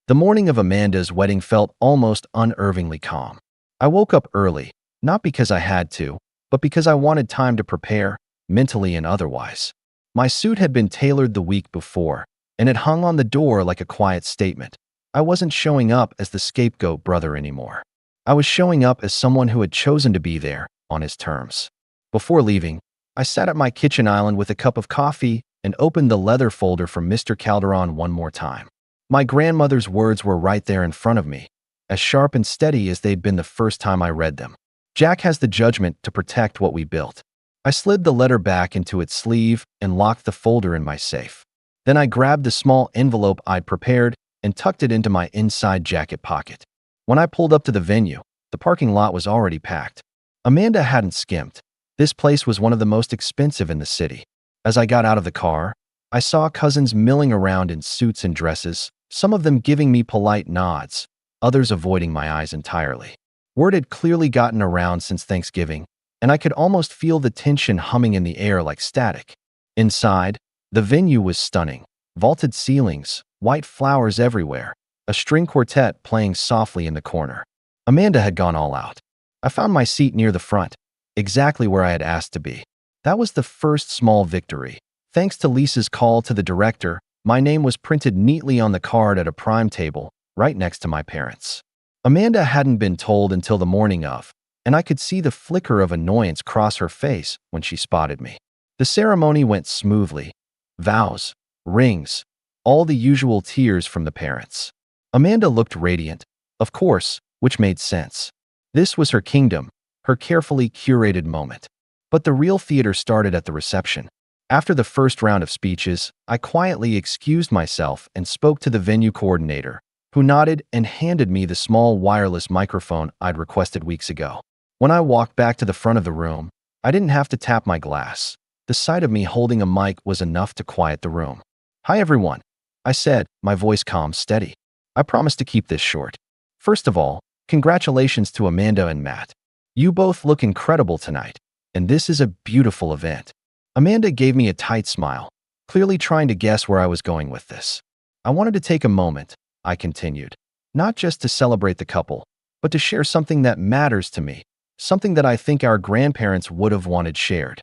The morning of Amanda's wedding felt almost unnervingly calm. I woke up early, not because I had to, but because I wanted time to prepare, mentally and otherwise. My suit had been tailored the week before, and it hung on the door like a quiet statement. I wasn't showing up as the scapegoat brother anymore. I was showing up as someone who had chosen to be there on his terms. Before leaving, I sat at my kitchen island with a cup of coffee and opened the leather folder from Mr. Calderon one more time. My grandmother's words were right there in front of me, as sharp and steady as they'd been the first time I read them. "Jack has the judgment to protect what we built." I slid the letter back into its sleeve and locked the folder in my safe. Then I grabbed the small envelope I'd prepared and tucked it into my inside jacket pocket. When I pulled up to the venue, the parking lot was already packed. Amanda hadn't skimped. This place was one of the most expensive in the city. As I got out of the car, I saw cousins milling around in suits and dresses, some of them giving me polite nods, others avoiding my eyes entirely. Word had clearly gotten around since Thanksgiving, and I could almost feel the tension humming in the air like static. Inside, the venue was stunning. Vaulted ceilings, white flowers everywhere, a string quartet playing softly in the corner. Amanda had gone all out. I found my seat near the front, exactly where I had asked to be. That was the first small victory. Thanks to Lisa's call to the director, my name was printed neatly on the card at a prime table, right next to my parents'. Amanda hadn't been told until the morning of, and I could see the flicker of annoyance cross her face when she spotted me. The ceremony went smoothly. Vows, rings, all the usual tears from the parents. Amanda looked radiant, of course, which made sense. This was her kingdom, her carefully curated moment. But the real theater started at the reception. After the first round of speeches, I quietly excused myself and spoke to the venue coordinator, who nodded and handed me the small wireless microphone I'd requested weeks ago. When I walked back to the front of the room, I didn't have to tap my glass. The sight of me holding a mic was enough to quiet the room. "Hi everyone," I said, my voice calm, steady. I promise to keep this short. First of all, congratulations to Amanda and Matt. You both look incredible tonight, and this is a beautiful event. Amanda gave me a tight smile, clearly trying to guess where I was going with this. I wanted to take a moment, I continued, not just to celebrate the couple, but to share something that matters to me, something that I think our grandparents would have wanted shared.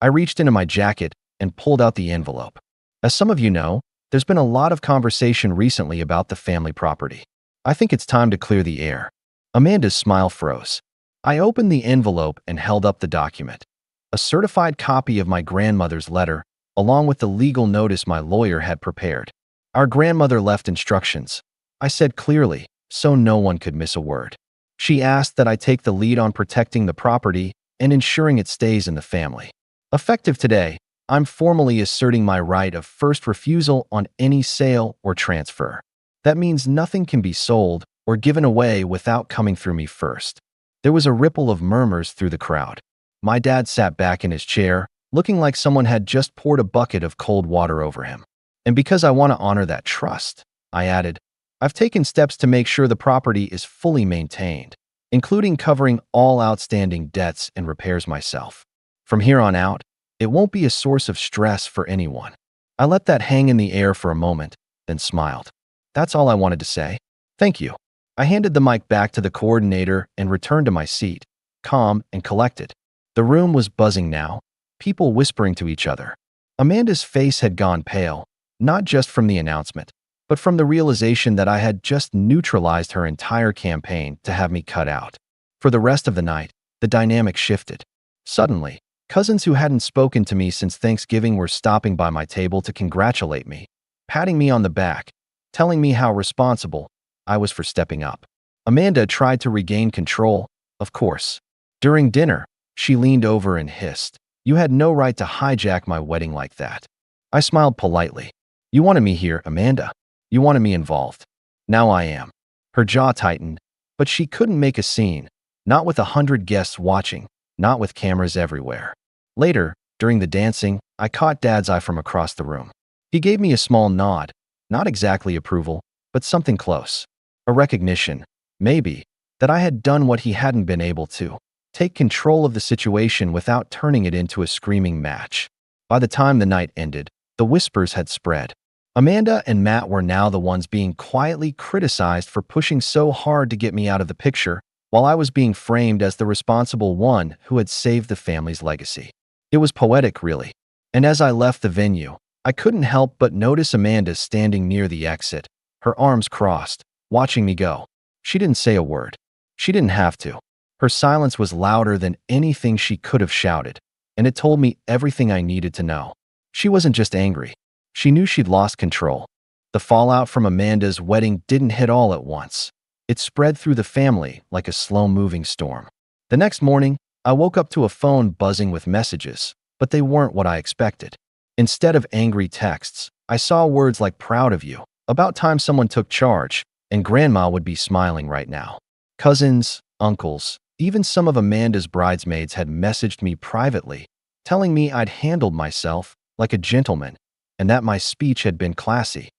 I reached into my jacket and pulled out the envelope. As some of you know, there's been a lot of conversation recently about the family property. I think it's time to clear the air. Amanda's smile froze. I opened the envelope and held up the document. A certified copy of my grandmother's letter, along with the legal notice my lawyer had prepared. Our grandmother left instructions, I said clearly, so no one could miss a word. She asked that I take the lead on protecting the property and ensuring it stays in the family. Effective today, I'm formally asserting my right of first refusal on any sale or transfer. That means nothing can be sold or given away without coming through me first. There was a ripple of murmurs through the crowd. My dad sat back in his chair, looking like someone had just poured a bucket of cold water over him. And because I want to honor that trust, I added, I've taken steps to make sure the property is fully maintained, including covering all outstanding debts and repairs myself. From here on out, it won't be a source of stress for anyone. I let that hang in the air for a moment, then smiled. That's all I wanted to say. Thank you. I handed the mic back to the coordinator and returned to my seat, calm and collected. The room was buzzing now, people whispering to each other. Amanda's face had gone pale, not just from the announcement, but from the realization that I had just neutralized her entire campaign to have me cut out. For the rest of the night, the dynamic shifted. Suddenly, cousins who hadn't spoken to me since Thanksgiving were stopping by my table to congratulate me, patting me on the back, telling me how responsible I was for stepping up. Amanda tried to regain control, of course. During dinner, she leaned over and hissed, "You had no right to hijack my wedding like that." I smiled politely. "You wanted me here, Amanda. You wanted me involved. Now I am." Her jaw tightened, but she couldn't make a scene, not with 100 guests watching, not with cameras everywhere. Later, during the dancing, I caught Dad's eye from across the room. He gave me a small nod, not exactly approval, but something close. A recognition, maybe, that I had done what he hadn't been able to. Take control of the situation without turning it into a screaming match. By the time the night ended, the whispers had spread. Amanda and Matt were now the ones being quietly criticized for pushing so hard to get me out of the picture, while I was being framed as the responsible one who had saved the family's legacy. It was poetic, really. And as I left the venue, I couldn't help but notice Amanda standing near the exit, her arms crossed, watching me go. She didn't say a word. She didn't have to. Her silence was louder than anything she could have shouted, and it told me everything I needed to know. She wasn't just angry. She knew she'd lost control. The fallout from Amanda's wedding didn't hit all at once. It spread through the family like a slow-moving storm. The next morning, I woke up to a phone buzzing with messages, but they weren't what I expected. Instead of angry texts, I saw words like "proud of you," "about time someone took charge," and "grandma would be smiling right now." Cousins, uncles, even some of Amanda's bridesmaids had messaged me privately, telling me I'd handled myself like a gentleman and that my speech had been classy.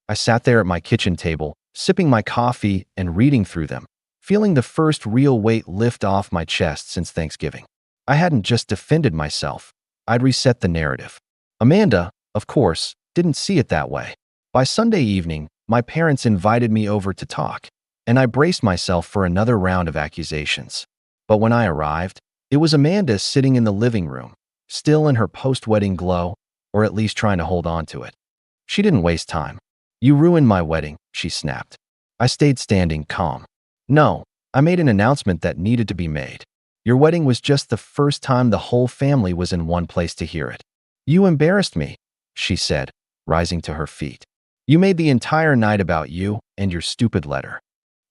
I sat there at my kitchen table, sipping my coffee and reading through them, feeling the first real weight lift off my chest since Thanksgiving. I hadn't just defended myself, I'd reset the narrative. Amanda, of course, didn't see it that way. By Sunday evening, my parents invited me over to talk, and I braced myself for another round of accusations. But when I arrived, it was Amanda sitting in the living room, still in her post-wedding glow, or at least trying to hold on to it. She didn't waste time. "You ruined my wedding," she snapped. I stayed standing, calm. "No, I made an announcement that needed to be made. Your wedding was just the first time the whole family was in one place to hear it. You embarrassed me, she said, rising to her feet. You made the entire night about you and your stupid letter.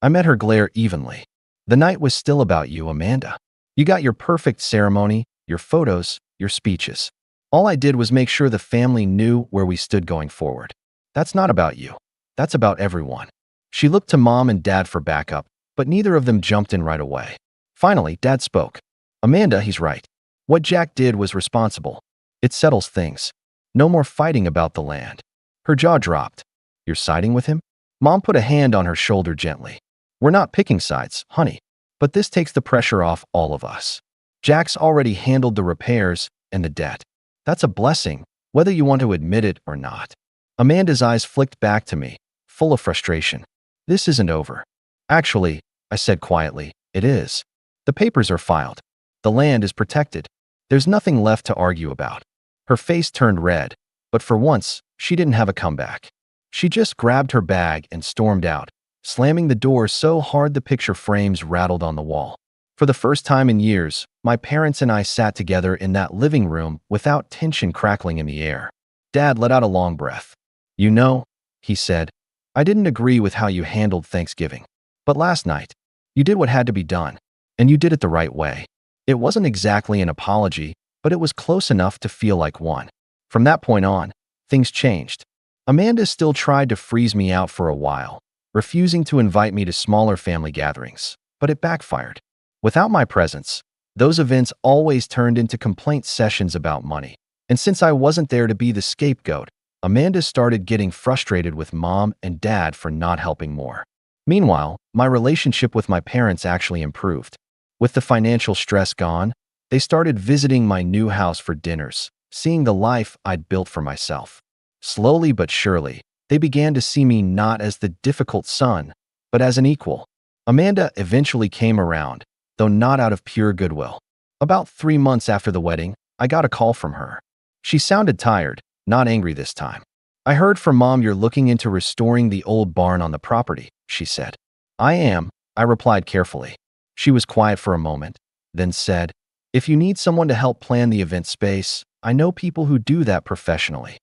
I met her glare evenly. The night was still about you, Amanda. You got your perfect ceremony, your photos, your speeches. All I did was make sure the family knew where we stood going forward. That's not about you. That's about everyone. She looked to Mom and Dad for backup, but neither of them jumped in right away. Finally, Dad spoke. Amanda, he's right. What Jack did was responsible. It settles things. No more fighting about the land. Her jaw dropped. You're siding with him? Mom put a hand on her shoulder gently. We're not picking sides, honey. But this takes the pressure off all of us. Jack's already handled the repairs and the debt. That's a blessing, whether you want to admit it or not. Amanda's eyes flicked back to me, full of frustration. This isn't over. Actually, I said quietly, it is. The papers are filed. The land is protected. There's nothing left to argue about. Her face turned red, but for once, she didn't have a comeback. She just grabbed her bag and stormed out, slamming the door so hard the picture frames rattled on the wall. For the first time in years, my parents and I sat together in that living room without tension crackling in the air. Dad let out a long breath. You know, he said, I didn't agree with how you handled Thanksgiving. But last night, you did what had to be done, and you did it the right way. It wasn't exactly an apology, but it was close enough to feel like one. From that point on, things changed. Amanda still tried to freeze me out for a while, refusing to invite me to smaller family gatherings, but it backfired. Without my presence, those events always turned into complaint sessions about money. And since I wasn't there to be the scapegoat, Amanda started getting frustrated with Mom and Dad for not helping more. Meanwhile, my relationship with my parents actually improved. With the financial stress gone, they started visiting my new house for dinners, seeing the life I'd built for myself. Slowly but surely, they began to see me not as the difficult son, but as an equal. Amanda eventually came around, though not out of pure goodwill. About 3 months after the wedding, I got a call from her. She sounded tired, not angry this time. I heard from Mom you're looking into restoring the old barn on the property, she said. I am, I replied carefully. She was quiet for a moment, then said, if you need someone to help plan the event space, I know people who do that professionally.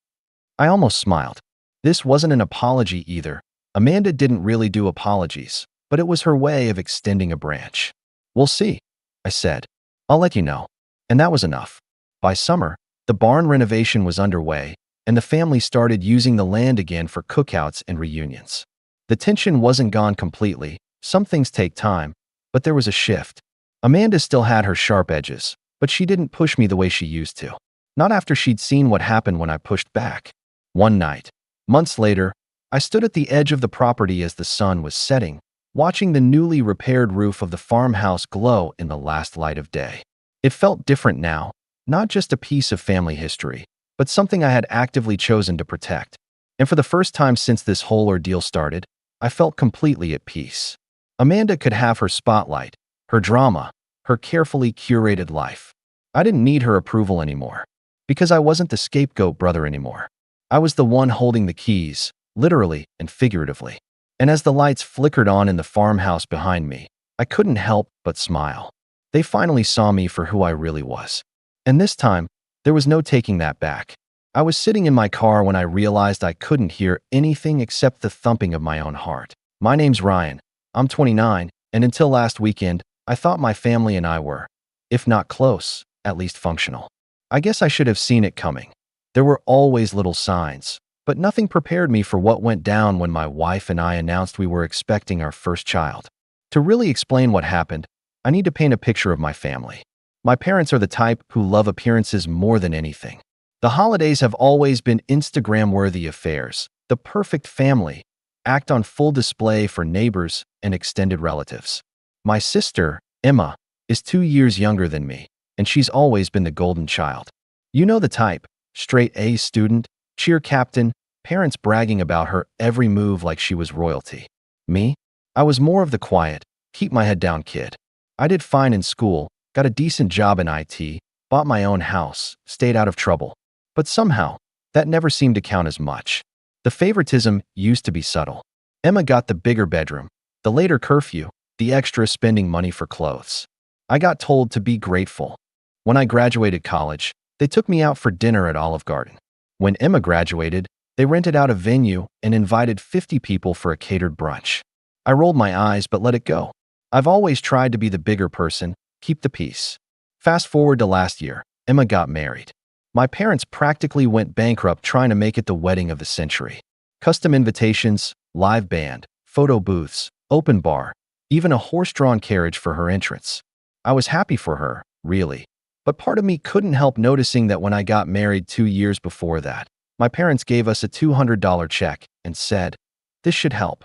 I almost smiled. This wasn't an apology either. Amanda didn't really do apologies, but it was her way of extending a branch. We'll see, I said. I'll let you know. And that was enough. By summer, the barn renovation was underway, and the family started using the land again for cookouts and reunions. The tension wasn't gone completely. Some things take time, but there was a shift. Amanda still had her sharp edges, but she didn't push me the way she used to. Not after she'd seen what happened when I pushed back. One night, months later, I stood at the edge of the property as the sun was setting, watching the newly repaired roof of the farmhouse glow in the last light of day. It felt different now, not just a piece of family history, but something I had actively chosen to protect. And for the first time since this whole ordeal started, I felt completely at peace. Amanda could have her spotlight, her drama, her carefully curated life. I didn't need her approval anymore, because I wasn't the scapegoat brother anymore. I was the one holding the keys, literally and figuratively. And as the lights flickered on in the farmhouse behind me, I couldn't help but smile. They finally saw me for who I really was. And this time, there was no taking that back. I was sitting in my car when I realized I couldn't hear anything except the thumping of my own heart. My name's Ryan. I'm 29, and until last weekend, I thought my family and I were, if not close, at least functional. I guess I should have seen it coming. There were always little signs, but nothing prepared me for what went down when my wife and I announced we were expecting our first child. To really explain what happened, I need to paint a picture of my family. My parents are the type who love appearances more than anything. The holidays have always been Instagram-worthy affairs, the perfect family, act on full display for neighbors and extended relatives. My sister, Emma, is 2 years younger than me, and she's always been the golden child. You know the type, straight A student, cheer captain, parents bragging about her every move like she was royalty. Me? I was more of the quiet, keep my head down kid. I did fine in school, got a decent job in IT, bought my own house, stayed out of trouble. But somehow, that never seemed to count as much. The favoritism used to be subtle. Emma got the bigger bedroom, the later curfew, the extra spending money for clothes. I got told to be grateful. When I graduated college, They took me out for dinner at Olive Garden. When Emma graduated, they rented out a venue and invited 50 people for a catered brunch. I rolled my eyes but let it go. I've always tried to be the bigger person, keep the peace. Fast forward to last year, Emma got married. My parents practically went bankrupt trying to make it the wedding of the century. Custom invitations, live band, photo booths, open bar, even a horse-drawn carriage for her entrance. I was happy for her, really. But part of me couldn't help noticing that when I got married 2 years before that, my parents gave us a $200 check and said, "This should help."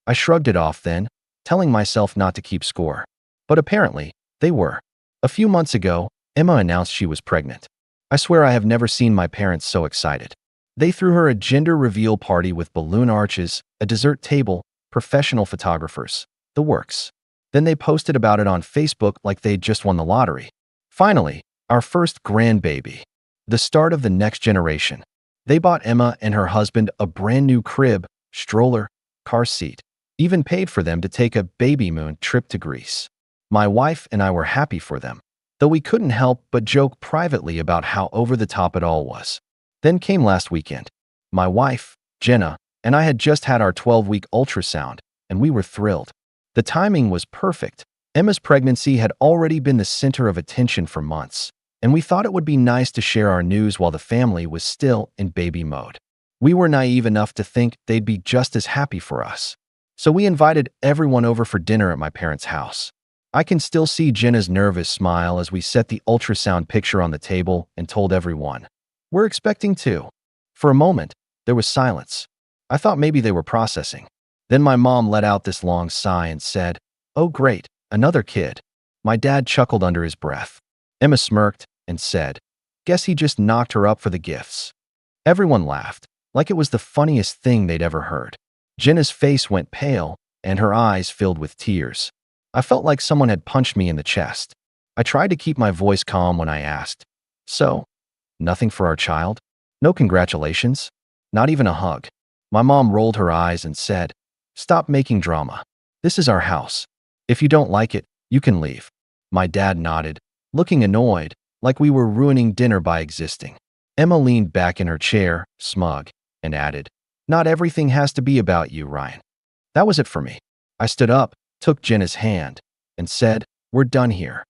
I shrugged it off then, telling myself not to keep score. But apparently, they were. A few months ago, Emma announced she was pregnant. I swear I have never seen my parents so excited. They threw her a gender reveal party with balloon arches, a dessert table, professional photographers, the works. Then they posted about it on Facebook like they'd just won the lottery. Finally, our first grandbaby. The start of the next generation. They bought Emma and her husband a brand new crib, stroller, car seat, even paid for them to take a baby moon trip to Greece. My wife and I were happy for them, though we couldn't help but joke privately about how over the top it all was. Then came last weekend. My wife, Jenna, and I had just had our 12-week ultrasound, and we were thrilled. The timing was perfect. Emma's pregnancy had already been the center of attention for months, and we thought it would be nice to share our news while the family was still in baby mode. We were naive enough to think they'd be just as happy for us. So we invited everyone over for dinner at my parents' house. I can still see Jenna's nervous smile as we set the ultrasound picture on the table and told everyone, "We're expecting 2." For a moment, there was silence. I thought maybe they were processing. Then my mom let out this long sigh and said, "Oh great, another kid." My dad chuckled under his breath. Emma smirked and said, "Guess he just knocked her up for the gifts." Everyone laughed, like it was the funniest thing they'd ever heard. Jenna's face went pale, and her eyes filled with tears. I felt like someone had punched me in the chest. I tried to keep my voice calm when I asked, "So, nothing for our child? No congratulations? Not even a hug?" My mom rolled her eyes and said, "Stop making drama. This is our house. If you don't like it, you can leave." My dad nodded, looking annoyed, like we were ruining dinner by existing. Emma leaned back in her chair, smug, and added, "Not everything has to be about you, Ryan." That was it for me. I stood up, took Jenna's hand, and said, "We're done here."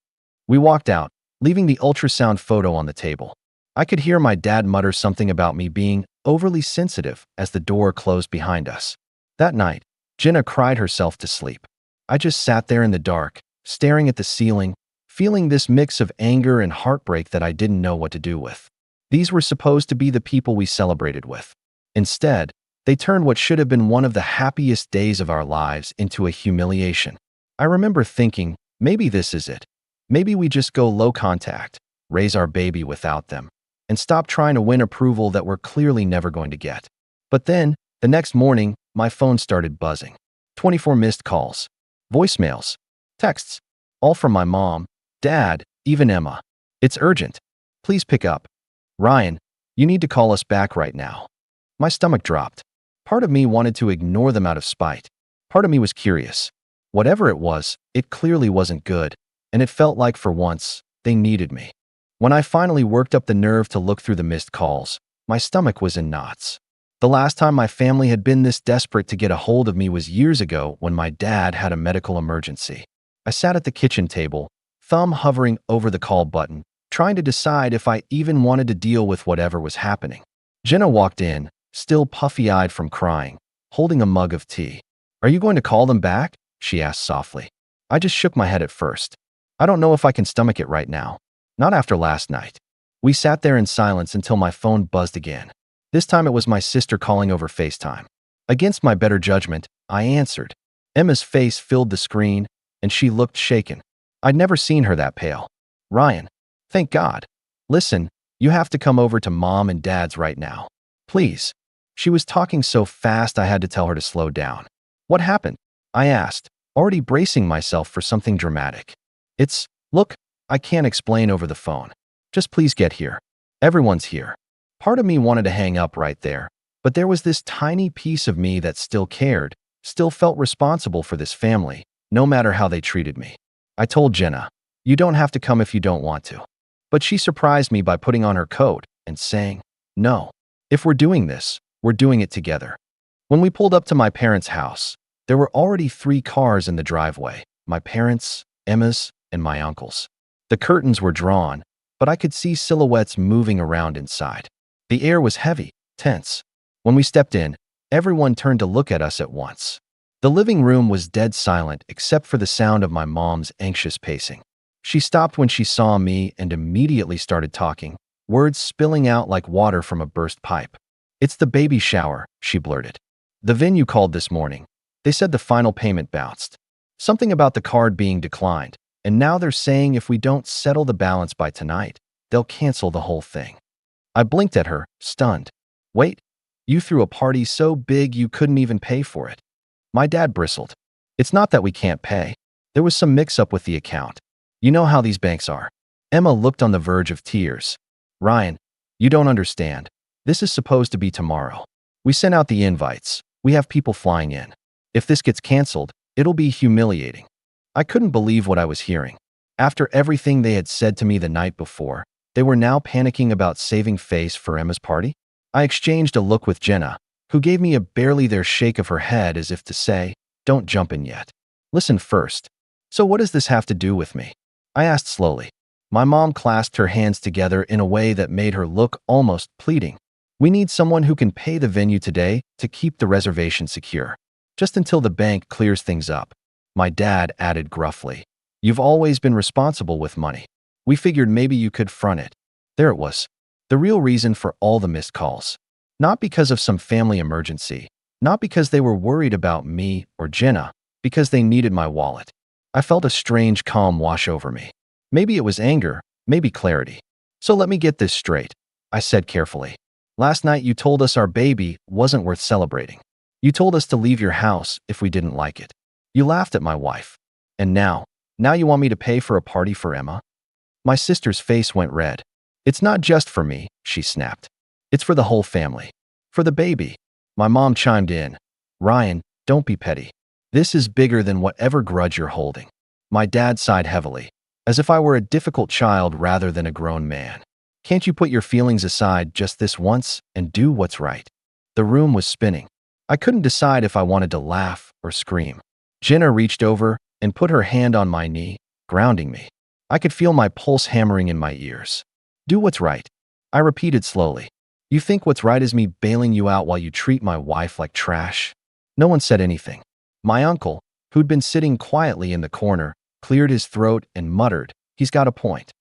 We walked out, leaving the ultrasound photo on the table. I could hear my dad mutter something about me being overly sensitive as the door closed behind us. That night, Jenna cried herself to sleep. I just sat there in the dark, staring at the ceiling, feeling this mix of anger and heartbreak that I didn't know what to do with. These were supposed to be the people we celebrated with. Instead, they turned what should have been one of the happiest days of our lives into a humiliation. I remember thinking, maybe this is it. Maybe we just go low contact, raise our baby without them, and stop trying to win approval that we're clearly never going to get. But then, the next morning, my phone started buzzing. 24 missed calls, voicemails, texts, all from my mom, dad, even Emma. "It's urgent. Please pick up. Ryan, you need to call us back right now." My stomach dropped. Part of me wanted to ignore them out of spite. Part of me was curious. Whatever it was, it clearly wasn't good, and it felt like for once, they needed me. When I finally worked up the nerve to look through the missed calls, my stomach was in knots. The last time my family had been this desperate to get a hold of me was years ago when my dad had a medical emergency. I sat at the kitchen table, thumb hovering over the call button, trying to decide if I even wanted to deal with whatever was happening. Jenna walked in, still puffy-eyed from crying, holding a mug of tea. "Are you going to call them back?" she asked softly. I just shook my head at first. I don't know if I can stomach it right now. Not after last night. We sat there in silence until my phone buzzed again. This time it was my sister calling over FaceTime. Against my better judgment, I answered. Emma's face filled the screen, and she looked shaken. I'd never seen her that pale. "Ryan, thank God. Listen, you have to come over to Mom and Dad's right now. Please." She was talking so fast I had to tell her to slow down. "What happened?" I asked, already bracing myself for something dramatic. Look, I can't explain over the phone. Just please get here. Everyone's here." Part of me wanted to hang up right there, but there was this tiny piece of me that still cared, still felt responsible for this family, no matter how they treated me. I told Jenna, "You don't have to come if you don't want to." But she surprised me by putting on her coat and saying, "No. If we're doing this, we're doing it together." When we pulled up to my parents' house, there were already 3 cars in the driveway: my parents', Emma's, and my uncle's. The curtains were drawn, but I could see silhouettes moving around inside. The air was heavy, tense. When we stepped in, everyone turned to look at us at once. The living room was dead silent except for the sound of my mom's anxious pacing. She stopped when she saw me and immediately started talking, words spilling out like water from a burst pipe. "It's the baby shower," she blurted. "The venue called this morning. They said the final payment bounced. Something about the card being declined, and now they're saying if we don't settle the balance by tonight, they'll cancel the whole thing." I blinked at her, stunned. "Wait, you threw a party so big you couldn't even pay for it?" My dad bristled. "It's not that we can't pay. There was some mix-up with the account. You know how these banks are." Emma looked on the verge of tears. "Ryan, you don't understand. This is supposed to be tomorrow. We sent out the invites. We have people flying in. If this gets canceled, it'll be humiliating." I couldn't believe what I was hearing. After everything they had said to me the night before, they were now panicking about saving face for Emma's party? I exchanged a look with Jenna, who gave me a barely there shake of her head as if to say, "Don't jump in yet. Listen first." "So what does this have to do with me?" I asked slowly. My mom clasped her hands together in a way that made her look almost pleading. "We need someone who can pay the venue today to keep the reservation secure, just until the bank clears things up." My dad added gruffly, "You've always been responsible with money. We figured maybe you could front it." There it was. The real reason for all the missed calls. Not because of some family emergency, not because they were worried about me or Jenna, because they needed my wallet. I felt a strange calm wash over me. Maybe it was anger, maybe clarity. "So let me get this straight," I said carefully. "Last night you told us our baby wasn't worth celebrating. You told us to leave your house if we didn't like it. You laughed at my wife. And now you want me to pay for a party for Emma?" My sister's face went red. "It's not just for me," she snapped. "It's for the whole family. For the baby." My mom chimed in. "Ryan, don't be petty. This is bigger than whatever grudge you're holding." My dad sighed heavily, as if I were a difficult child rather than a grown man. "Can't you put your feelings aside just this once and do what's right?" The room was spinning. I couldn't decide if I wanted to laugh or scream. Jenna reached over and put her hand on my knee, grounding me. I could feel my pulse hammering in my ears. "Do what's right," I repeated slowly. "You think what's right is me bailing you out while you treat my wife like trash?" No one said anything. My uncle, who'd been sitting quietly in the corner, cleared his throat and muttered, "He's got a point."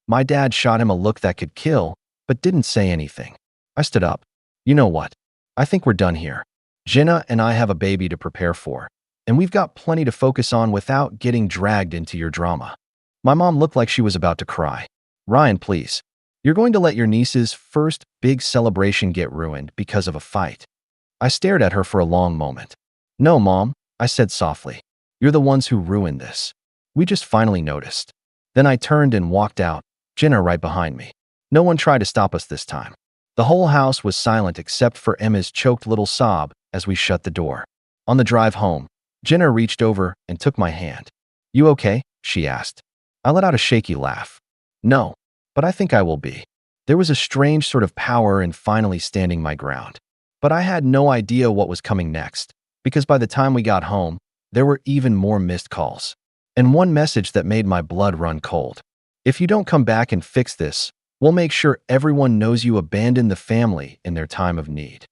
My dad shot him a look that could kill, but didn't say anything. I stood up. "You know what? I think we're done here. Jenna and I have a baby to prepare for, and we've got plenty to focus on without getting dragged into your drama." My mom looked like she was about to cry. "Ryan, please. You're going to let your niece's first big celebration get ruined because of a fight." I stared at her for a long moment. "No, Mom," I said softly. "You're the ones who ruined this. We just finally noticed." Then I turned and walked out, Jenna right behind me. No one tried to stop us this time. The whole house was silent except for Emma's choked little sob as we shut the door. On the drive home, Jenna reached over and took my hand. "You okay?" she asked. I let out a shaky laugh. "No, but I think I will be." There was a strange sort of power in finally standing my ground. But I had no idea what was coming next, because by the time we got home, there were even more missed calls. And one message that made my blood run cold. "If you don't come back and fix this, we'll make sure everyone knows you abandoned the family in their time of need."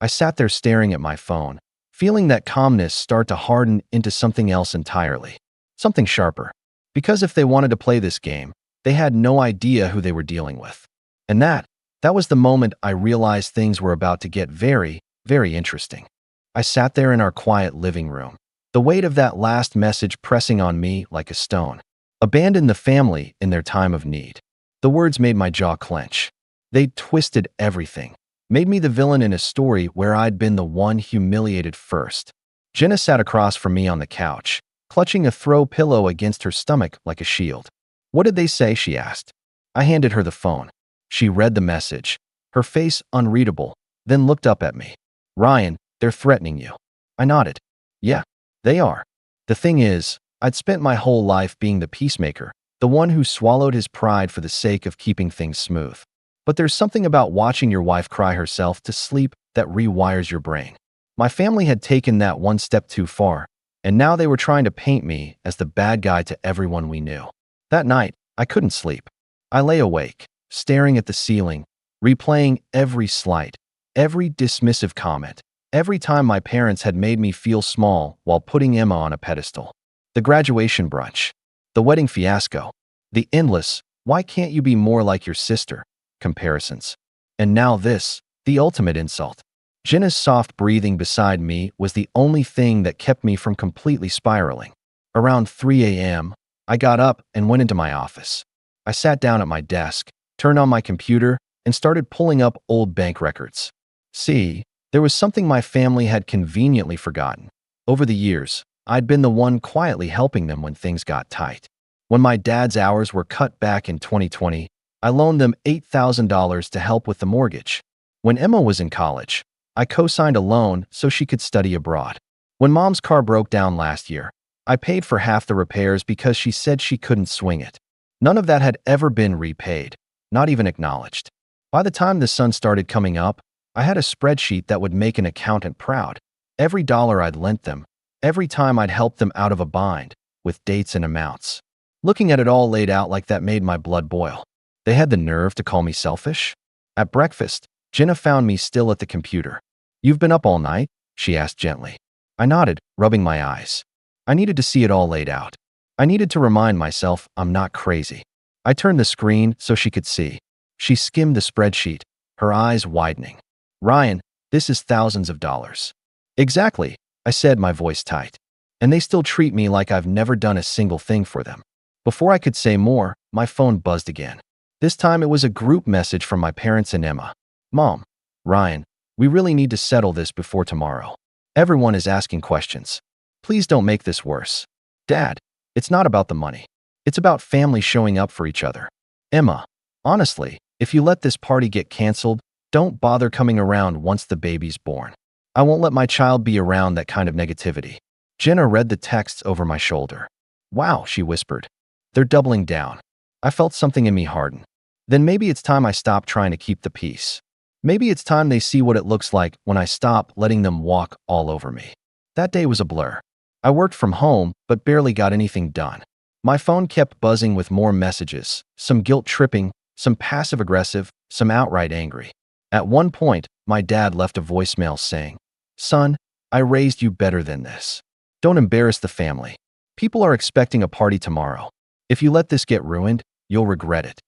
I sat there staring at my phone, feeling that calmness start to harden into something else entirely. Something sharper. Because if they wanted to play this game, they had no idea who they were dealing with. And that was the moment I realized things were about to get very, very interesting. I sat there in our quiet living room, the weight of that last message pressing on me like a stone. Abandon the family in their time of need. The words made my jaw clench. They twisted everything, made me the villain in a story where I'd been the one humiliated first. Jenna sat across from me on the couch, clutching a throw pillow against her stomach like a shield. "What did they say?" she asked. I handed her the phone. She read the message, her face unreadable, then looked up at me. "Ryan, they're threatening you." I nodded. "Yeah, they are. The thing is, I'd spent my whole life being the peacemaker, the one who swallowed his pride for the sake of keeping things smooth. But there's something about watching your wife cry herself to sleep that rewires your brain. My family had taken that one step too far, and now they were trying to paint me as the bad guy to everyone we knew. That night, I couldn't sleep. I lay awake, staring at the ceiling, replaying every slight, every dismissive comment, every time my parents had made me feel small while putting Emma on a pedestal. The graduation brunch, the wedding fiasco, the endless, "why can't you be more like your sister?" comparisons. And now this, the ultimate insult. Jenna's soft breathing beside me was the only thing that kept me from completely spiraling. Around 3 a.m., I got up and went into my office. I sat down at my desk, turned on my computer, and started pulling up old bank records. See, there was something my family had conveniently forgotten. Over the years, I'd been the one quietly helping them when things got tight. When my dad's hours were cut back in 2020, I loaned them $8,000 to help with the mortgage. When Emma was in college, I co-signed a loan so she could study abroad. When Mom's car broke down last year, I paid for half the repairs because she said she couldn't swing it. None of that had ever been repaid, not even acknowledged. By the time the sun started coming up, I had a spreadsheet that would make an accountant proud. Every dollar I'd lent them, every time I'd helped them out of a bind, with dates and amounts. Looking at it all laid out like that made my blood boil. They had the nerve to call me selfish? At breakfast, Jenna found me still at the computer. "You've been up all night?" she asked gently. I nodded, rubbing my eyes. I needed to see it all laid out. I needed to remind myself I'm not crazy. I turned the screen so she could see. She skimmed the spreadsheet, her eyes widening. "Ryan, this is thousands of dollars." "Exactly," I said, my voice tight. "And they still treat me like I've never done a single thing for them." Before I could say more, my phone buzzed again. This time it was a group message from my parents and Emma. "Mom, Ryan, we really need to settle this before tomorrow. Everyone is asking questions. Please don't make this worse." "Dad, it's not about the money. It's about family showing up for each other." "Emma, honestly, if you let this party get canceled, don't bother coming around once the baby's born. I won't let my child be around that kind of negativity." Jenna read the texts over my shoulder. "Wow," she whispered. "They're doubling down." I felt something in me harden. Then maybe it's time I stop trying to keep the peace. Maybe it's time they see what it looks like when I stop letting them walk all over me. That day was a blur. I worked from home, but barely got anything done. My phone kept buzzing with more messages, some guilt-tripping, some passive-aggressive, some outright angry. At one point, my dad left a voicemail saying, "Son, I raised you better than this. Don't embarrass the family. People are expecting a party tomorrow. If you let this get ruined, you'll regret it."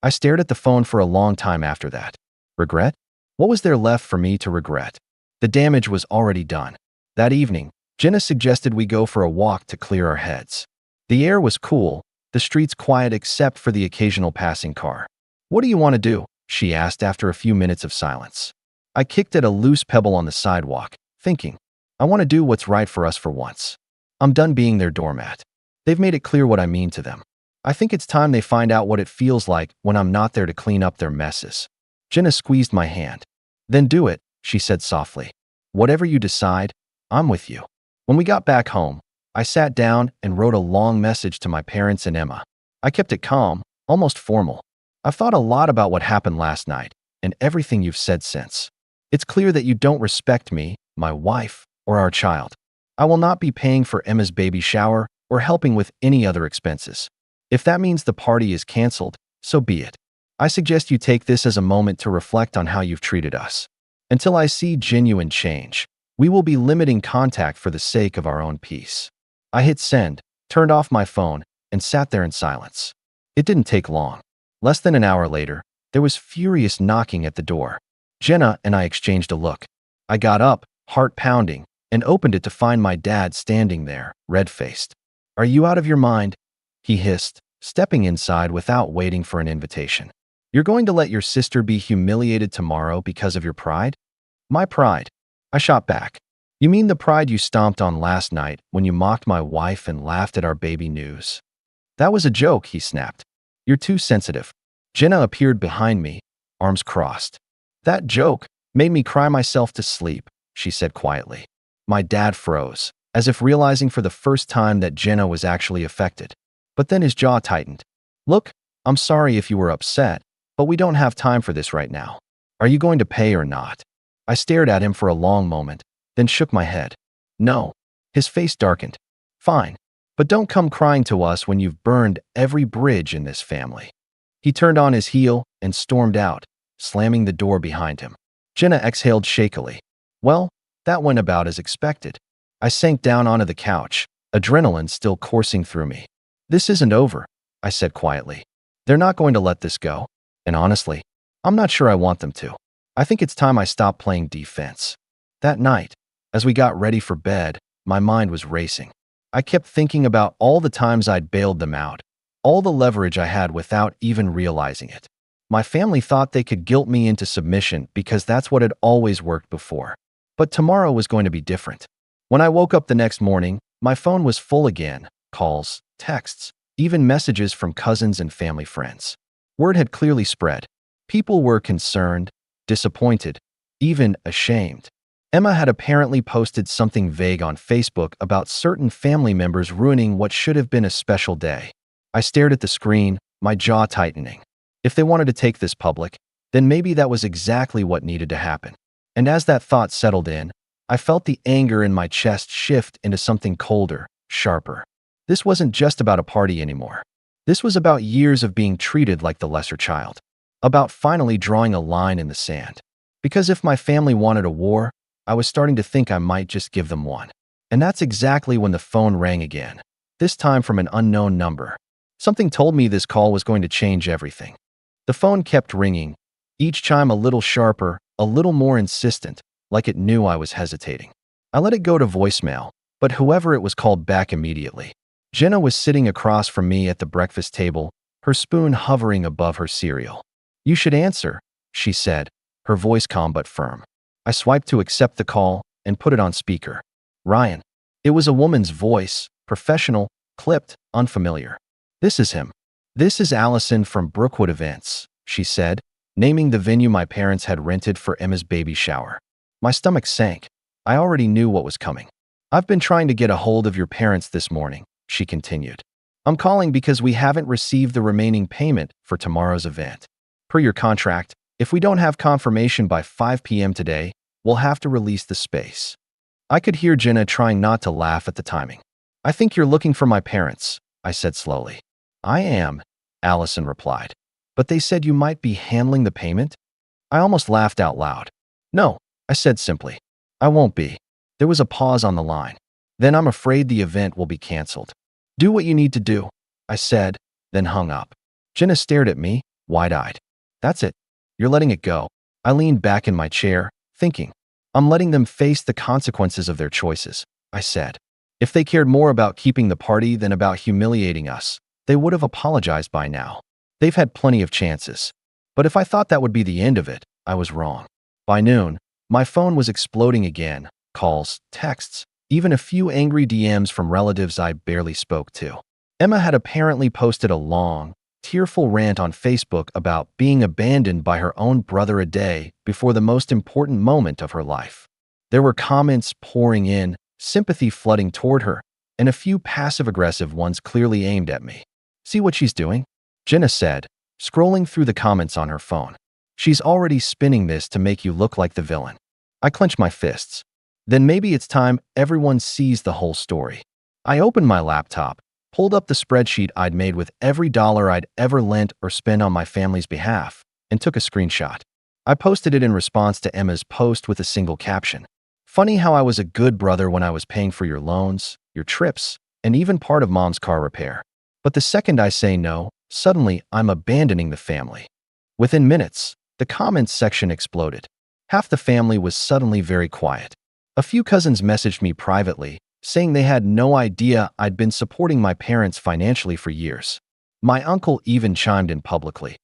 I stared at the phone for a long time after that. Regret? What was there left for me to regret? The damage was already done. That evening, Jenna suggested we go for a walk to clear our heads. The air was cool, the streets quiet except for the occasional passing car. "What do you want to do?" she asked after a few minutes of silence. I kicked at a loose pebble on the sidewalk, thinking, I want to do what's right for us for once. I'm done being their doormat. They've made it clear what I mean to them. I think it's time they find out what it feels like when I'm not there to clean up their messes. Jenna squeezed my hand. "Then do it," she said softly. "Whatever you decide, I'm with you." When we got back home, I sat down and wrote a long message to my parents and Emma. I kept it calm, almost formal. "I've thought a lot about what happened last night and everything you've said since. It's clear that you don't respect me, my wife, or our child. I will not be paying for Emma's baby shower or helping with any other expenses. If that means the party is canceled, so be it. I suggest you take this as a moment to reflect on how you've treated us. Until I see genuine change, we will be limiting contact for the sake of our own peace." I hit send, turned off my phone, and sat there in silence. It didn't take long. Less than an hour later, there was furious knocking at the door. Jenna and I exchanged a look. I got up, heart pounding, and opened it to find my dad standing there, red-faced. "Are you out of your mind?" he hissed, stepping inside without waiting for an invitation. "You're going to let your sister be humiliated tomorrow because of your pride?" "My pride?" I shot back. "You mean the pride you stomped on last night when you mocked my wife and laughed at our baby news?" "That was a joke," he snapped. "You're too sensitive." Jenna appeared behind me, arms crossed. "That joke made me cry myself to sleep," she said quietly. My dad froze, as if realizing for the first time that Jenna was actually affected. But then his jaw tightened. Look, I'm sorry if you were upset, but we don't have time for this right now. Are you going to pay or not? I stared at him for a long moment, then shook my head. No. His face darkened. Fine, but don't come crying to us when you've burned every bridge in this family. He turned on his heel and stormed out, slamming the door behind him. Jenna exhaled shakily. Well, that went about as expected. I sank down onto the couch, adrenaline still coursing through me. This isn't over, I said quietly. They're not going to let this go, and honestly, I'm not sure I want them to. I think it's time I stopped playing defense. That night, as we got ready for bed, my mind was racing. I kept thinking about all the times I'd bailed them out, all the leverage I had without even realizing it. My family thought they could guilt me into submission because that's what had always worked before. But tomorrow was going to be different. When I woke up the next morning, my phone was full again. Calls, texts, even messages from cousins and family friends. Word had clearly spread. People were concerned, disappointed, even ashamed. Emma had apparently posted something vague on Facebook about certain family members ruining what should have been a special day. I stared at the screen, my jaw tightening. If they wanted to take this public, then maybe that was exactly what needed to happen. And as that thought settled in, I felt the anger in my chest shift into something colder, sharper. This wasn't just about a party anymore. This was about years of being treated like the lesser child. About finally drawing a line in the sand. Because if my family wanted a war, I was starting to think I might just give them one. And that's exactly when the phone rang again, this time from an unknown number. Something told me this call was going to change everything. The phone kept ringing, each chime a little sharper, a little more insistent, like it knew I was hesitating. I let it go to voicemail, but whoever it was called back immediately. Jenna was sitting across from me at the breakfast table, her spoon hovering above her cereal. You should answer, she said, her voice calm but firm. I swiped to accept the call and put it on speaker. Ryan. It was a woman's voice, professional, clipped, unfamiliar. This is him. This is Allison from Brookwood Events, she said, naming the venue my parents had rented for Emma's baby shower. My stomach sank. I already knew what was coming. I've been trying to get a hold of your parents this morning, she continued. I'm calling because we haven't received the remaining payment for tomorrow's event. Per your contract, if we don't have confirmation by 5 p.m. today, we'll have to release the space. I could hear Jenna trying not to laugh at the timing. I think you're looking for my parents, I said slowly. I am, Allison replied. But they said you might be handling the payment? I almost laughed out loud. No, I said simply. I won't be. There was a pause on the line. Then I'm afraid the event will be canceled. Do what you need to do, I said, then hung up. Jenna stared at me, wide-eyed. That's it. You're letting it go. I leaned back in my chair, thinking. I'm letting them face the consequences of their choices, I said. If they cared more about keeping the party than about humiliating us, they would have apologized by now. They've had plenty of chances. But if I thought that would be the end of it, I was wrong. By noon, my phone was exploding again, calls, texts, even a few angry DMs from relatives I barely spoke to. Emma had apparently posted a long, tearful rant on Facebook about being abandoned by her own brother a day before the most important moment of her life. There were comments pouring in, sympathy flooding toward her, and a few passive-aggressive ones clearly aimed at me. See what she's doing? Jenna said, scrolling through the comments on her phone. She's already spinning this to make you look like the villain. I clenched my fists. Then maybe it's time everyone sees the whole story. I opened my laptop, pulled up the spreadsheet I'd made with every dollar I'd ever lent or spent on my family's behalf, and took a screenshot. I posted it in response to Emma's post with a single caption. Funny how I was a good brother when I was paying for your loans, your trips, and even part of Mom's car repair. But the second I say no, suddenly I'm abandoning the family. Within minutes, the comments section exploded. Half the family was suddenly very quiet. A few cousins messaged me privately, saying they had no idea I'd been supporting my parents financially for years. My uncle even chimed in publicly.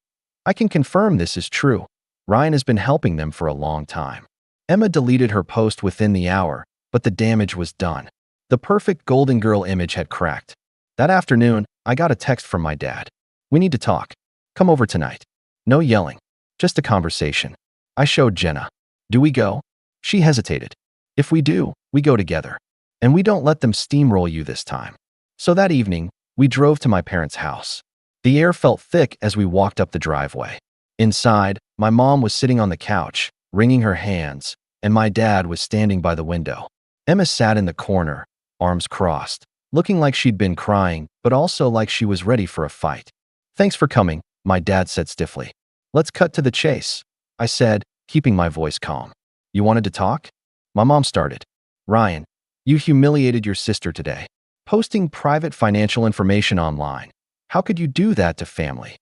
I can confirm this is true. Ryan has been helping them for a long time. Emma deleted her post within the hour, but the damage was done. The perfect Golden Girl image had cracked. That afternoon, I got a text from my dad. We need to talk. Come over tonight. No yelling. Just a conversation. I showed Jenna. Do we go? She hesitated. If we do, we go together. And we don't let them steamroll you this time. So that evening, we drove to my parents' house. The air felt thick as we walked up the driveway. Inside, my mom was sitting on the couch, wringing her hands, and my dad was standing by the window. Emma sat in the corner, arms crossed, looking like she'd been crying, but also like she was ready for a fight. "Thanks for coming," my dad said stiffly. "Let's cut to the chase," I said, keeping my voice calm. "You wanted to talk?" My mom started. "Ryan, you humiliated your sister today, posting private financial information online. How could you do that to family?"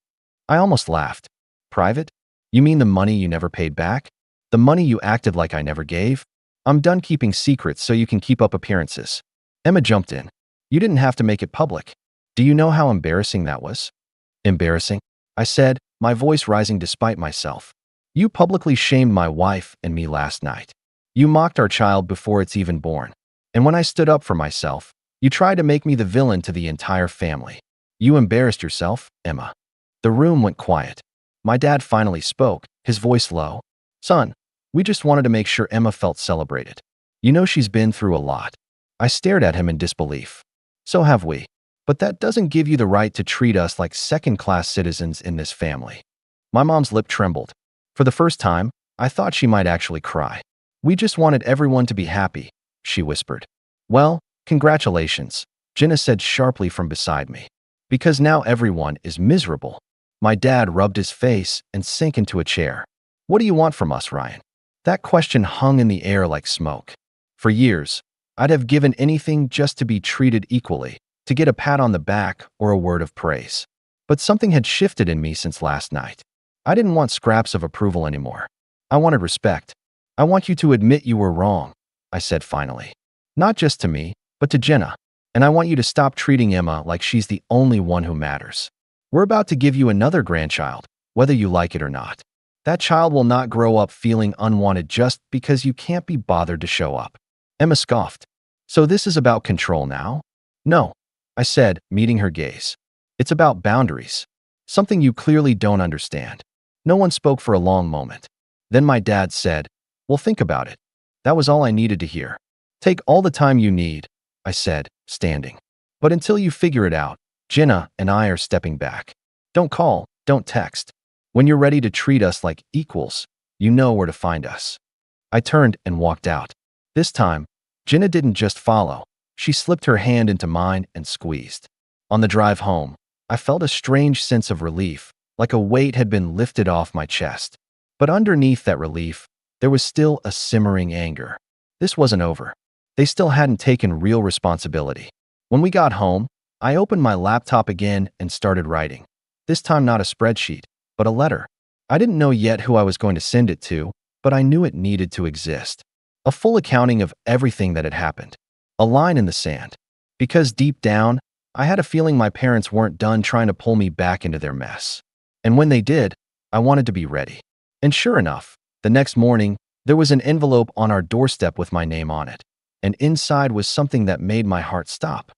I almost laughed. "Private? You mean the money you never paid back? The money you acted like I never gave? I'm done keeping secrets so you can keep up appearances." Emma jumped in. "You didn't have to make it public. Do you know how embarrassing that was?" "Embarrassing?" I said, my voice rising despite myself. "You publicly shamed my wife and me last night. You mocked our child before it's even born. And when I stood up for myself, you tried to make me the villain to the entire family. You embarrassed yourself, Emma." The room went quiet. My dad finally spoke, his voice low. "Son, we just wanted to make sure Emma felt celebrated. You know she's been through a lot." I stared at him in disbelief. "So have we. But that doesn't give you the right to treat us like second-class citizens in this family." My mom's lip trembled. For the first time, I thought she might actually cry. "We just wanted everyone to be happy," she whispered. "Well, congratulations," Jenna said sharply from beside me. "Because now everyone is miserable." My dad rubbed his face and sank into a chair. "What do you want from us, Ryan?" That question hung in the air like smoke. For years, I'd have given anything just to be treated equally, to get a pat on the back or a word of praise. But something had shifted in me since last night. I didn't want scraps of approval anymore. I wanted respect. "I want you to admit you were wrong," I said finally. "Not just to me, but to Jenna. And I want you to stop treating Emma like she's the only one who matters. We're about to give you another grandchild, whether you like it or not. That child will not grow up feeling unwanted just because you can't be bothered to show up." Emma scoffed. "So this is about control now?" "No," I said, meeting her gaze. "It's about boundaries. Something you clearly don't understand." No one spoke for a long moment. Then my dad said, "Well, think about it." That was all I needed to hear. "Take all the time you need," I said, standing. "But until you figure it out, Jenna and I are stepping back. Don't call, don't text. When you're ready to treat us like equals, you know where to find us." I turned and walked out. This time, Jenna didn't just follow. She slipped her hand into mine and squeezed. On the drive home, I felt a strange sense of relief, like a weight had been lifted off my chest. But underneath that relief, there was still a simmering anger. This wasn't over. They still hadn't taken real responsibility. When we got home, I opened my laptop again and started writing. This time not a spreadsheet, but a letter. I didn't know yet who I was going to send it to, but I knew it needed to exist. A full accounting of everything that had happened. A line in the sand. Because deep down, I had a feeling my parents weren't done trying to pull me back into their mess. And when they did, I wanted to be ready. And sure enough, the next morning, there was an envelope on our doorstep with my name on it. And inside was something that made my heart stop.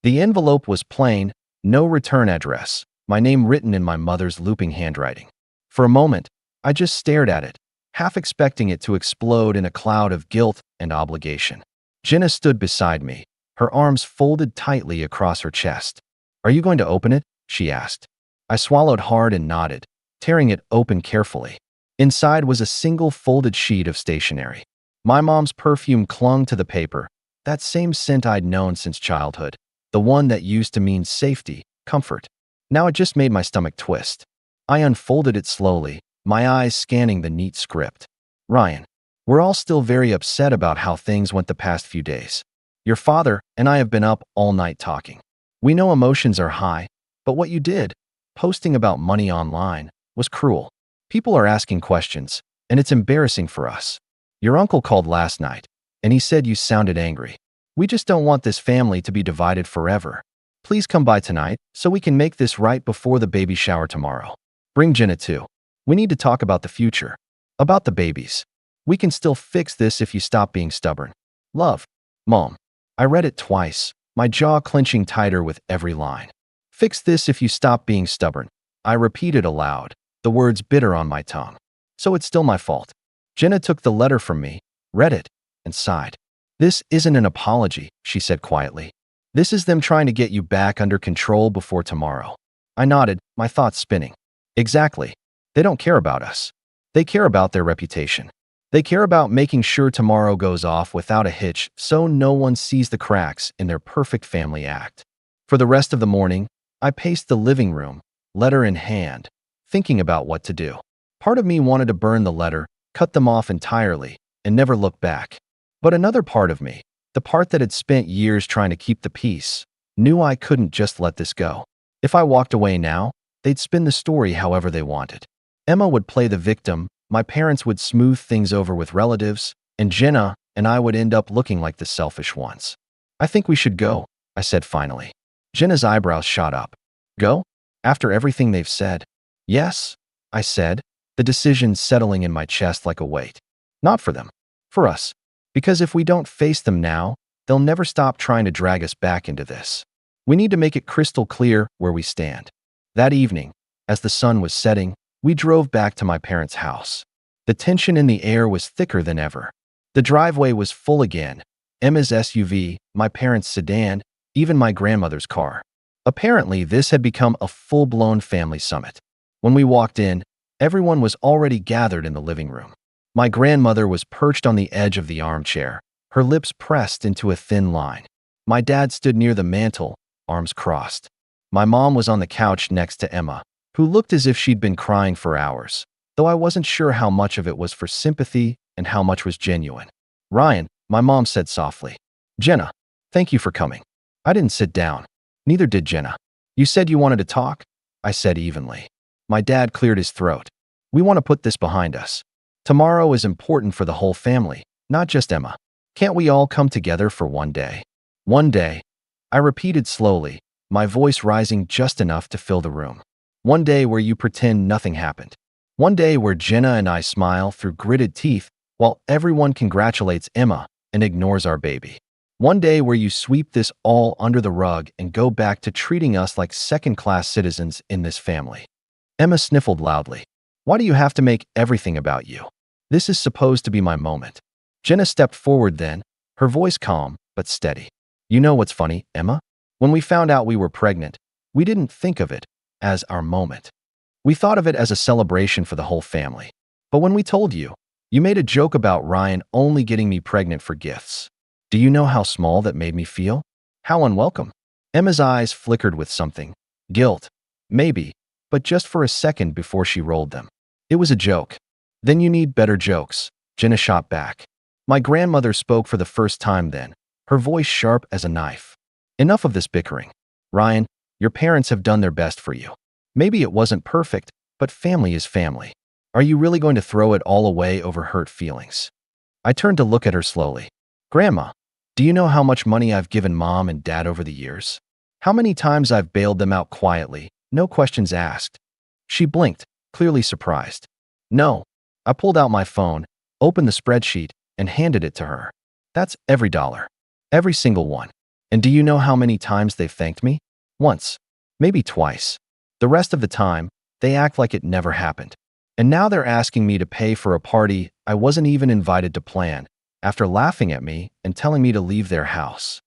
The envelope was plain, no return address, my name written in my mother's looping handwriting. For a moment, I just stared at it, half expecting it to explode in a cloud of guilt and obligation. Jenna stood beside me, her arms folded tightly across her chest. "Are you going to open it?" she asked. I swallowed hard and nodded, tearing it open carefully. Inside was a single folded sheet of stationery. My mom's perfume clung to the paper, that same scent I'd known since childhood, the one that used to mean safety, comfort. Now it just made my stomach twist. I unfolded it slowly, my eyes scanning the neat script. "Ryan, we're all still very upset about how things went the past few days. Your father and I have been up all night talking. We know emotions are high, but what you did, posting about money online, was cruel. People are asking questions, and it's embarrassing for us. Your uncle called last night, and he said you sounded angry. We just don't want this family to be divided forever. Please come by tonight so we can make this right before the baby shower tomorrow. Bring Jenna too. We need to talk about the future. About the babies. We can still fix this if you stop being stubborn. Love, Mom." I read it twice, my jaw clenching tighter with every line. "Fix this if you stop being stubborn." I repeated aloud, the words bitter on my tongue. So it's still my fault. Jenna took the letter from me, read it, and sighed. "This isn't an apology," she said quietly. "This is them trying to get you back under control before tomorrow. I nodded, my thoughts spinning. Exactly. They don't care about us. They care about their reputation. They care about making sure tomorrow goes off without a hitch so no one sees the cracks in their perfect family act. For the rest of the morning, I paced the living room, letter in hand, thinking about what to do. Part of me wanted to burn the letter, cut them off entirely, and never look back. But another part of me, the part that had spent years trying to keep the peace, knew I couldn't just let this go. If I walked away now, they'd spin the story however they wanted. Emma would play the victim, my parents would smooth things over with relatives, and Jenna and I would end up looking like the selfish ones. I think we should go, I said finally. Jenna's eyebrows shot up. Go? After everything they've said? Yes, I said, the decision settling in my chest like a weight. Not for them. For us. Because if we don't face them now, they'll never stop trying to drag us back into this. We need to make it crystal clear where we stand. That evening, as the sun was setting, we drove back to my parents' house. The tension in the air was thicker than ever. The driveway was full again. Emma's SUV, my parents' sedan, even my grandmother's car. Apparently, this had become a full-blown family summit. When we walked in, everyone was already gathered in the living room. My grandmother was perched on the edge of the armchair, her lips pressed into a thin line. My dad stood near the mantel, arms crossed. My mom was on the couch next to Emma, who looked as if she'd been crying for hours, though I wasn't sure how much of it was for sympathy and how much was genuine. Ryan, my mom said softly. Jenna, thank you for coming. I didn't sit down. Neither did Jenna. You said you wanted to talk? I said evenly. My dad cleared his throat. We want to put this behind us. Tomorrow is important for the whole family, not just Emma. Can't we all come together for one day? One day, I repeated slowly, my voice rising just enough to fill the room. One day where you pretend nothing happened. One day where Jenna and I smile through gritted teeth while everyone congratulates Emma and ignores our baby. One day where you sweep this all under the rug and go back to treating us like second-class citizens in this family. Emma sniffled loudly. Why do you have to make everything about you? This is supposed to be my moment. Jenna stepped forward then, her voice calm but steady. You know what's funny, Emma? When we found out we were pregnant, we didn't think of it as our moment. We thought of it as a celebration for the whole family. But when we told you, you made a joke about Ryan only getting me pregnant for gifts. Do you know how small that made me feel? How unwelcome. Emma's eyes flickered with something. Guilt. Maybe. But just for a second before she rolled them. It was a joke. Then you need better jokes. Jenna shot back. My grandmother spoke for the first time then, her voice sharp as a knife. Enough of this bickering. Ryan, your parents have done their best for you. Maybe it wasn't perfect, but family is family. Are you really going to throw it all away over hurt feelings? I turned to look at her slowly. Grandma, do you know how much money I've given Mom and Dad over the years? How many times I've bailed them out quietly, no questions asked? She blinked, clearly surprised. No. I pulled out my phone, opened the spreadsheet, and handed it to her. That's every dollar. Every single one. And do you know how many times they've thanked me? Once. Maybe twice. The rest of the time, they act like it never happened. And now they're asking me to pay for a party I wasn't even invited to plan, after laughing at me and telling me to leave their house.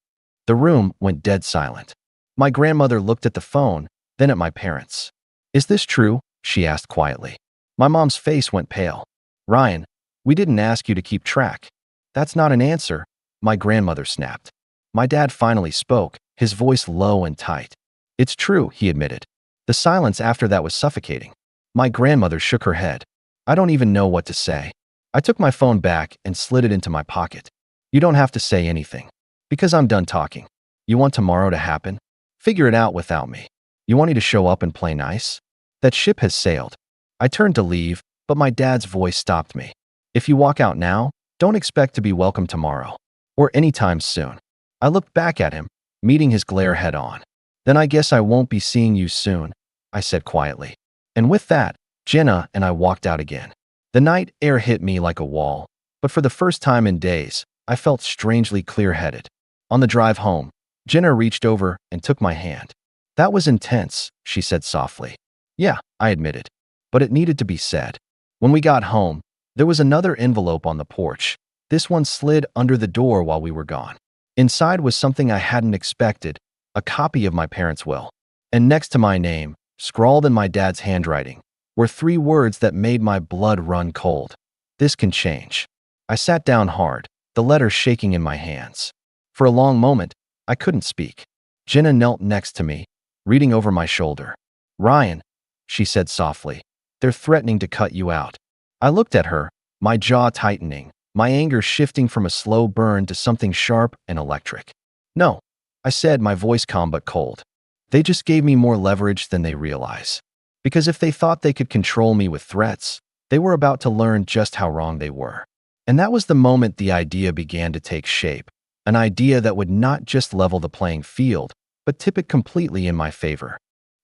The room went dead silent. My grandmother looked at the phone, then at my parents. Is this true? She asked quietly. My mom's face went pale. Ryan, we didn't ask you to keep track. That's not an answer, my grandmother snapped. My dad finally spoke, his voice low and tight. It's true, he admitted. The silence after that was suffocating. My grandmother shook her head. I don't even know what to say. I took my phone back and slid it into my pocket. You don't have to say anything. Because I'm done talking. You want tomorrow to happen? Figure it out without me. You want me to show up and play nice? That ship has sailed. I turned to leave, but my dad's voice stopped me. If you walk out now, don't expect to be welcome tomorrow. Or anytime soon. I looked back at him, meeting his glare head on. Then I guess I won't be seeing you soon, I said quietly. And with that, Jenna and I walked out again. The night air hit me like a wall, but for the first time in days, I felt strangely clear-headed. On the drive home, Jenna reached over and took my hand. That was intense, she said softly. Yeah, I admitted. But it needed to be said. When we got home, there was another envelope on the porch. This one slid under the door while we were gone. Inside was something I hadn't expected, a copy of my parents' will. And next to my name, scrawled in my dad's handwriting, were 3 words that made my blood run cold. This can change. I sat down hard, the letter shaking in my hands. For a long moment, I couldn't speak. Jenna knelt next to me, reading over my shoulder. "Ryan," she said softly, "they're threatening to cut you out." I looked at her, my jaw tightening, my anger shifting from a slow burn to something sharp and electric. "No," I said, my voice calm but cold. "They just gave me more leverage than they realize. Because if they thought they could control me with threats, they were about to learn just how wrong they were." And that was the moment the idea began to take shape, an idea that would not just level the playing field, but tip it completely in my favor.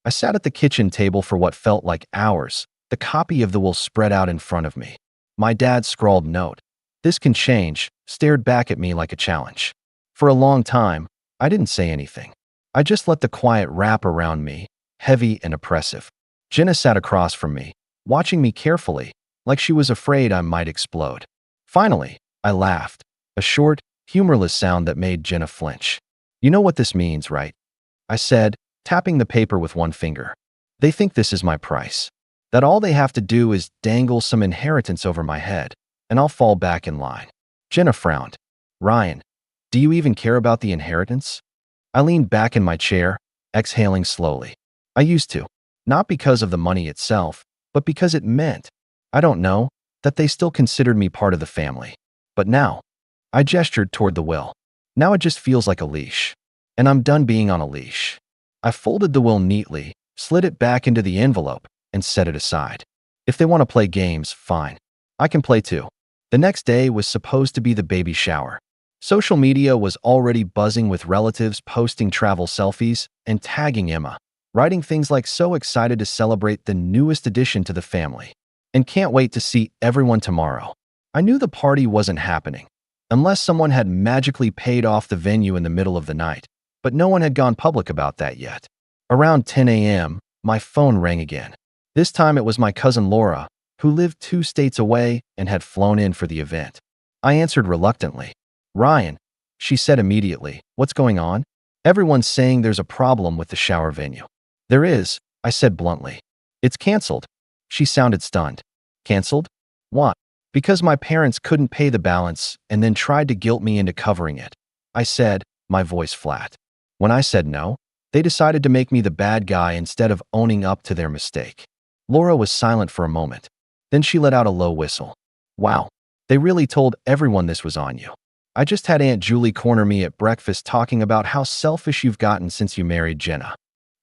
I sat at the kitchen table for what felt like hours, the copy of the will spread out in front of me. My dad's scrawled note, "This can change," stared back at me like a challenge. For a long time, I didn't say anything. I just let the quiet wrap around me, heavy and oppressive. Jenna sat across from me, watching me carefully, like she was afraid I might explode. Finally, I laughed, a short, humorless sound that made Jenna flinch. "You know what this means, right?" I said, tapping the paper with one finger. "They think this is my price. That all they have to do is dangle some inheritance over my head, and I'll fall back in line." Jenna frowned. "Ryan, do you even care about the inheritance?" I leaned back in my chair, exhaling slowly. "I used to. Not because of the money itself, but because it meant, I don't know, that they still considered me part of the family. But now," I gestured toward the will, "now it just feels like a leash. And I'm done being on a leash." I folded the will neatly, slid it back into the envelope, and set it aside. If they want to play games, fine. I can play too. The next day was supposed to be the baby shower. Social media was already buzzing with relatives posting travel selfies and tagging Emma, writing things like "so excited to celebrate the newest addition to the family, and can't wait to see everyone tomorrow." I knew the party wasn't happening, unless someone had magically paid off the venue in the middle of the night, but no one had gone public about that yet. Around 10 a.m., my phone rang again. This time it was my cousin Laura, who lived 2 states away and had flown in for the event. I answered reluctantly. "Ryan," she said immediately, "what's going on?" "Everyone's saying there's a problem with the shower venue." "There is," I said bluntly. "It's canceled." She sounded stunned. "Canceled? Why?" "Because my parents couldn't pay the balance and then tried to guilt me into covering it," I said, my voice flat. When I said no, they decided to make me the bad guy instead of owning up to their mistake. Laura was silent for a moment. Then she let out a low whistle. "Wow, they really told everyone this was on you." "I just had Aunt Julie corner me at breakfast talking about how selfish you've gotten since you married Jenna."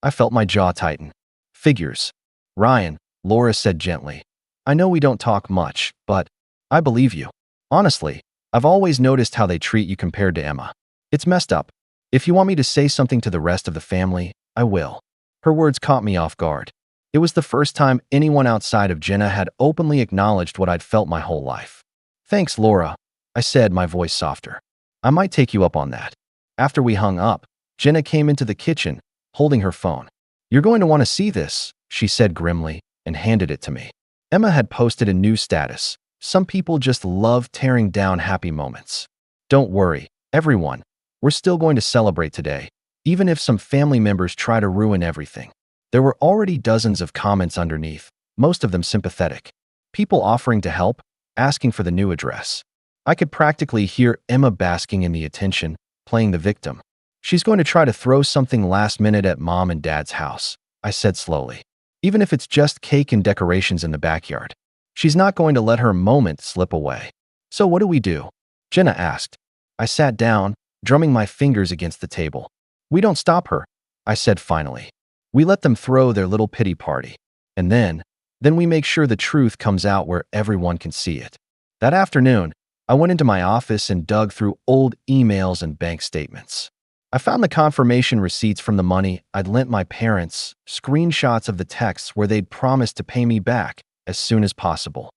I felt my jaw tighten. "Figures." "Ryan," Laura said gently, "I know we don't talk much, but I believe you. Honestly, I've always noticed how they treat you compared to Emma. It's messed up. If you want me to say something to the rest of the family, I will." Her words caught me off guard. It was the first time anyone outside of Jenna had openly acknowledged what I'd felt my whole life. "Thanks, Laura," I said, my voice softer. "I might take you up on that." After we hung up, Jenna came into the kitchen, holding her phone. "You're going to want to see this," she said grimly, and handed it to me. Emma had posted a new status. "Some people just love tearing down happy moments. Don't worry, everyone. We're still going to celebrate today, even if some family members try to ruin everything." There were already dozens of comments underneath, most of them sympathetic. People offering to help, asking for the new address. I could practically hear Emma basking in the attention, playing the victim. "She's going to try to throw something last minute at Mom and Dad's house," I said slowly. "Even if it's just cake and decorations in the backyard. She's not going to let her moment slip away." "So what do we do?" Jenna asked. I sat down, drumming my fingers against the table. "We don't stop her," I said finally. "We let them throw their little pity party. And then we make sure the truth comes out where everyone can see it." That afternoon, I went into my office and dug through old emails and bank statements. I found the confirmation receipts from the money I'd lent my parents, screenshots of the texts where they'd promised to pay me back as soon as possible.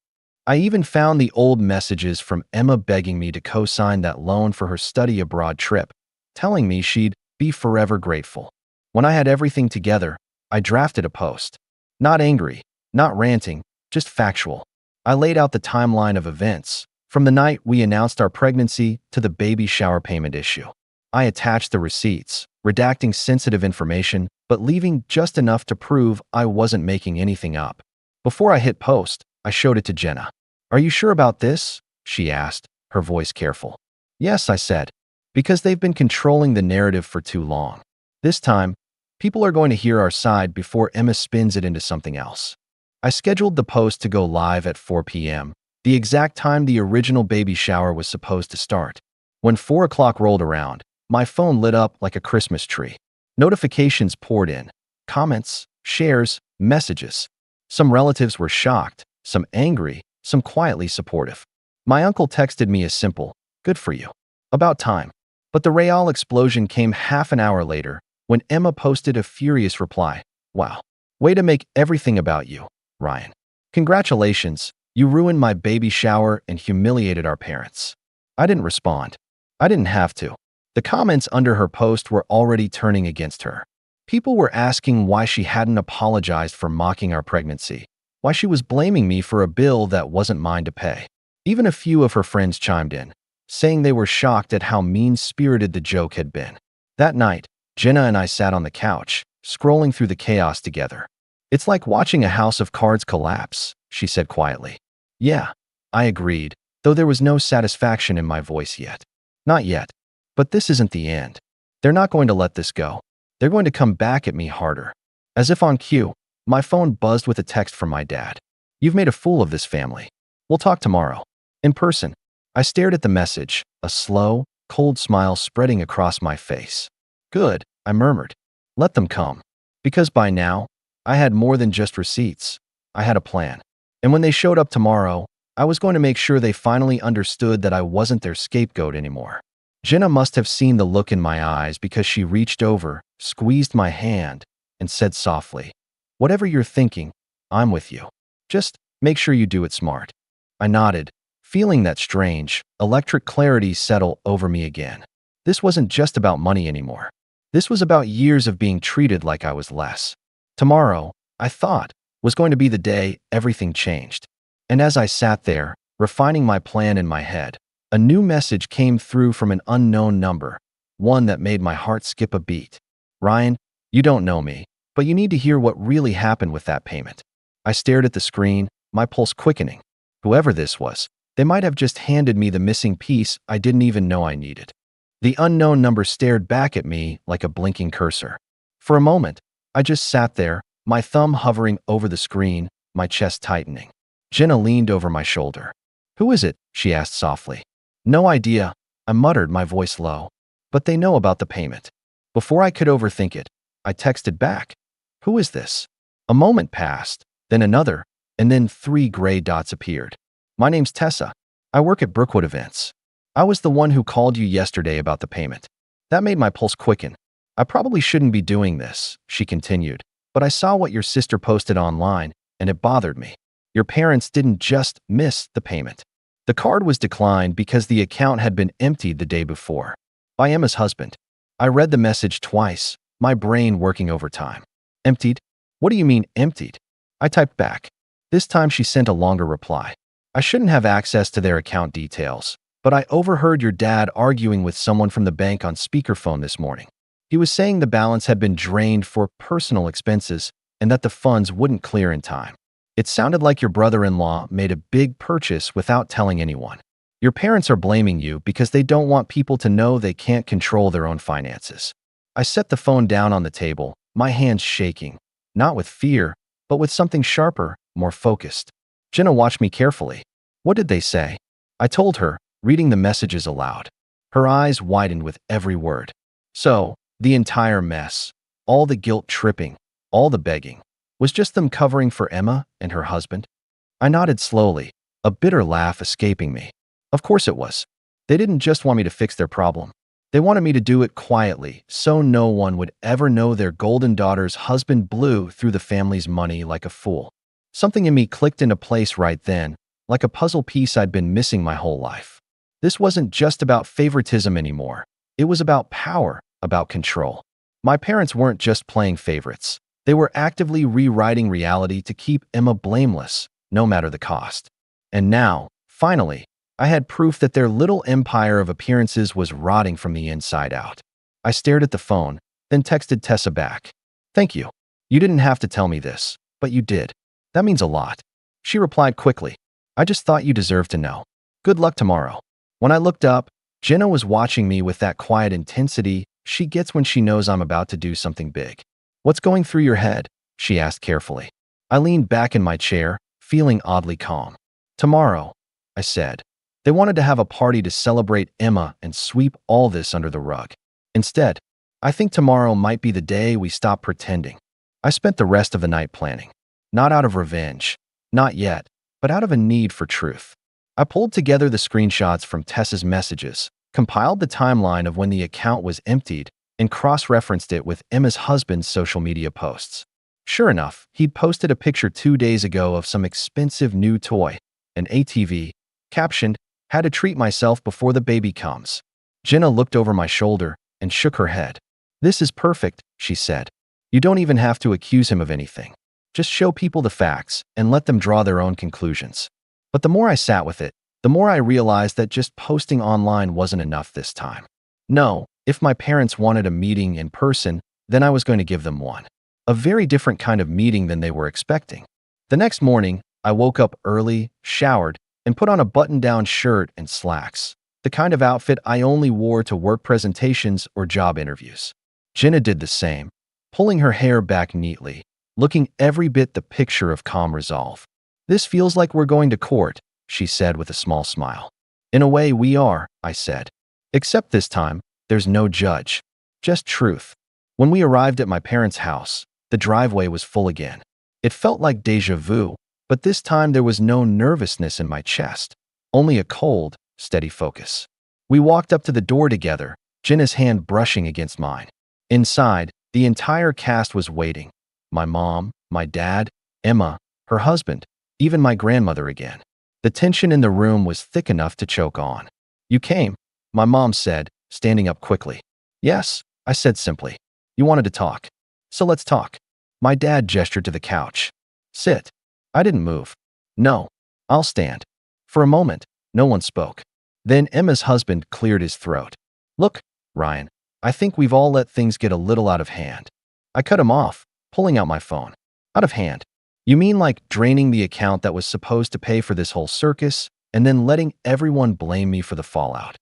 I even found the old messages from Emma begging me to co-sign that loan for her study abroad trip, telling me she'd be forever grateful. When I had everything together, I drafted a post. Not angry, not ranting, just factual. I laid out the timeline of events, from the night we announced our pregnancy to the baby shower payment issue. I attached the receipts, redacting sensitive information, but leaving just enough to prove I wasn't making anything up. Before I hit post, I showed it to Jenna. "Are you sure about this?" she asked, her voice careful. "Yes," I said, "because they've been controlling the narrative for too long. This time, people are going to hear our side before Emma spins it into something else." I scheduled the post to go live at 4 p.m., the exact time the original baby shower was supposed to start. When 4 o'clock rolled around, my phone lit up like a Christmas tree. Notifications poured in. Comments, shares, messages. Some relatives were shocked, some angry, some quietly supportive. My uncle texted me a simple, "Good for you." About time. But the real explosion came half an hour later when Emma posted a furious reply. "Wow. Way to make everything about you, Ryan. Congratulations, you ruined my baby shower and humiliated our parents." I didn't respond. I didn't have to. The comments under her post were already turning against her. People were asking why she hadn't apologized for mocking our pregnancy, why she was blaming me for a bill that wasn't mine to pay. Even a few of her friends chimed in, saying they were shocked at how mean-spirited the joke had been. That night, Jenna and I sat on the couch, scrolling through the chaos together. "It's like watching a house of cards collapse," she said quietly. "Yeah," I agreed, though there was no satisfaction in my voice yet. "Not yet. But this isn't the end. They're not going to let this go. They're going to come back at me harder." As if on cue, my phone buzzed with a text from my dad. "You've made a fool of this family. We'll talk tomorrow." In person. I stared at the message, a slow, cold smile spreading across my face. "Good," I murmured. "Let them come." Because by now, I had more than just receipts. I had a plan. And when they showed up tomorrow, I was going to make sure they finally understood that I wasn't their scapegoat anymore. Jenna must have seen the look in my eyes because she reached over, squeezed my hand, and said softly, "Whatever you're thinking, I'm with you. Just make sure you do it smart." I nodded, feeling that strange, electric clarity settle over me again. This wasn't just about money anymore. This was about years of being treated like I was less. Tomorrow, I thought, was going to be the day everything changed. And as I sat there, refining my plan in my head, a new message came through from an unknown number, one that made my heart skip a beat. "Ryan, you don't know me, but you need to hear what really happened with that payment." I stared at the screen, my pulse quickening. Whoever this was, they might have just handed me the missing piece I didn't even know I needed. The unknown number stared back at me like a blinking cursor. For a moment, I just sat there, my thumb hovering over the screen, my chest tightening. Jenna leaned over my shoulder. "Who is it?" she asked softly. "No idea," I muttered, my voice low. "But they know about the payment." Before I could overthink it, I texted back, "Who is this?" A moment passed, then another, and then 3 gray dots appeared. "My name's Tessa. I work at Brookwood Events. I was the one who called you yesterday about the payment." That made my pulse quicken. "I probably shouldn't be doing this," she continued, "but I saw what your sister posted online, and it bothered me. Your parents didn't just miss the payment. The card was declined because the account had been emptied the day before. By Emma's husband." I read the message twice, my brain working overtime. "Emptied? What do you mean emptied?" I typed back. This time she sent a longer reply. "I shouldn't have access to their account details, but I overheard your dad arguing with someone from the bank on speakerphone this morning. He was saying the balance had been drained for personal expenses and that the funds wouldn't clear in time. It sounded like your brother-in-law made a big purchase without telling anyone. Your parents are blaming you because they don't want people to know they can't control their own finances." I set the phone down on the table, my hands shaking, not with fear, but with something sharper, more focused. Jenna watched me carefully. "What did they say?" I told her, reading the messages aloud. Her eyes widened with every word. So, the entire mess, all the guilt tripping, all the begging, was just them covering for Emma and her husband? I nodded slowly, a bitter laugh escaping me. Of course it was. They didn't just want me to fix their problem. They wanted me to do it quietly, so no one would ever know their golden daughter's husband blew through the family's money like a fool. Something in me clicked into place right then, like a puzzle piece I'd been missing my whole life. This wasn't just about favoritism anymore. It was about power, about control. My parents weren't just playing favorites. They were actively rewriting reality to keep Emma blameless, no matter the cost. And now, finally, I had proof that their little empire of appearances was rotting from the inside out. I stared at the phone, then texted Tessa back. Thank you. You didn't have to tell me this, but you did. That means a lot. She replied quickly. I just thought you deserved to know. Good luck tomorrow. When I looked up, Jenna was watching me with that quiet intensity she gets when she knows I'm about to do something big. What's going through your head? She asked carefully. I leaned back in my chair, feeling oddly calm. Tomorrow, I said. They wanted to have a party to celebrate Emma and sweep all this under the rug. Instead, I think tomorrow might be the day we stop pretending. I spent the rest of the night planning. Not out of revenge. Not yet, but out of a need for truth. I pulled together the screenshots from Tessa's messages, compiled the timeline of when the account was emptied, and cross-referenced it with Emma's husband's social media posts. Sure enough, he'd posted a picture 2 days ago of some expensive new toy, an ATV, captioned, "Had to treat myself before the baby comes." Jenna looked over my shoulder and shook her head. This is perfect, she said. You don't even have to accuse him of anything. Just show people the facts and let them draw their own conclusions. But the more I sat with it, the more I realized that just posting online wasn't enough this time. No, if my parents wanted a meeting in person, then I was going to give them one. A very different kind of meeting than they were expecting. The next morning, I woke up early, showered, and put on a button-down shirt and slacks, the kind of outfit I only wore to work presentations or job interviews. Jenna did the same, pulling her hair back neatly, looking every bit the picture of calm resolve. This feels like we're going to court, she said with a small smile. In a way, we are, I said. Except this time, there's no judge. Just truth. When we arrived at my parents' house, the driveway was full again. It felt like déjà vu, but this time there was no nervousness in my chest, only a cold, steady focus. We walked up to the door together, Jenna's hand brushing against mine. Inside, the entire cast was waiting. My mom, my dad, Emma, her husband, even my grandmother again. The tension in the room was thick enough to choke on. You came, my mom said, standing up quickly. Yes, I said simply. You wanted to talk. So let's talk. My dad gestured to the couch. Sit. I didn't move. No, I'll stand. For a moment, no one spoke. Then Emma's husband cleared his throat. Look, Ryan, I think we've all let things get a little out of hand. I cut him off, pulling out my phone. Out of hand. You mean like draining the account that was supposed to pay for this whole circus, and then letting everyone blame me for the fallout?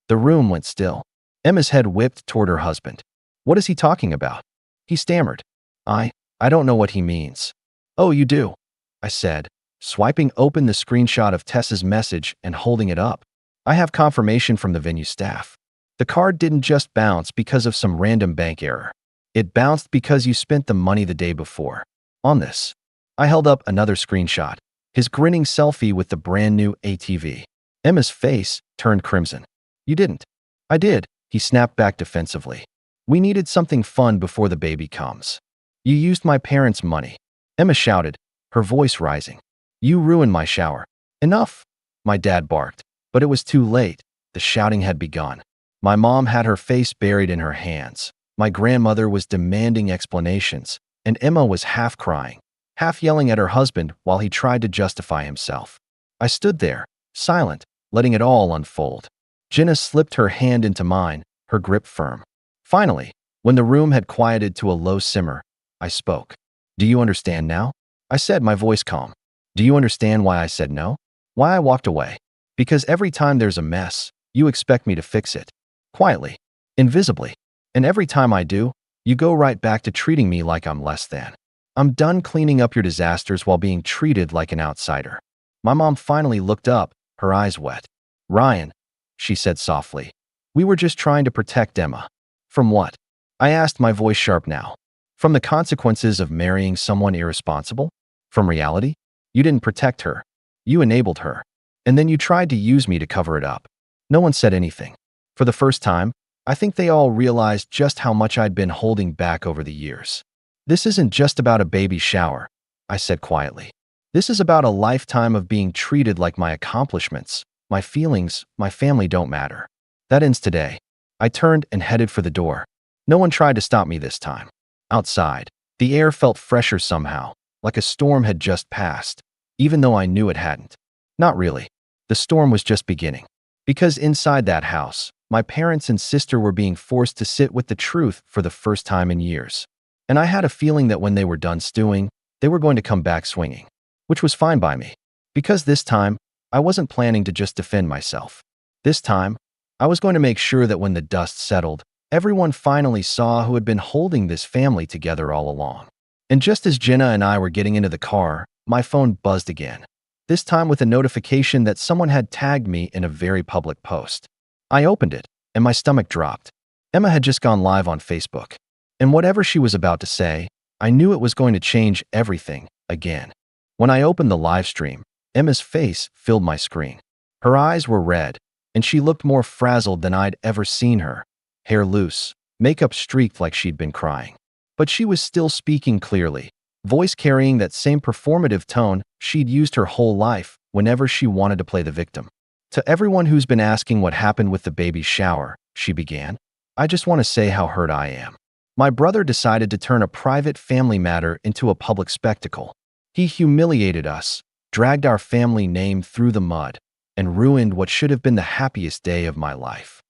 The room went still. Emma's head whipped toward her husband. What is he talking about? He stammered. I don't know what he means. Oh, you do, I said, swiping open the screenshot of Tessa's message and holding it up. I have confirmation from the venue staff. The card didn't just bounce because of some random bank error. It bounced because you spent the money the day before. On this. I held up another screenshot, his grinning selfie with the brand new ATV. Emma's face turned crimson. You didn't. I did, he snapped back defensively. We needed something fun before the baby comes. You used my parents' money. Emma shouted, her voice rising. You ruined my shower. Enough, my dad barked, but it was too late. The shouting had begun. My mom had her face buried in her hands. My grandmother was demanding explanations, and Emma was half crying, half yelling at her husband while he tried to justify himself. I stood there, silent, letting it all unfold. Jenna slipped her hand into mine, her grip firm. Finally, when the room had quieted to a low simmer, I spoke. Do you understand now? I said, my voice calm. Do you understand why I said no? Why I walked away? Because every time there's a mess, you expect me to fix it. Quietly. Invisibly. And every time I do, you go right back to treating me like I'm less than. I'm done cleaning up your disasters while being treated like an outsider. My mom finally looked up, her eyes wet. Ryan, she said softly. We were just trying to protect Emma. From what? I asked, my voice sharp now. From the consequences of marrying someone irresponsible? From reality? You didn't protect her. You enabled her. And then you tried to use me to cover it up. No one said anything. For the first time, I think they all realized just how much I'd been holding back over the years. This isn't just about a baby shower, I said quietly. This is about a lifetime of being treated like my accomplishments, my feelings, my family don't matter. That ends today. I turned and headed for the door. No one tried to stop me this time. Outside, the air felt fresher somehow, like a storm had just passed, even though I knew it hadn't. Not really. The storm was just beginning. Because inside that house, My parents and sister were being forced to sit with the truth for the first time in years. And I had a feeling that when they were done stewing, they were going to come back swinging, which was fine by me. Because this time, I wasn't planning to just defend myself. This time, I was going to make sure that when the dust settled, everyone finally saw who had been holding this family together all along. And just as Jenna and I were getting into the car, my phone buzzed again, this time with a notification that someone had tagged me in a very public post. I opened it, and my stomach dropped. Emma had just gone live on Facebook. And whatever she was about to say, I knew it was going to change everything again. When I opened the live stream, Emma's face filled my screen. Her eyes were red, and she looked more frazzled than I'd ever seen her. Hair loose, makeup streaked like she'd been crying. But she was still speaking clearly, voice carrying that same performative tone she'd used her whole life whenever she wanted to play the victim. To everyone who's been asking what happened with the baby shower, she began, I just want to say how hurt I am. My brother decided to turn a private family matter into a public spectacle. He humiliated us, dragged our family name through the mud, and ruined what should have been the happiest day of my life.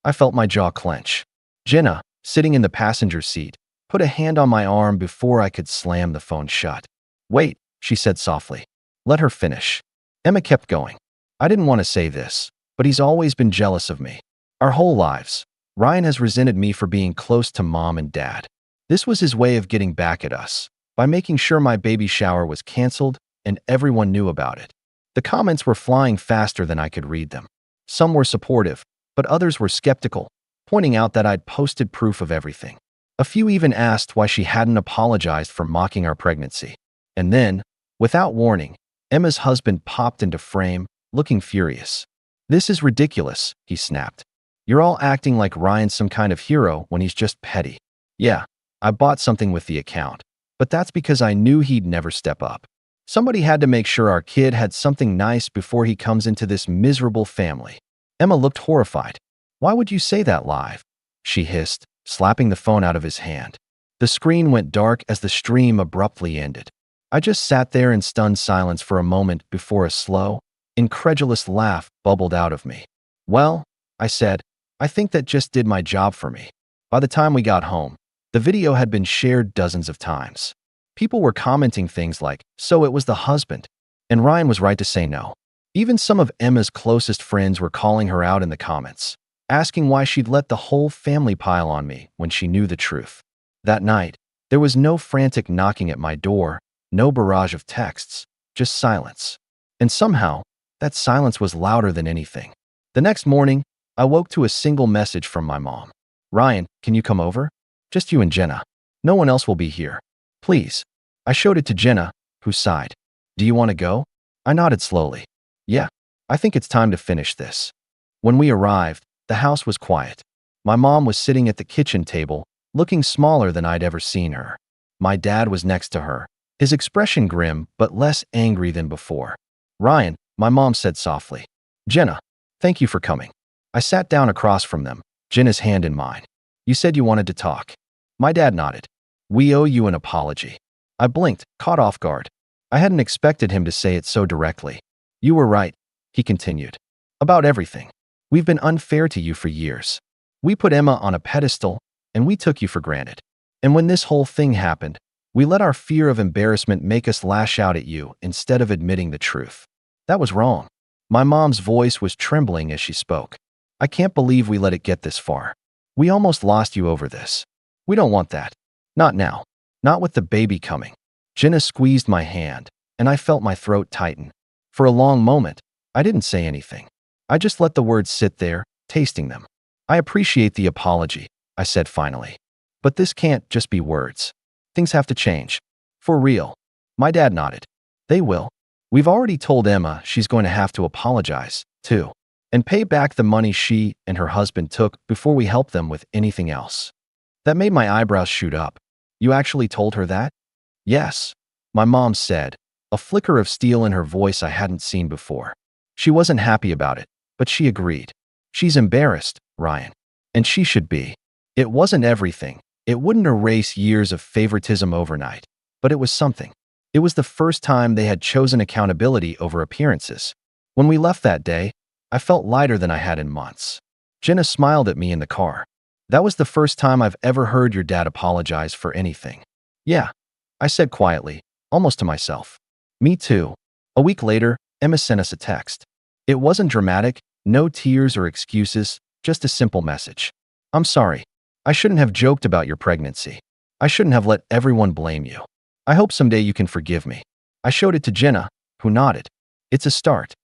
I felt my jaw clench. Jenna, sitting in the passenger seat, put a hand on my arm before I could slam the phone shut. Wait, she said softly. Let her finish. Emma kept going. I didn't want to say this, but he's always been jealous of me. Our whole lives. Ryan has resented me for being close to mom and dad. This was his way of getting back at us, by making sure my baby shower was canceled and everyone knew about it. The comments were flying faster than I could read them. Some were supportive, but others were skeptical, pointing out that I'd posted proof of everything. A few even asked why she hadn't apologized for mocking our pregnancy. And then, without warning, Emma's husband popped into frame, looking furious. This is ridiculous, he snapped. You're all acting like Ryan's some kind of hero when he's just petty. Yeah, I bought something with the account, but that's because I knew he'd never step up. Somebody had to make sure our kid had something nice before he comes into this miserable family. Emma looked horrified. Why would you say that live? She hissed, slapping the phone out of his hand. The screen went dark as the stream abruptly ended. I just sat there in stunned silence for a moment before a slow, incredulous laugh bubbled out of me. Well, I said, I think that just did my job for me. By the time we got home, the video had been shared dozens of times. People were commenting things like, so it was the husband, and Ryan was right to say no. Even some of Emma's closest friends were calling her out in the comments, asking why she'd let the whole family pile on me when she knew the truth. That night, there was no frantic knocking at my door, no barrage of texts, just silence. And somehow, that silence was louder than anything. The next morning, I woke to a single message from my mom. Ryan, can you come over? Just you and Jenna. No one else will be here. Please. I showed it to Jenna, who sighed. Do you want to go? I nodded slowly. Yeah, I think it's time to finish this. When we arrived, the house was quiet. My mom was sitting at the kitchen table, looking smaller than I'd ever seen her. My dad was next to her, his expression grim but less angry than before. Ryan, my mom said softly. Jenna, thank you for coming. I sat down across from them, Jenna's hand in mine. You said you wanted to talk. My dad nodded. We owe you an apology. I blinked, caught off guard. I hadn't expected him to say it so directly. You were right, he continued. About everything. We've been unfair to you for years. We put Emma on a pedestal, and we took you for granted. And when this whole thing happened, we let our fear of embarrassment make us lash out at you instead of admitting the truth. That was wrong. My mom's voice was trembling as she spoke. I can't believe we let it get this far. We almost lost you over this. We don't want that. Not now. Not with the baby coming. Jenna squeezed my hand, and I felt my throat tighten. For a long moment, I didn't say anything. I just let the words sit there, tasting them. I appreciate the apology, I said finally. But this can't just be words. Things have to change. For real. My dad nodded. They will. We've already told Emma she's going to have to apologize, too, and pay back the money she and her husband took before we help them with anything else. That made my eyebrows shoot up. You actually told her that? Yes, my mom said, a flicker of steel in her voice I hadn't seen before. She wasn't happy about it, but she agreed. She's embarrassed, Ryan. And she should be. It wasn't everything. It wouldn't erase years of favoritism overnight, but it was something. It was the first time they had chosen accountability over appearances. When we left that day, I felt lighter than I had in months. Jenna smiled at me in the car. That was the first time I've ever heard your dad apologize for anything. Yeah, I said quietly, almost to myself. Me too. A week later, Emma sent us a text. It wasn't dramatic, no tears or excuses, just a simple message. I'm sorry. I shouldn't have joked about your pregnancy. I shouldn't have let everyone blame you. I hope someday you can forgive me. I showed it to Jenna, who nodded. It's a start.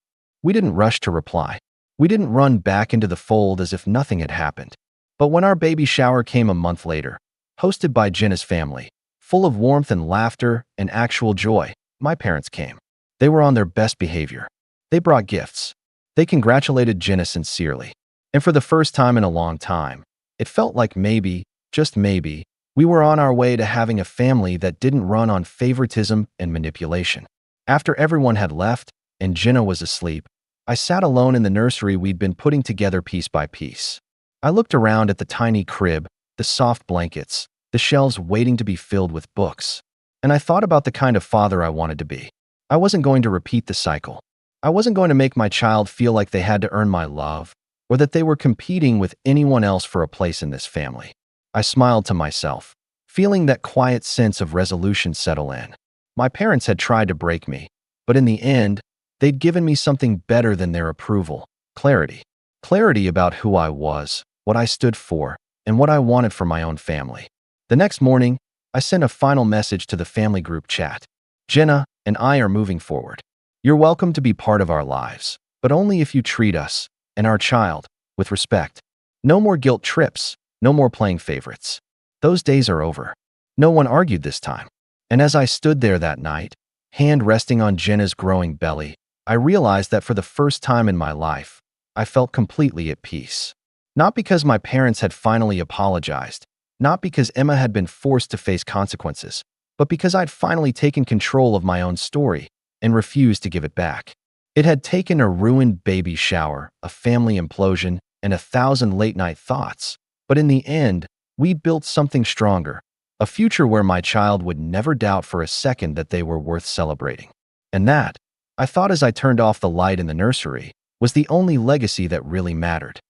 We didn't rush to reply. We didn't run back into the fold as if nothing had happened. But when our baby shower came a month later, hosted by Jenna's family, full of warmth and laughter and actual joy, my parents came. They were on their best behavior. They brought gifts. They congratulated Jenna sincerely. And for the first time in a long time, it felt like maybe, just maybe, we were on our way to having a family that didn't run on favoritism and manipulation. After everyone had left and Jenna was asleep, I sat alone in the nursery we'd been putting together piece by piece. I looked around at the tiny crib, the soft blankets, the shelves waiting to be filled with books, and I thought about the kind of father I wanted to be. I wasn't going to repeat the cycle. I wasn't going to make my child feel like they had to earn my love or that they were competing with anyone else for a place in this family. I smiled to myself, feeling that quiet sense of resolution settle in. My parents had tried to break me, but in the end, they'd given me something better than their approval: clarity. Clarity about who I was, what I stood for, and what I wanted for my own family. The next morning, I sent a final message to the family group chat. Jenna and I are moving forward. You're welcome to be part of our lives, but only if you treat us and our child with respect. No more guilt trips, no more playing favorites. Those days are over. No one argued this time. And as I stood there that night, hand resting on Jenna's growing belly, I realized that for the first time in my life, I felt completely at peace. Not because my parents had finally apologized, not because Emma had been forced to face consequences, but because I'd finally taken control of my own story and refused to give it back. It had taken a ruined baby shower, a family implosion, and 1,000 late-night thoughts, but in the end, we built something stronger, a future where my child would never doubt for a second that they were worth celebrating. And that, I thought as I turned off the light in the nursery, was the only legacy that really mattered.